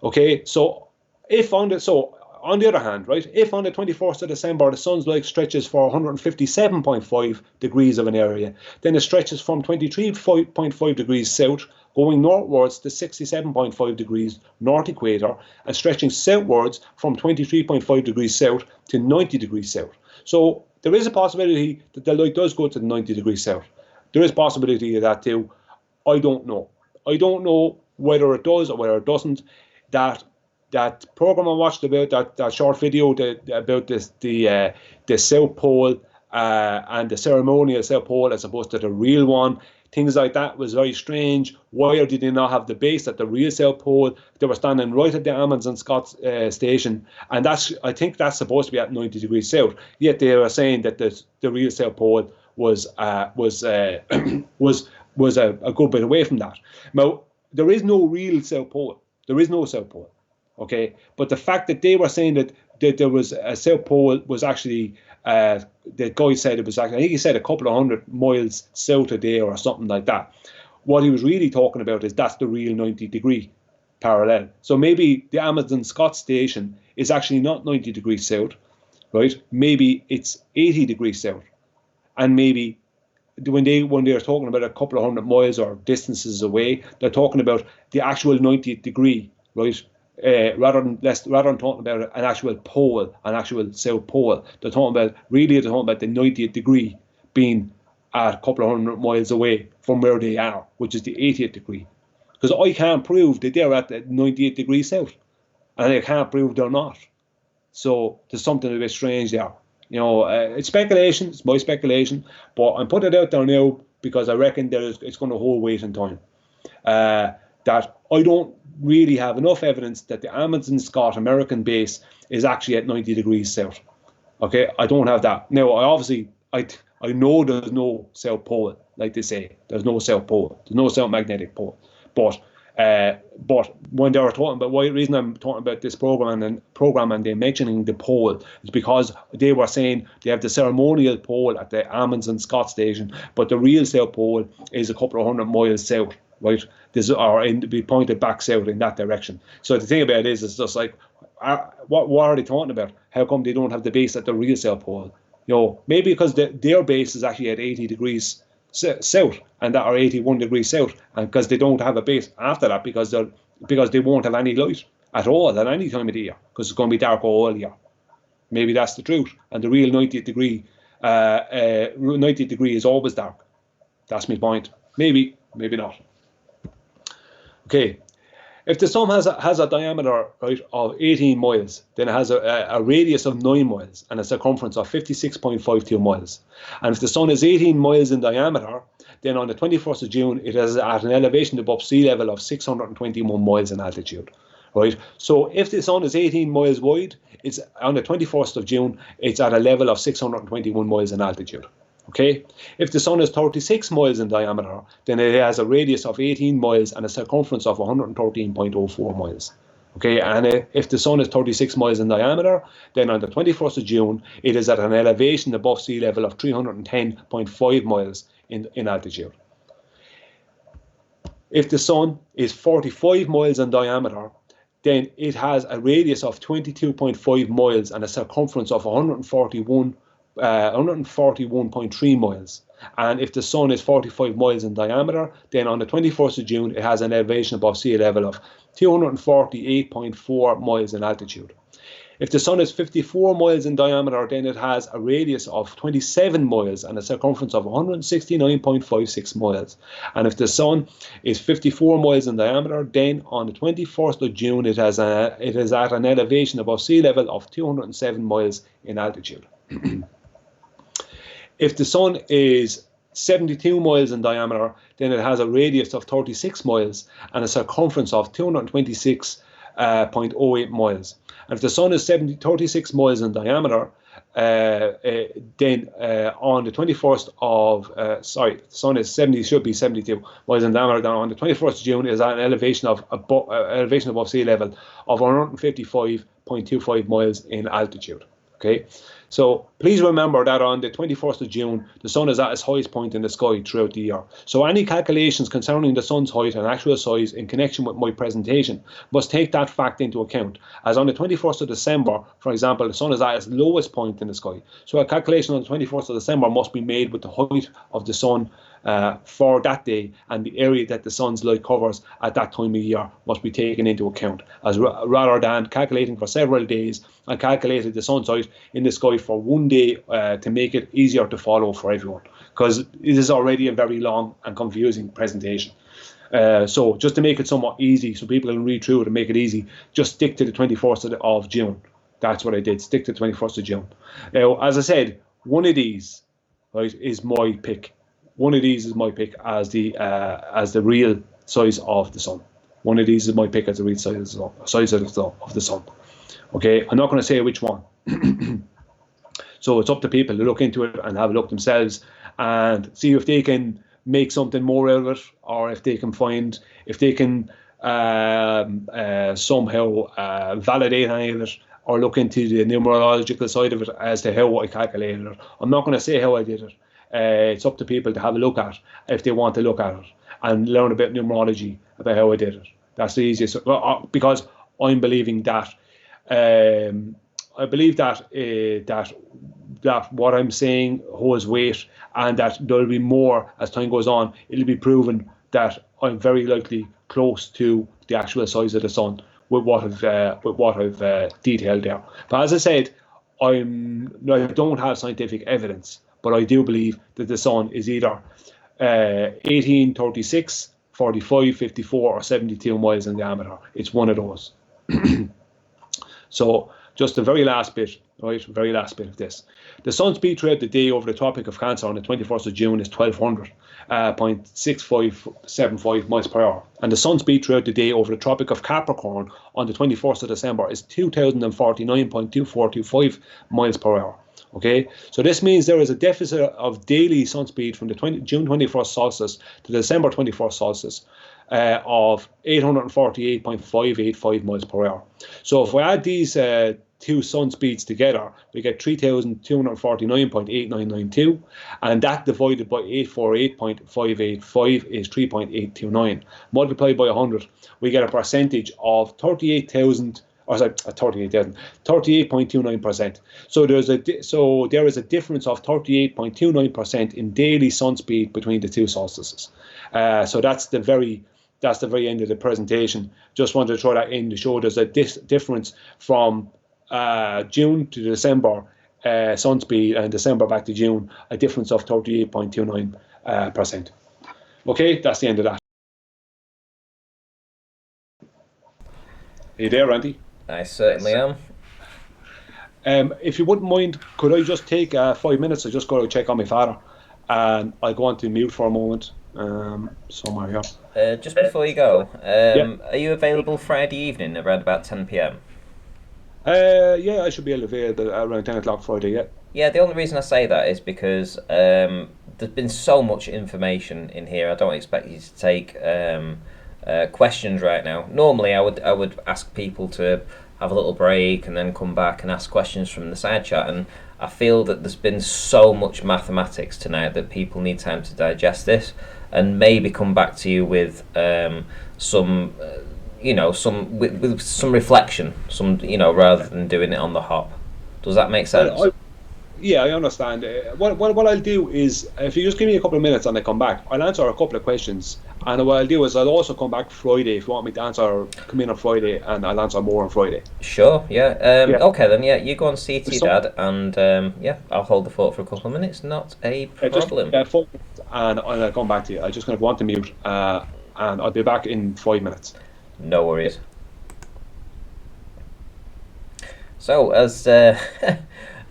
Okay, so on the other hand, right, if on the 21st of December the sun's light stretches for 157.5 degrees of an area, then it stretches from 23.5 degrees south, going northwards to 67.5 degrees north equator, and stretching southwards from 23.5 degrees south to 90 degrees south. So there is a possibility that the light does go to the 90 degrees south. There is a possibility of that too. I don't know. I don't know whether it does or whether it doesn't. That program I watched about that short video about the South Pole and the ceremonial South Pole as opposed to the real one, things like that was very strange. Why did they not have the base at the real South Pole? They were standing right at the Amundsen Scott station, and I think that's supposed to be at 90 degrees south. Yet they were saying that the real South Pole was a good bit away from that. Now there is no real South Pole. There is no South Pole. Okay, but the fact that they were saying that there was a South Pole was actually, the guy said it was actually, I think he said a couple of 100 miles south of there or something like that. What he was really talking about is that's the real 90 degree parallel. So maybe the Amundsen Scott station is actually not 90 degrees south, right? Maybe it's 80 degrees south. And maybe when they're talking about a couple of 100 miles or distances away, they're talking about the actual 90th degree, right? Rather than talking about an actual pole, an actual South Pole, they're talking about the 90th degree being at a couple of hundred miles away from where they are, which is the 80th degree. Because I can't prove that they're at the 98 degrees south, and I can't prove they're not. So there's something a bit strange there. It's speculation. It's my speculation, but I'm putting it out there now because I reckon it's going to hold weight in time. That I don't really have enough evidence that the Amundsen Scott American base is actually at 90 degrees south. Okay, I don't have that. Now, I know there's no South Pole, like they say. There's no South Pole. There's no South Magnetic Pole. But when they were talking about, why the reason I'm talking about this program and they're mentioning the pole is because they were saying they have the ceremonial pole at the Amundsen Scott station, but the real South Pole is a couple of hundred miles south, right? Be pointed back south in that direction. So the thing about it is, it's just like, what are they talking about? How come they don't have the base at the real South Pole? Maybe because their base is actually at 80 degrees south, and that are 81 degrees south, and because they don't have a base after that, because they won't have any light at all at any time of the year, because it's going to be dark all year. Maybe that's the truth, and the real 90th degree is always dark. That's my point. Maybe not. Okay. If the sun has a diameter, right, of 18 miles, then it has a radius of 9 miles and a circumference of 56.52 miles. And if the sun is 18 miles in diameter, then on the 21st of June, it is at an elevation above sea level of 621 miles in altitude. Right? So if the sun is 18 miles wide, it's on the 21st of June, it's at a level of 621 miles in altitude. Okay, if the sun is 36 miles in diameter, then it has a radius of 18 miles and a circumference of 113.04 miles. Okay, and if the sun is 36 miles in diameter, then on the 21st of June, it is at an elevation above sea level of 310.5 miles in altitude. If the sun is 45 miles in diameter, then it has a radius of 22.5 miles and a circumference of 141.3 miles. And if the sun is 45 miles in diameter, then on the 21st of June, it has an elevation above sea level of 248.4 miles in altitude. If the sun is 54 miles in diameter, then it has a radius of 27 miles and a circumference of 169.56 miles. And if the sun is 54 miles in diameter, then on the 21st of June, it is at an elevation above sea level of 207 miles in altitude. If the sun is 72 miles in diameter, then it has a radius of 36 miles and a circumference of 226.08 miles. And if the sun is 36 miles in diameter, then on the 21st of, the sun is 72 miles in diameter, then on the 21st of June is at an elevation above sea level of 155.25 miles in altitude. Okay. So please remember that on the 21st of June, the sun is at its highest point in the sky throughout the year. So any calculations concerning the sun's height and actual size in connection with my presentation must take that fact into account. As on the 21st of December, for example, the sun is at its lowest point in the sky. So a calculation on the 21st of December must be made with the height of the sun for that day, and the area that the sun's light covers at that time of year must be taken into account, as rather than calculating for several days and calculating the sun's height in the sky for one day to make it easier to follow for everyone, because it is already a very long and confusing presentation. So just to make it somewhat easy, so people can read through it and make it easy, just stick to the 21st of June. That's what I did, stick to the 21st of June. Now, as I said, one of these, right, is my pick. One of these is my pick as the real size of the sun. One of these is my pick as the real size of the sun. Okay, I'm not going to say which one. So it's up to people to look into it and have a look themselves and see if they can make something more out of it, or if they can somehow validate any of it, or look into the numerological side of it as to how I calculated it. I'm not going to say how I did it. It's up to people to have a look at if they want to look at it and learn about numerology, about how I did it. That's the easiest, because I'm believing that I believe that that what I'm saying holds weight, and that there'll be more as time goes on. It'll be proven that I'm very likely close to the actual size of the sun with what I've detailed there. But as I said, I don't have scientific evidence, but I do believe that the sun is either 18, 36, 45, 54, or 72 miles in diameter. It's one of those. So just the very last bit, right? Very last bit of this. The sun speed throughout the day over the Tropic of Cancer on the 21st of June is 1200.6575 miles per hour. And the sun speed throughout the day over the Tropic of Capricorn on the 21st of December is 2049.2425 miles per hour. Okay, so this means there is a deficit of daily sun speed from the June 21st solstice to the December 21st solstice of 848.585 miles per hour. So if we add these two sun speeds together, we get 3,249.8992, and that divided by 848.585 is 3.829. Multiplied by 100, we get a percentage of 38.29%. So there is a difference of 38.29% in daily sun speed between the two solstices. So that's the very end of the presentation. Just wanted to throw that in to show there's a difference from June to December sun speed, and December back to June, a difference of 38.29%. Okay, that's the end of that. Are you there, Randy? I certainly am. If you wouldn't mind, could I just take 5 minutes? I just got to check on my father, and I'll go on to mute for a moment. Somewhere here. Just before you go, Yeah. Are you available Friday evening around about 10 p.m? Yeah, I should be available around 10 o'clock Friday, yeah. Yeah, the only reason I say that is because there's been so much information in here. I don't expect you to take questions right now. Normally, I would ask people to have a little break and then come back and ask questions from the side chat. And I feel that there's been so much mathematics tonight that people need time to digest this and maybe come back to you with some reflection, rather than doing it on the hop. Does that make sense? Yeah, I understand. What I'll do is, if you just give me a couple of minutes and I come back, I'll answer a couple of questions. And what I'll do is I'll also come back Friday if you want me to come in on Friday, and I'll answer more on Friday. Sure, yeah. Okay then, yeah, you go and see to your dad, and I'll hold the fort for a couple of minutes. Not a problem. And I'll come back to you. I'm just going to go on to mute, and I'll be back in 5 minutes. No worries. So as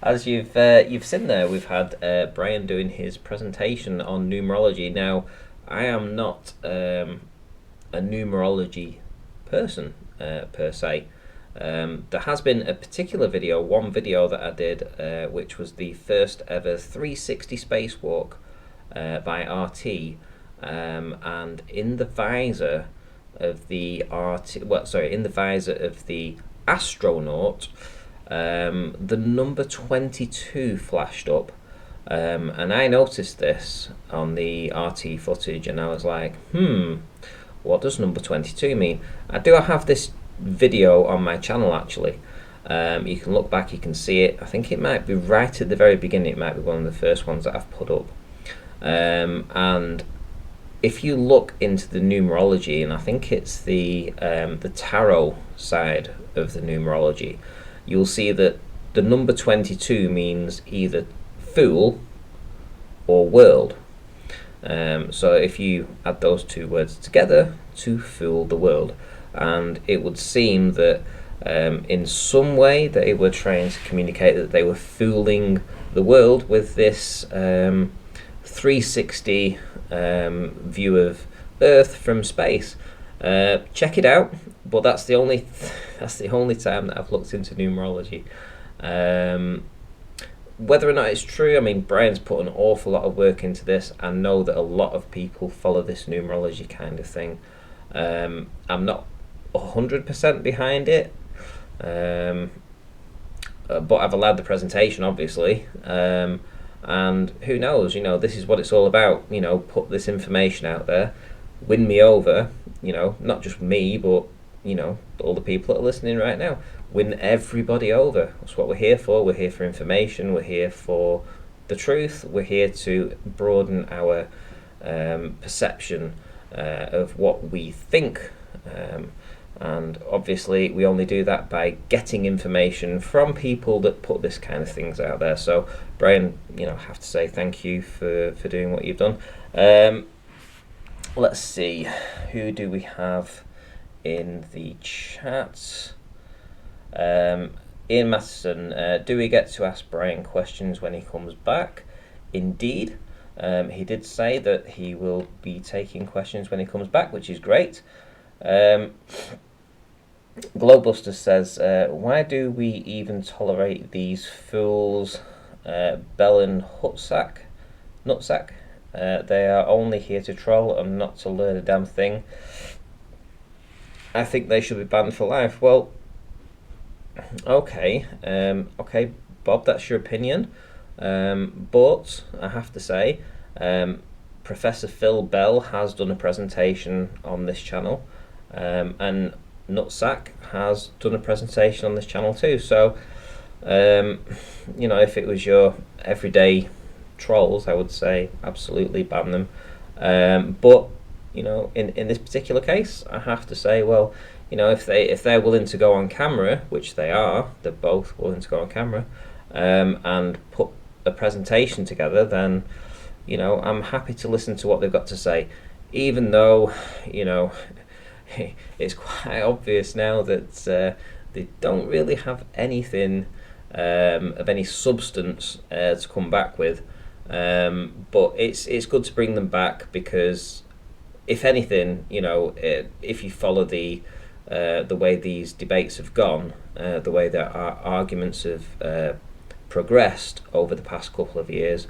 as you've seen there, we've had Brian doing his presentation on numerology. Now, I am not a numerology person per se. There has been a particular video, one video that I did, which was the first ever 360 spacewalk by RT, and in the visor of the astronaut, the number 22 flashed up, and I noticed this on the RT footage, and I was like, what does number 22 mean? I have this video on my channel actually. You can look back, you can see it. I think it might be right at the very beginning. It might be one of the first ones that I've put up, and if you look into the numerology, and I think it's the tarot side of the numerology, you'll see that the number 22 means either fool or world. So if you add those two words together, to fool the world, and it would seem that in some way they were trying to communicate that they were fooling the world with this 360 view of Earth from space. Check it out, but that's the only time that I've looked into numerology. Whether or not it's true, I mean, Brian's put an awful lot of work into this. I know that a lot of people follow this numerology kind of thing. I'm not 100% behind it, but I've allowed the presentation, obviously. And who knows, this is what it's all about. Put this information out there, win me over, not just me, but all the people that are listening right now. Win everybody over. That's what we're here for. We're here for information. We're here for the truth. We're here to broaden our perception of what we think. And obviously, we only do that by getting information from people that put this kind of things out there. So, Brian, I have to say thank you for doing what you've done. Let's see, who do we have in the chat? Ian Matheson, do we get to ask Brian questions when he comes back? Indeed. He did say that he will be taking questions when he comes back, which is great. Globuster says, why do we even tolerate these fools, Bell and Nutsack? They are only here to troll and not to learn a damn thing. I think they should be banned for life. Well, okay, Bob, that's your opinion. But I have to say, Professor Phil Bell has done a presentation on this channel, and Nutsack has done a presentation on this channel too. So, if it was your everyday trolls, I would say absolutely ban them. But in this particular case, I have to say, well, if they're willing to go on camera, which they're both willing to go on camera, and put a presentation together, then I'm happy to listen to what they've got to say, even though it's quite obvious now that they don't really have anything of any substance to come back with. But it's good to bring them back, because if anything, if you follow the way these debates have gone, the way that our arguments have progressed over the past couple of years,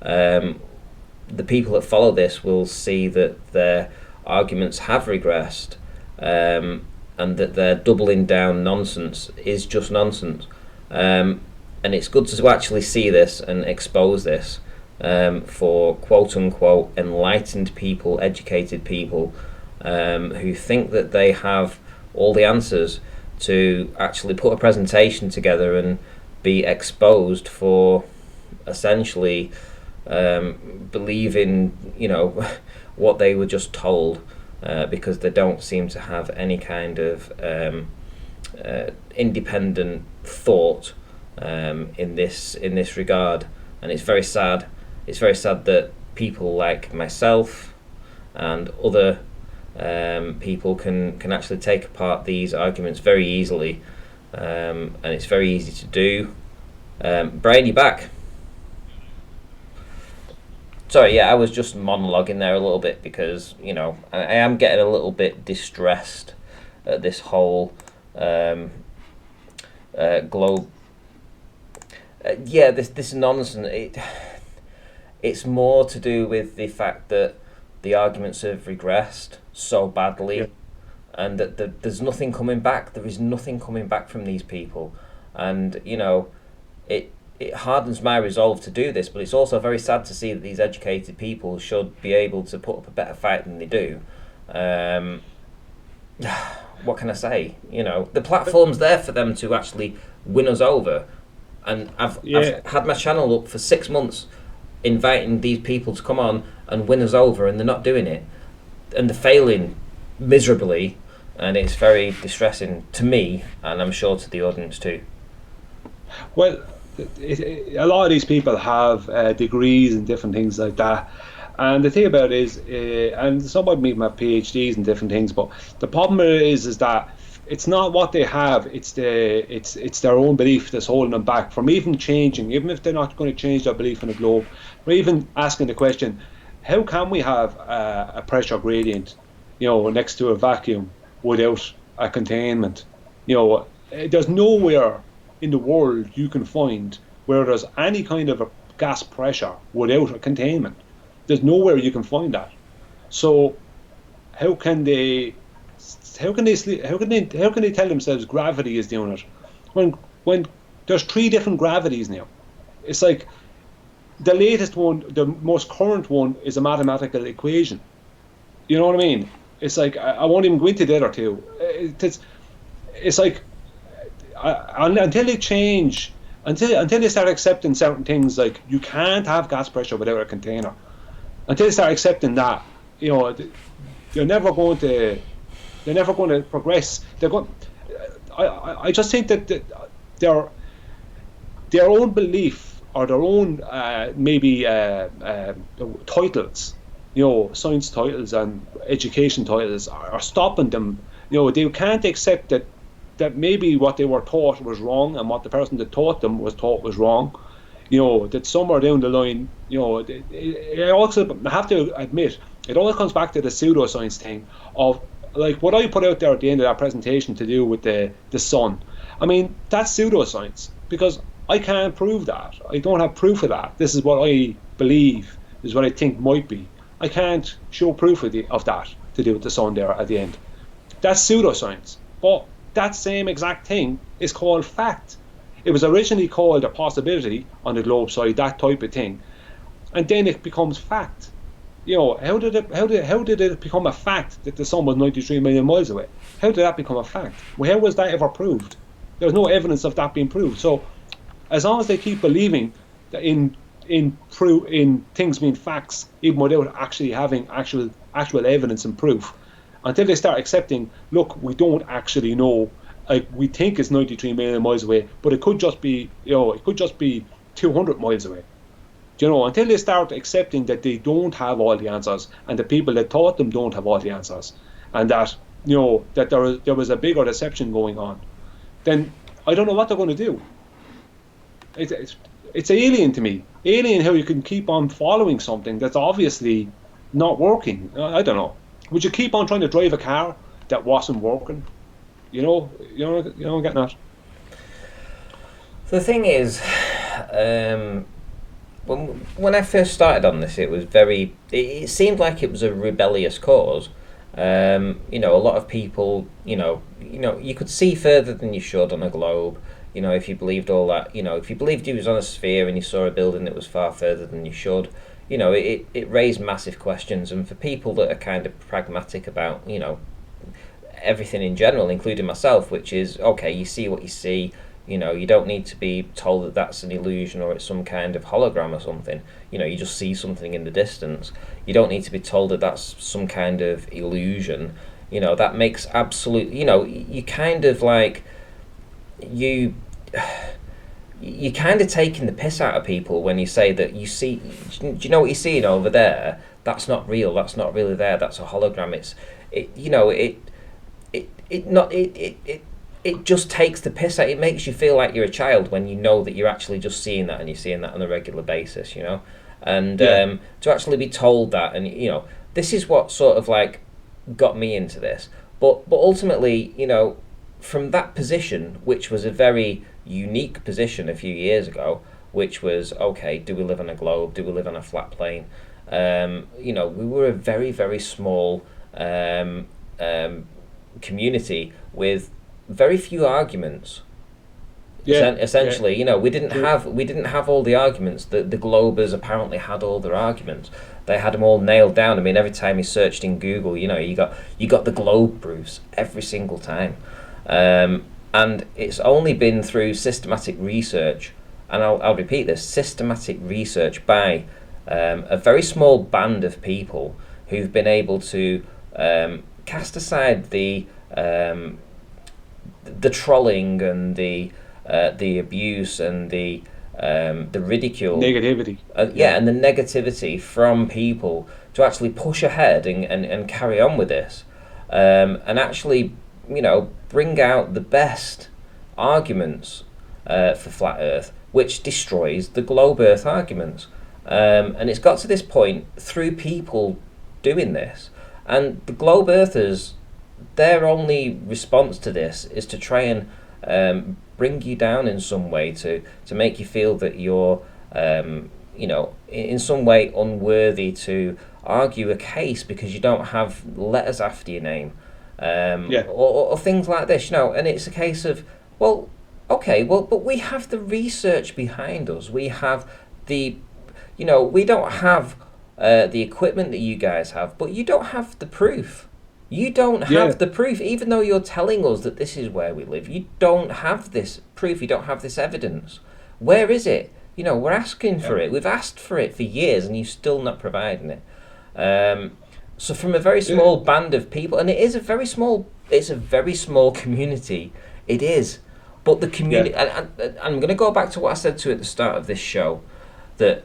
the people that follow this will see that their arguments have regressed, and that their doubling down nonsense is just nonsense. And it's good to actually see this and expose this, for quote-unquote enlightened people, educated people, who think that they have all the answers, to actually put a presentation together and be exposed for essentially believing what they were just told, because they don't seem to have any kind of independent thought in this regard. And it's very sad. It's very sad that people like myself and other people can actually take apart these arguments very easily, and it's very easy to do. Brian, you back? Sorry, yeah, I was just monologuing there a little bit, because I am getting a little bit distressed at this whole globe. This nonsense. It's more to do with the fact that the arguments have regressed so badly, and that there's nothing coming back. There is nothing coming back from these people, and it hardens my resolve to do this. But it's also very sad to see that these educated people should be able to put up a better fight than they do. What can I say? The platform's there for them to actually win us over, and I've had my channel up for 6 months, inviting these people to come on and win us over, and they're not doing it, and they're failing miserably, and it's very distressing to me, and I'm sure to the audience too. Well, a lot of these people have degrees and different things like that, and the thing about it is, and some of them even have PhDs and different things, but the problem is that it's not what they have, it's their own belief that's holding them back from even changing, even if they're not going to change their belief in the globe, or even asking the question, how can we have a pressure gradient, next to a vacuum without a containment? There's nowhere in the world you can find where there's any kind of a gas pressure without a containment. There's nowhere you can find that. So how can they tell themselves gravity is doing it when there's 3 different gravities now? It's like the latest one, the most current one, is a mathematical equation. You know what I mean? It's like, I won't even go into the other two. It's like, until they change, until they start accepting certain things, like you can't have gas pressure without a container. Until they start accepting that, they're never going to They're never going to progress. They're going. I just think that their their own belief or their own maybe titles, science titles and education titles are stopping them. They can't accept that maybe what they were taught was wrong and what the person that taught them was taught was wrong. That somewhere down the line, it also, I have to admit, it always comes back to the pseudoscience thing of like what I put out there at the end of that presentation to do with the sun. I mean, that's pseudoscience because I can't prove that. I don't have proof of that. This is what I believe. This is what I think might be. I can't show proof of that to do with the sun there at the end. That's pseudoscience. But that same exact thing is called fact. It was originally called a possibility on the globe side, that type of thing, and then it becomes fact. How did it become a fact that the sun was 93 million miles away? How did that become a fact? Well, how was that ever proved? There's no evidence of that being proved. So, as long as they keep believing that in things being facts, even without actually having actual evidence and proof, until they start accepting, look, we don't actually know. Like, we think it's 93 million miles away, but it could just be, it could just be 200 miles away. Until they start accepting that they don't have all the answers, and the people that taught them don't have all the answers, and that that there was a bigger deception going on, then I don't know what they're going to do. It's alien to me. Alien how you can keep on following something that's obviously not working. I don't know. Would you keep on trying to drive a car that wasn't working? You know I'm getting at. The thing is, when I first started on this, it seemed like it was a rebellious cause. A lot of people, you could see further than you should on a globe. If you believed all that, if you believed you was on a sphere and you saw a building that was far further than you should, it raised massive questions. And for people that are kind of pragmatic about, everything in general, including myself, which is, okay, you see what you see, you don't need to be told that that's an illusion or it's some kind of hologram or something. You just see something in the distance. You don't need to be told that that's some kind of illusion. That makes absolute, you kind of like, you kind of taking the piss out of people when you say that you see, do you know what you're seeing over there? That's not real. That's not really there. That's a hologram. It just takes the piss out. It makes you feel like you're a child when you know that you're actually just seeing that and you're seeing that on a regular basis, And to actually be told that, and this is what sort of like got me into this. But ultimately, from that position, which was a very unique position a few years ago, which was, okay, do we live on a globe? Do we live on a flat plane? We were a very, very small community with very few arguments. Essentially, we didn't have all the arguments. The Globers apparently had all their arguments. They had them all nailed down. I mean, every time you searched in Google, you got the globe proofs every single time. And it's only been through systematic research, and I'll repeat this: systematic research by a very small band of people who've been able to cast aside the trolling and the abuse and the ridicule, negativity, and the negativity from people to actually push ahead and carry on with this, and actually, bring out the best arguments for flat Earth, which destroys the globe Earth arguments. And it's got to this point through people doing this, and the globe Earthers, their only response to this is to try and bring you down in some way, to make you feel that you're in some way unworthy to argue a case because you don't have letters after your name, or things like this, and it's a case of, well, okay, but we have the research behind us. We have we don't have the equipment that you guys have, but you don't have the proof. You don't have the proof, even though you're telling us that this is where we live. You don't have this proof. You don't have this evidence. Where is it? We're asking for it. We've asked for it for years, and you're still not providing it. So from a very small band of people, and it's a very small community. It is, but the Yeah, community, and I'm going to go back to what I said to you at the start of this show, that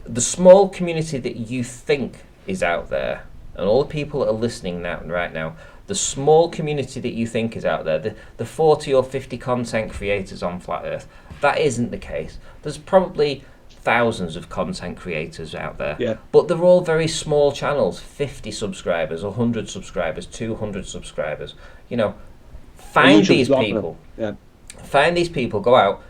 the small community that you think is out there, and all the people that are listening now, right now, the small community that you think is out there, the 40 or 50 content creators on Flat Earth, that isn't the case. There's probably thousands of content creators out there, yeah. but they're all very small channels, 50 subscribers, 100 subscribers, 200 subscribers. You know, And find YouTube's these blocking them. people, Yeah, go out,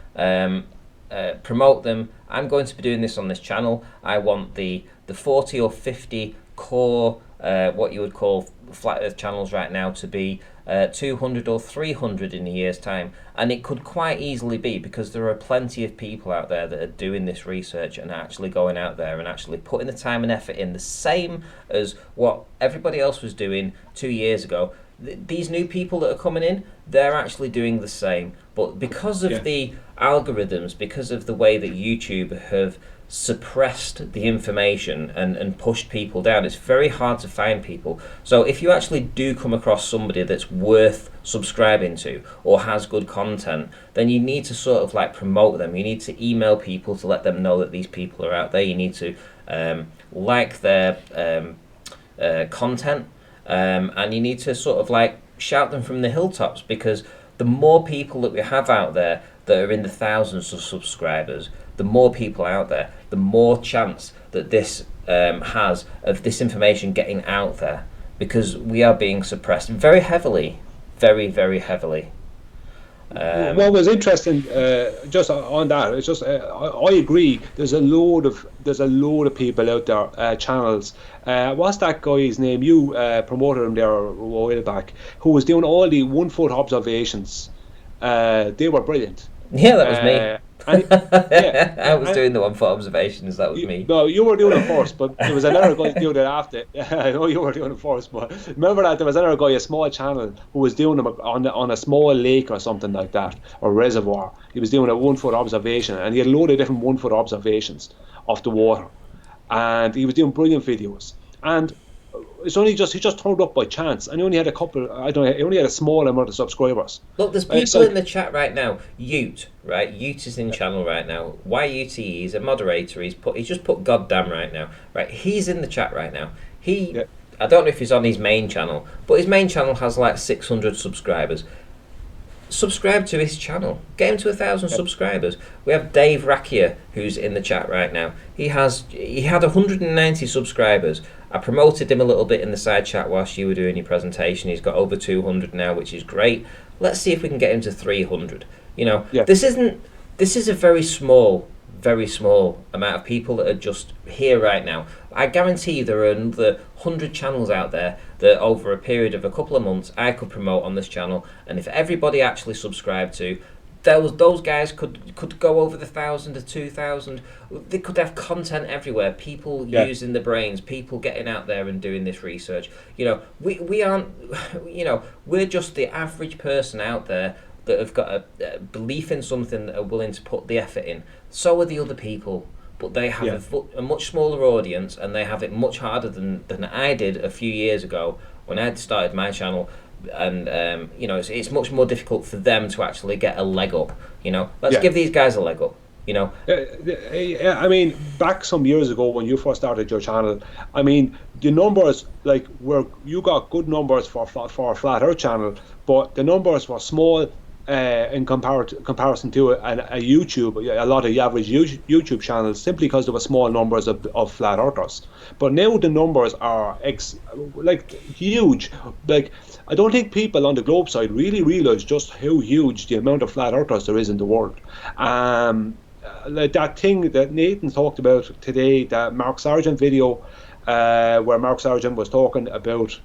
promote them. I'm going to be doing this on this channel. I want the 40 or 50 core, what you would call flat earth channels right now, to be 200 or 300 in a year's time. And it could quite easily be, because there are plenty of people out there that are doing this research and actually going out there and actually putting the time and effort in, the same as what everybody else was doing 2 years ago. These new people that are coming in, they're actually doing the same. But because of the algorithms, because of the way that YouTube have suppressed the information and pushed people down, it's very hard to find people. So if you actually do come across somebody that's worth subscribing to or has good content, then you need to sort of like promote them. You need to email people to let them know that these people are out there. You need to like their content, and you need to sort of like shout them from the hilltops, because the more people that we have out there that are in the thousands of subscribers, the more people out there, the more chance that this has of this information getting out there, because we are being suppressed very heavily, very, very heavily. What was interesting, just on that, it's just I agree. There's a load of people out there, channels. What's that guy's name? You promoted him there a while back, who was doing all the 1 foot observations. They were brilliant. Yeah, that was me. Yeah, I was doing the 1 foot observations. That was me. No, you were doing it first, but there was another guy doing it after. I know you were doing it first, but remember that there was another guy, a small channel, who was doing them on a small lake or something like that, or reservoir. He was doing a 1 foot observation, and he had a load of different 1 foot observations of the water, and he was doing brilliant videos. And it's only he just turned up by chance, and he only had a couple. I don't know. He only had a small amount of subscribers. Look, there's people in the chat right now. Ute, right? Ute is in channel right now. YUTE, he's a moderator. He's just put goddamn right now. Right, he's in the chat right now. I don't know if he's on his main channel, but his main channel has like 600 subscribers. Subscribe to his channel. Get him to 1,000 subscribers. We have Dave Rakia, who's in the chat right now. He had 190 subscribers. I promoted him a little bit in the side chat whilst you were doing your presentation. He's got over 200 now, which is great. Let's see if we can get him to 300. You know, this is a very small amount of people that are just here right now. I guarantee there are another 100 channels out there that over a period of a couple of months I could promote on this channel, and if everybody actually subscribed to, those guys could go over the 1,000 to 2,000. They could have content everywhere. People using the brains, people getting out there and doing this research. You know, we aren't. You know, we're just the average person out there that have got a belief in something, that are willing to put the effort in. So are the other people, but they have a much smaller audience, and they have it much harder than I did a few years ago when I had started my channel. And you know, it's much more difficult for them to actually get a leg up. You know, let's give these guys a leg up. You know, I mean, back some years ago when you first started your channel, I mean, the numbers you got good numbers for a flat Earth channel, but the numbers were small in comparison to a YouTube, a lot of the average YouTube channels, simply because there were small numbers of flat earthers. But now the numbers are huge. Like, I don't think people on the globe side really realise just how huge the amount of flat earthers there is in the world. Like that thing that Nathan talked about today, that Mark Sargent video, where Mark Sargent was talking about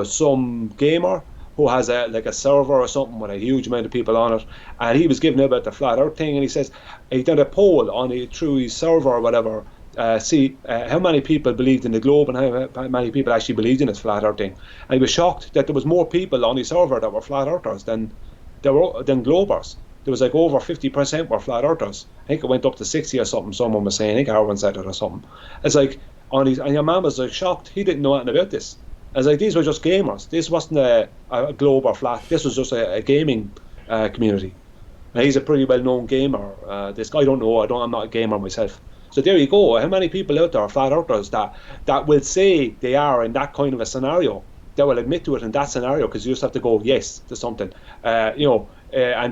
some gamer who has a server or something with a huge amount of people on it, and he was giving about the flat earth thing, and he says he did a poll through his server or whatever, see how many people believed in the globe and how many people actually believed in this flat earth thing. And he was shocked that there was more people on his server that were flat earthers than globers. There was like over 50% were flat earthers. I think it went up to 60 or something. Someone was saying, I think Harwin said it or something. It's like, and your man was like shocked. He didn't know anything about this. I was like, these were just gamers. This wasn't a globe or flat. This was just a gaming community. And he's a pretty well-known gamer. This guy, I don't know. I'm not a gamer myself. So there you go. How many people out there are flat earthers that will say they are in that kind of a scenario? They will admit to it in that scenario, because you just have to go yes to something, and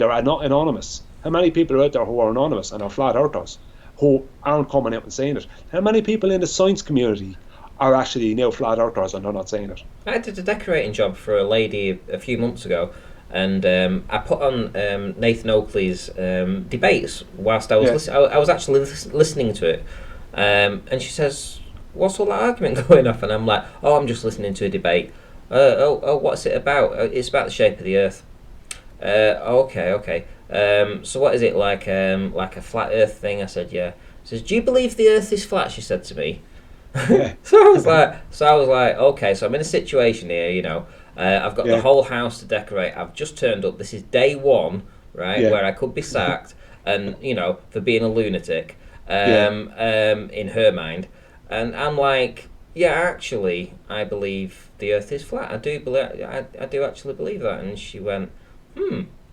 they're not anonymous. How many people are out there who are anonymous and are flat earthers who aren't coming out and saying it? How many people in the science community are actually now flat earthers and they're not saying it? I did a decorating job for a lady a few months ago, and I put on Nathan Oakley's debates whilst I was I was actually listening to it, and she says, "What's all that argument going off?" And I'm like, "Oh, I'm just listening to a debate." What's it about? It's about the shape of the Earth. Okay. So what is it, like a flat Earth thing? I said, yeah. She says, "Do you believe the Earth is flat?" She said to me. Yeah. So I was like, okay. So I'm in a situation here, I've got the whole house to decorate. I've just turned up. This is day one, right, where I could be sacked, and for being a lunatic, in her mind. And I'm like, yeah, actually, I believe the Earth is flat. I do actually believe that. And she went,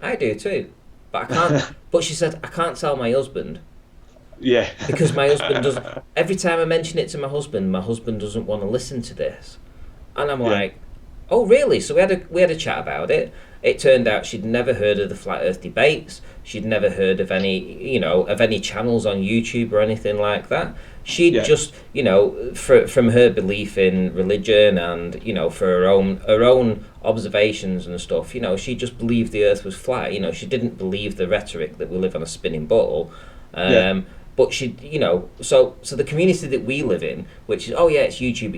I do too, but I can't. But she said, I can't tell my husband. Yeah. Because my husband doesn't. Every time I mention it to my husband doesn't want to listen to this. And I'm like, oh really? So we had a chat about it. It turned out she'd never heard of the flat Earth debates. She'd never heard of any channels on YouTube or anything like that. She'd just, from her belief in religion and, for her own observations and stuff, she just believed the Earth was flat. She didn't believe the rhetoric that we live on a spinning ball. But she, so the community that we live in, which is, it's YouTube,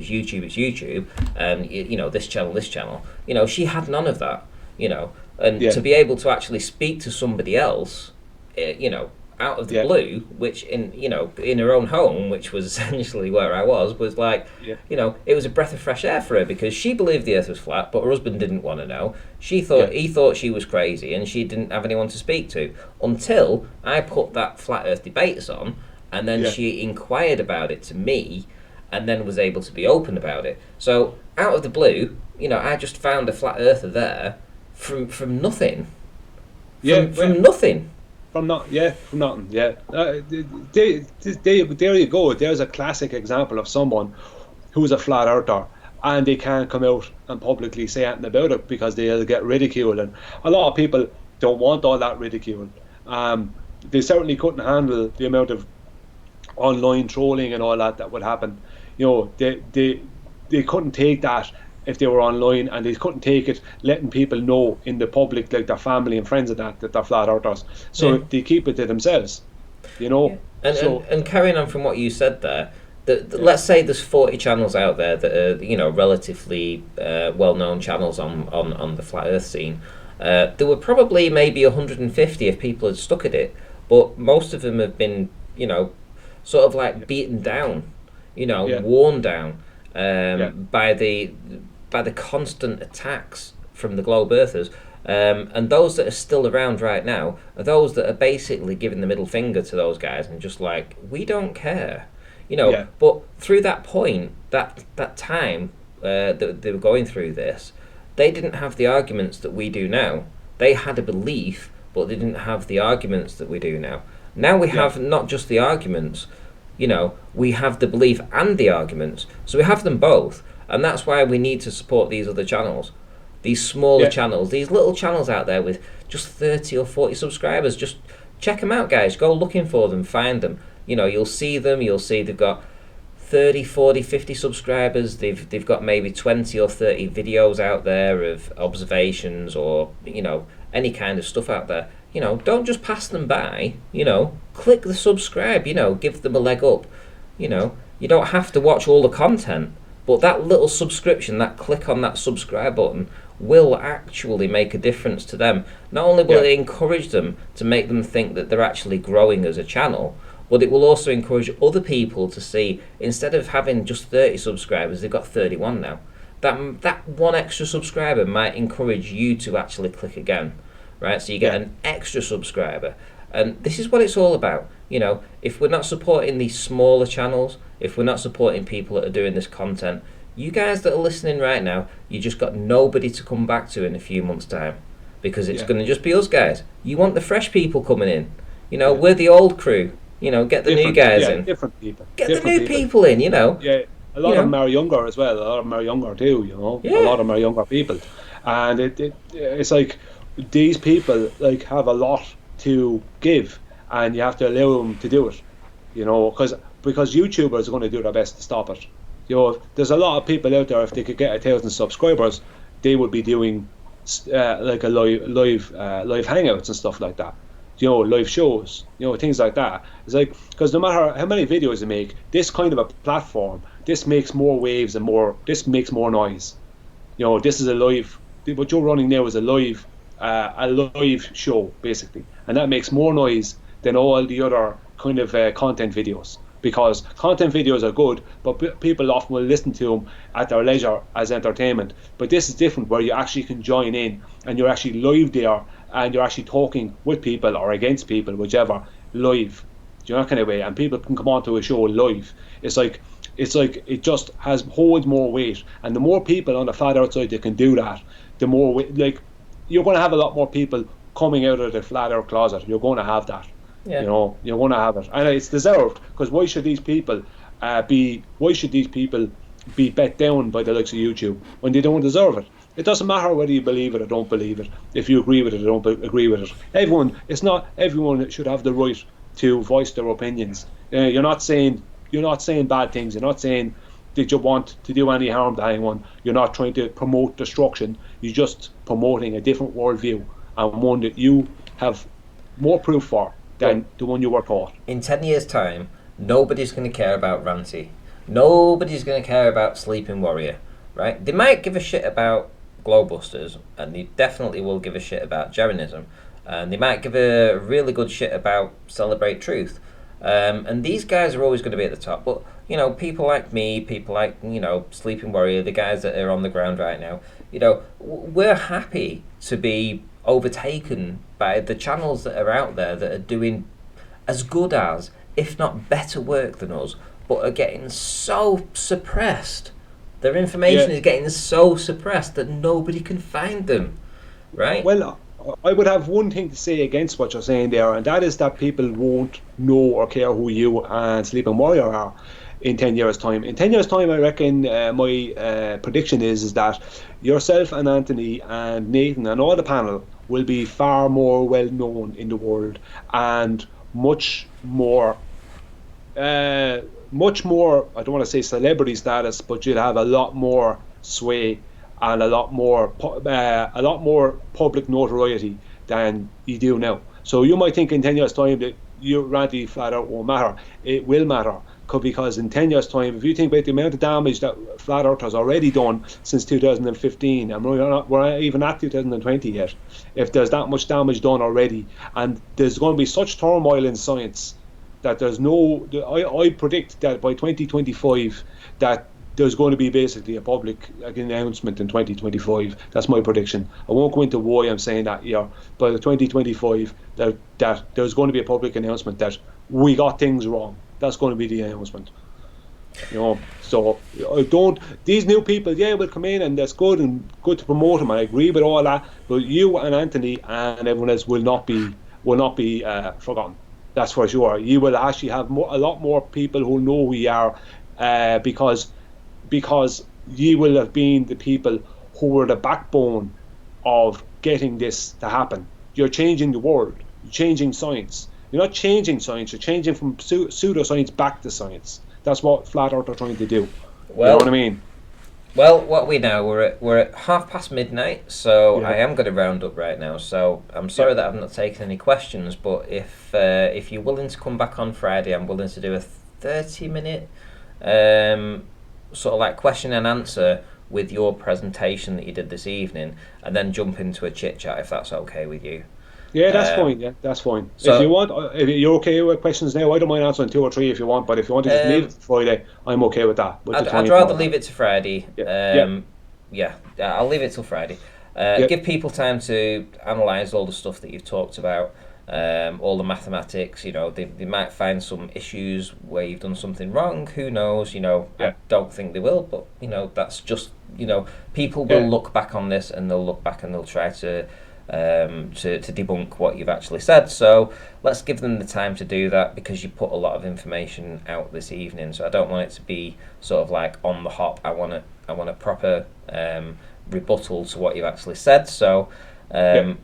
this channel, she had none of that, and to be able to actually speak to somebody else, out of the blue, which in her own home, which was essentially where I was like, it was a breath of fresh air for her, because she believed the Earth was flat, but her husband didn't want to know. He thought she was crazy, and she didn't have anyone to speak to until I put that flat Earth debates on, and then she inquired about it to me, and then was able to be open about it. So out of the blue, I just found a flat earther there from nothing. From nothing. From nothing. Yeah. There you go. There's a classic example of someone who's a flat earther, and they can't come out and publicly say anything about it because they'll get ridiculed. And a lot of people don't want all that ridicule. They certainly couldn't handle the amount of online trolling and all that would happen. They couldn't take that if they were online, and they couldn't take it letting people know in the public, like their family and friends, that they're flat earthers. So they keep it to themselves, And carrying on from what you said there, let's say there's 40 channels out there that are relatively well-known channels on the flat Earth scene. There were probably maybe 150 if people had stuck at it, but most of them have been sort of like beaten down, worn down by the constant attacks from the globe earthers, and those that are still around right now are those that are basically giving the middle finger to those guys and just like, we don't care, But through that point, that time that they were going through this, they didn't have the arguments that we do now. They had a belief, but they didn't have the arguments that we do now. Now we have not just the arguments, we have the belief and the arguments. So we have them both. And that's why we need to support these other channels, these smaller channels, these little channels out there with just 30 or 40 subscribers. Just check them out, guys. Go looking for them, find them. You'll see them. You'll see they've got 30, 40, 50 subscribers. They've got maybe 20 or 30 videos out there of observations or, any kind of stuff out there. Don't just pass them by. Click the subscribe, give them a leg up. You don't have to watch all the content. But that little subscription, that click on that subscribe button, will actually make a difference to them. Not only will it encourage them to make them think that they're actually growing as a channel, but it will also encourage other people to see, instead of having just 30 subscribers, they've got 31 now. That one extra subscriber might encourage you to actually click again, right? So you get an extra subscriber. And this is what it's all about. If we're not supporting these smaller channels, if we're not supporting people that are doing this content, you guys that are listening right now, you just got nobody to come back to in a few months' time, because it's going to just be us guys. You want the fresh people coming in. We're the old crew. Get the new guys in. Different people. Get different the new people in. Yeah, a lot of them are younger as well. A lot of them are younger too. Yeah. A lot of them are younger people, and it's like these people like have a lot to give, and you have to allow them to do it. Because YouTubers are going to do their best to stop it. There's a lot of people out there. If they could get 1,000 subscribers, they would be doing like a live hangouts and stuff like that. Live shows, things like that. It's like, because no matter how many videos you make, this kind of a platform, this makes more waves and this makes more noise. This is a live. What you're running now is a live show basically, and that makes more noise than all the other kind of content videos. Because content videos are good, but people often will listen to them at their leisure as entertainment. But this is different, where you actually can join in and you're actually live there, and you're actually talking with people or against people, whichever, live. That kind of way, and people can come onto a show live. It's like it just holds more weight, and the more people on the flat earth side that can do that, the more you're going to have a lot more people coming out of the flat earth closet. You're going to have that. Yeah. You're going to have it, and it's deserved. Because why should these people be bet down by the likes of YouTube when they don't deserve it? It doesn't matter whether you believe it or don't believe it. If you agree with it or don't agree with it, everyone should have the right to voice their opinions. You're not saying bad things. You're not saying that you want to do any harm to anyone. You're not trying to promote destruction. You're just promoting a different worldview, and one that you have more proof for than the one you were taught. In 10 years' time, nobody's going to care about Ranty. Nobody's going to care about Sleeping Warrior, right? They might give a shit about Glowbusters, and they definitely will give a shit about Jeranism, and they might give a really good shit about Celebrate Truth. And these guys are always going to be at the top. But, people like me, people like, Sleeping Warrior, the guys that are on the ground right now, we're happy to be overtaken by the channels that are out there that are doing as good as, if not better work than us, but are getting so suppressed. Their information is getting so suppressed that nobody can find them, right? Well, I would have one thing to say against what you're saying there, and that is that people won't know or care who you and Sleeping Warrior are in 10 years' time. In 10 years' time, I reckon my prediction is that yourself and Anthony and Nathan and all the panel will be far more well known in the world, and much more, I don't want to say celebrity status, but you'd have a lot more sway and a lot more public notoriety than you do now. So you might think in 10 years' time that your Ranty flat out won't matter. It will matter, because in 10 years' time, if you think about the amount of damage that Flat Earth has already done since 2015, and we're not even at 2020 yet, if there's that much damage done already, and there's going to be such turmoil in science that I predict that by 2025 that there's going to be basically a public announcement in 2025. That's my prediction. I won't go into why I'm saying that here, but in 2025 that there's going to be a public announcement that we got things wrong. That's going to be the announcement. So these new people, will come in, and that's good and good to promote them. I agree with all that, but you and Anthony and everyone else will not be forgotten. That's for sure. You will actually have a lot more people who know who you are, because you will have been the people who were the backbone of getting this to happen. You're changing the world. You're changing science. You're not changing science. You're changing from pseudoscience back to science. That's what Flat Earth are trying to do. Well, you know what I mean? Well, what we know, we're at midnight, so I am going to round up right now. So I'm sorry that I've not taken any questions, but if you're willing to come back on Friday, I'm willing to do a 30-minute sort of like question and answer with your presentation that you did this evening, and then jump into a chit chat if that's okay with you. Yeah, that's fine. Yeah, that's fine. So, if you want, if you're okay with questions now, I don't mind answering 2 or 3 if you want. But if you want to just leave it to Friday, I'm okay with that. I'd rather leave it to Friday. I'll leave it till Friday. Give people time to analyse all the stuff that you've talked about. all the mathematics. They might find some issues where you've done something wrong. Who knows? Yeah. I don't think they will, but that's just people will Yeah. look back on this and they'll look back and they'll try to debunk what you've actually said. So let's give them the time to do that, because you put a lot of information out this evening. So I don't want it to be sort of like on the hop. I want a proper rebuttal to what you've actually said. So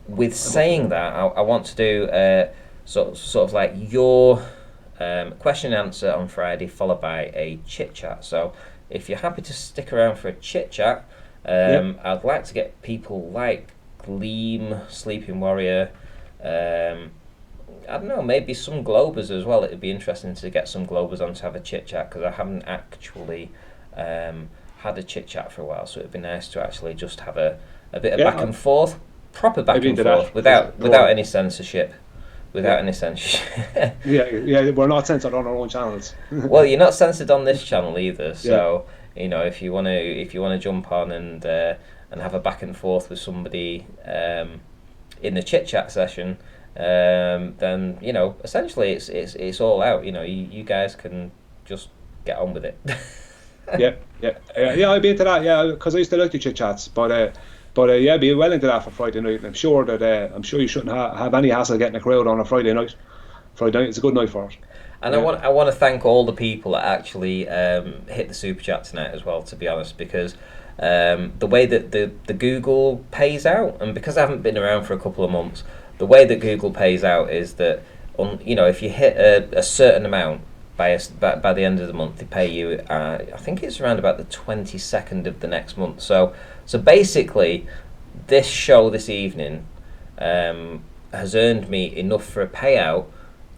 with saying that, I want to do sort of like your question and answer on Friday, followed by a chit chat. So if you're happy to stick around for a chit chat, I'd like to get people like Gleam, Sleeping Warrior, I don't know, maybe some Globers as well. It'd be interesting to get some Globers on to have a chit chat, because I haven't actually had a chit chat for a while, so it'd be nice to actually just have a bit of back and forth, proper back and forth, without any censorship. Any censorship. yeah, we're not censored on our own channels. Well, you're not censored on this channel either, so if you want to jump on and have a back and forth with somebody in the chit chat session, then essentially it's all out. You guys can just get on with it. Yeah, I'd be into that. Yeah, because I used to like the chit chats, but yeah, be well into that for Friday night. And I'm sure you shouldn't have any hassle getting a crowd on a Friday night. Friday night, it's a good night for it. And I want to thank all the people that actually hit the super chat tonight as well, to be honest, because the way that the Google pays out, and because I haven't been around for a couple of months, the way that Google pays out is that if you hit a certain amount by the end of the month, they pay you. I think it's around about the 22nd of the next month. So basically, this show this evening has earned me enough for a payout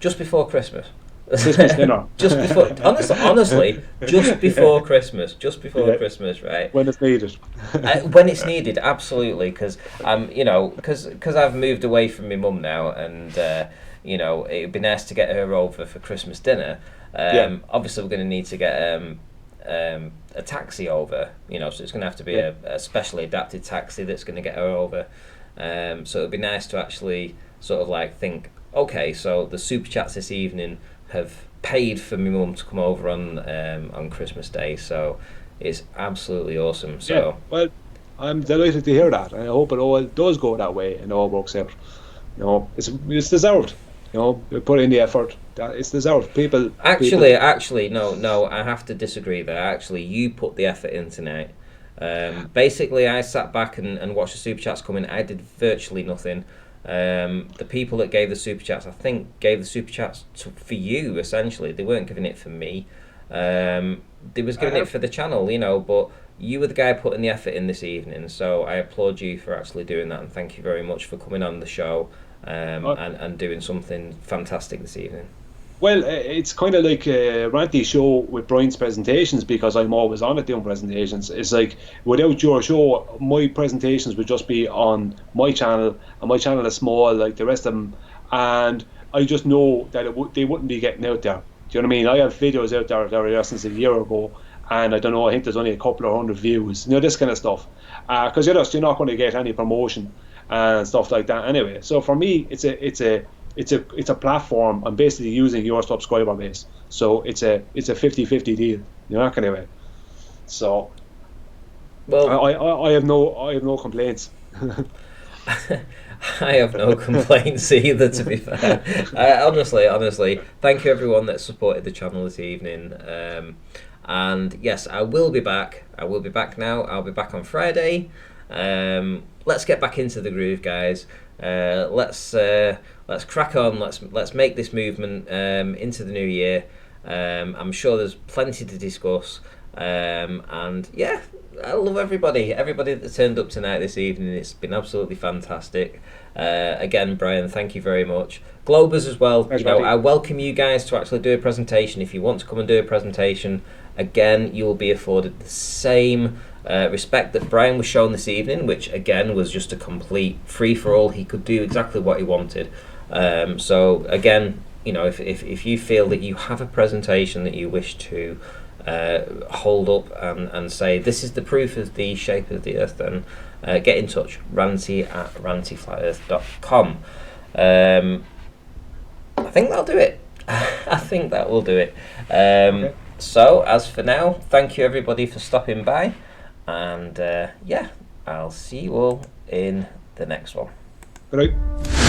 just before Christmas. Christmas dinner. Just before, honestly, just before Christmas, Christmas, right? When it's needed. When it's needed, absolutely, because because I've moved away from my mum now, and it'd be nice to get her over for Christmas dinner. Obviously, we're going to need to get a taxi over, so it's going to have to be a specially adapted taxi that's going to get her over. So it'd be nice to actually sort of like think, okay, so the super chats this evening have paid for my mum to come over on Christmas Day, so it's absolutely awesome. So yeah, well, I'm delighted to hear that, and I hope it all does go that way and all works out. It's deserved. We put in the effort. It's deserved. People. Actually, no, I have to disagree there. Actually, you put the effort in tonight. Basically, I sat back and watched the super chats come in. I did virtually nothing. The people that gave the super chats, I think, gave the super chats for you. Essentially, they weren't giving it for me. They was giving it for the channel, but you were the guy putting the effort in this evening. So I applaud you for actually doing that, and thank you very much for coming on the show and doing something fantastic this evening. Well, it's kind of like a ranty show with Brian's presentations, because I'm always on it doing presentations. It's like, without your show, my presentations would just be on my channel, and my channel is small like the rest of them, and I just know that they wouldn't be getting out there. Do you know what I mean? I have videos out there that were there since a year ago, and I don't know, I think there's only a couple of hundred views, this kind of stuff, because you're not going to get any promotion and stuff like that anyway. So for me, it's a platform. I'm basically using your subscriber base, so it's a 50-50 deal, that kind of way. So, well, I have no complaints. I have no complaints either, to be fair. Honestly, thank you everyone that supported the channel this evening. And yes, I will be back. I will be back now. I'll be back on Friday. Let's get back into the groove, guys. Let's crack on. Let's make this movement into the new year. I'm sure there's plenty to discuss. And yeah, I love everybody that turned up tonight this evening. It's been absolutely fantastic. Again, Brian, thank you very much. Globers as well. I welcome you guys to actually do a presentation. If you want to come and do a presentation, again, you will be afforded the same respect that Brian was shown this evening, which again was just a complete free-for-all. He could do exactly what he wanted. So again, if you feel that you have a presentation that you wish to hold up and say this is the proof of the shape of the earth, then get in touch, ranty@rantyflatearth.com. think that'll do it. I think that will do it. Okay. So, as for now, thank you everybody for stopping by. And yeah, I'll see you all in the next one. Good night.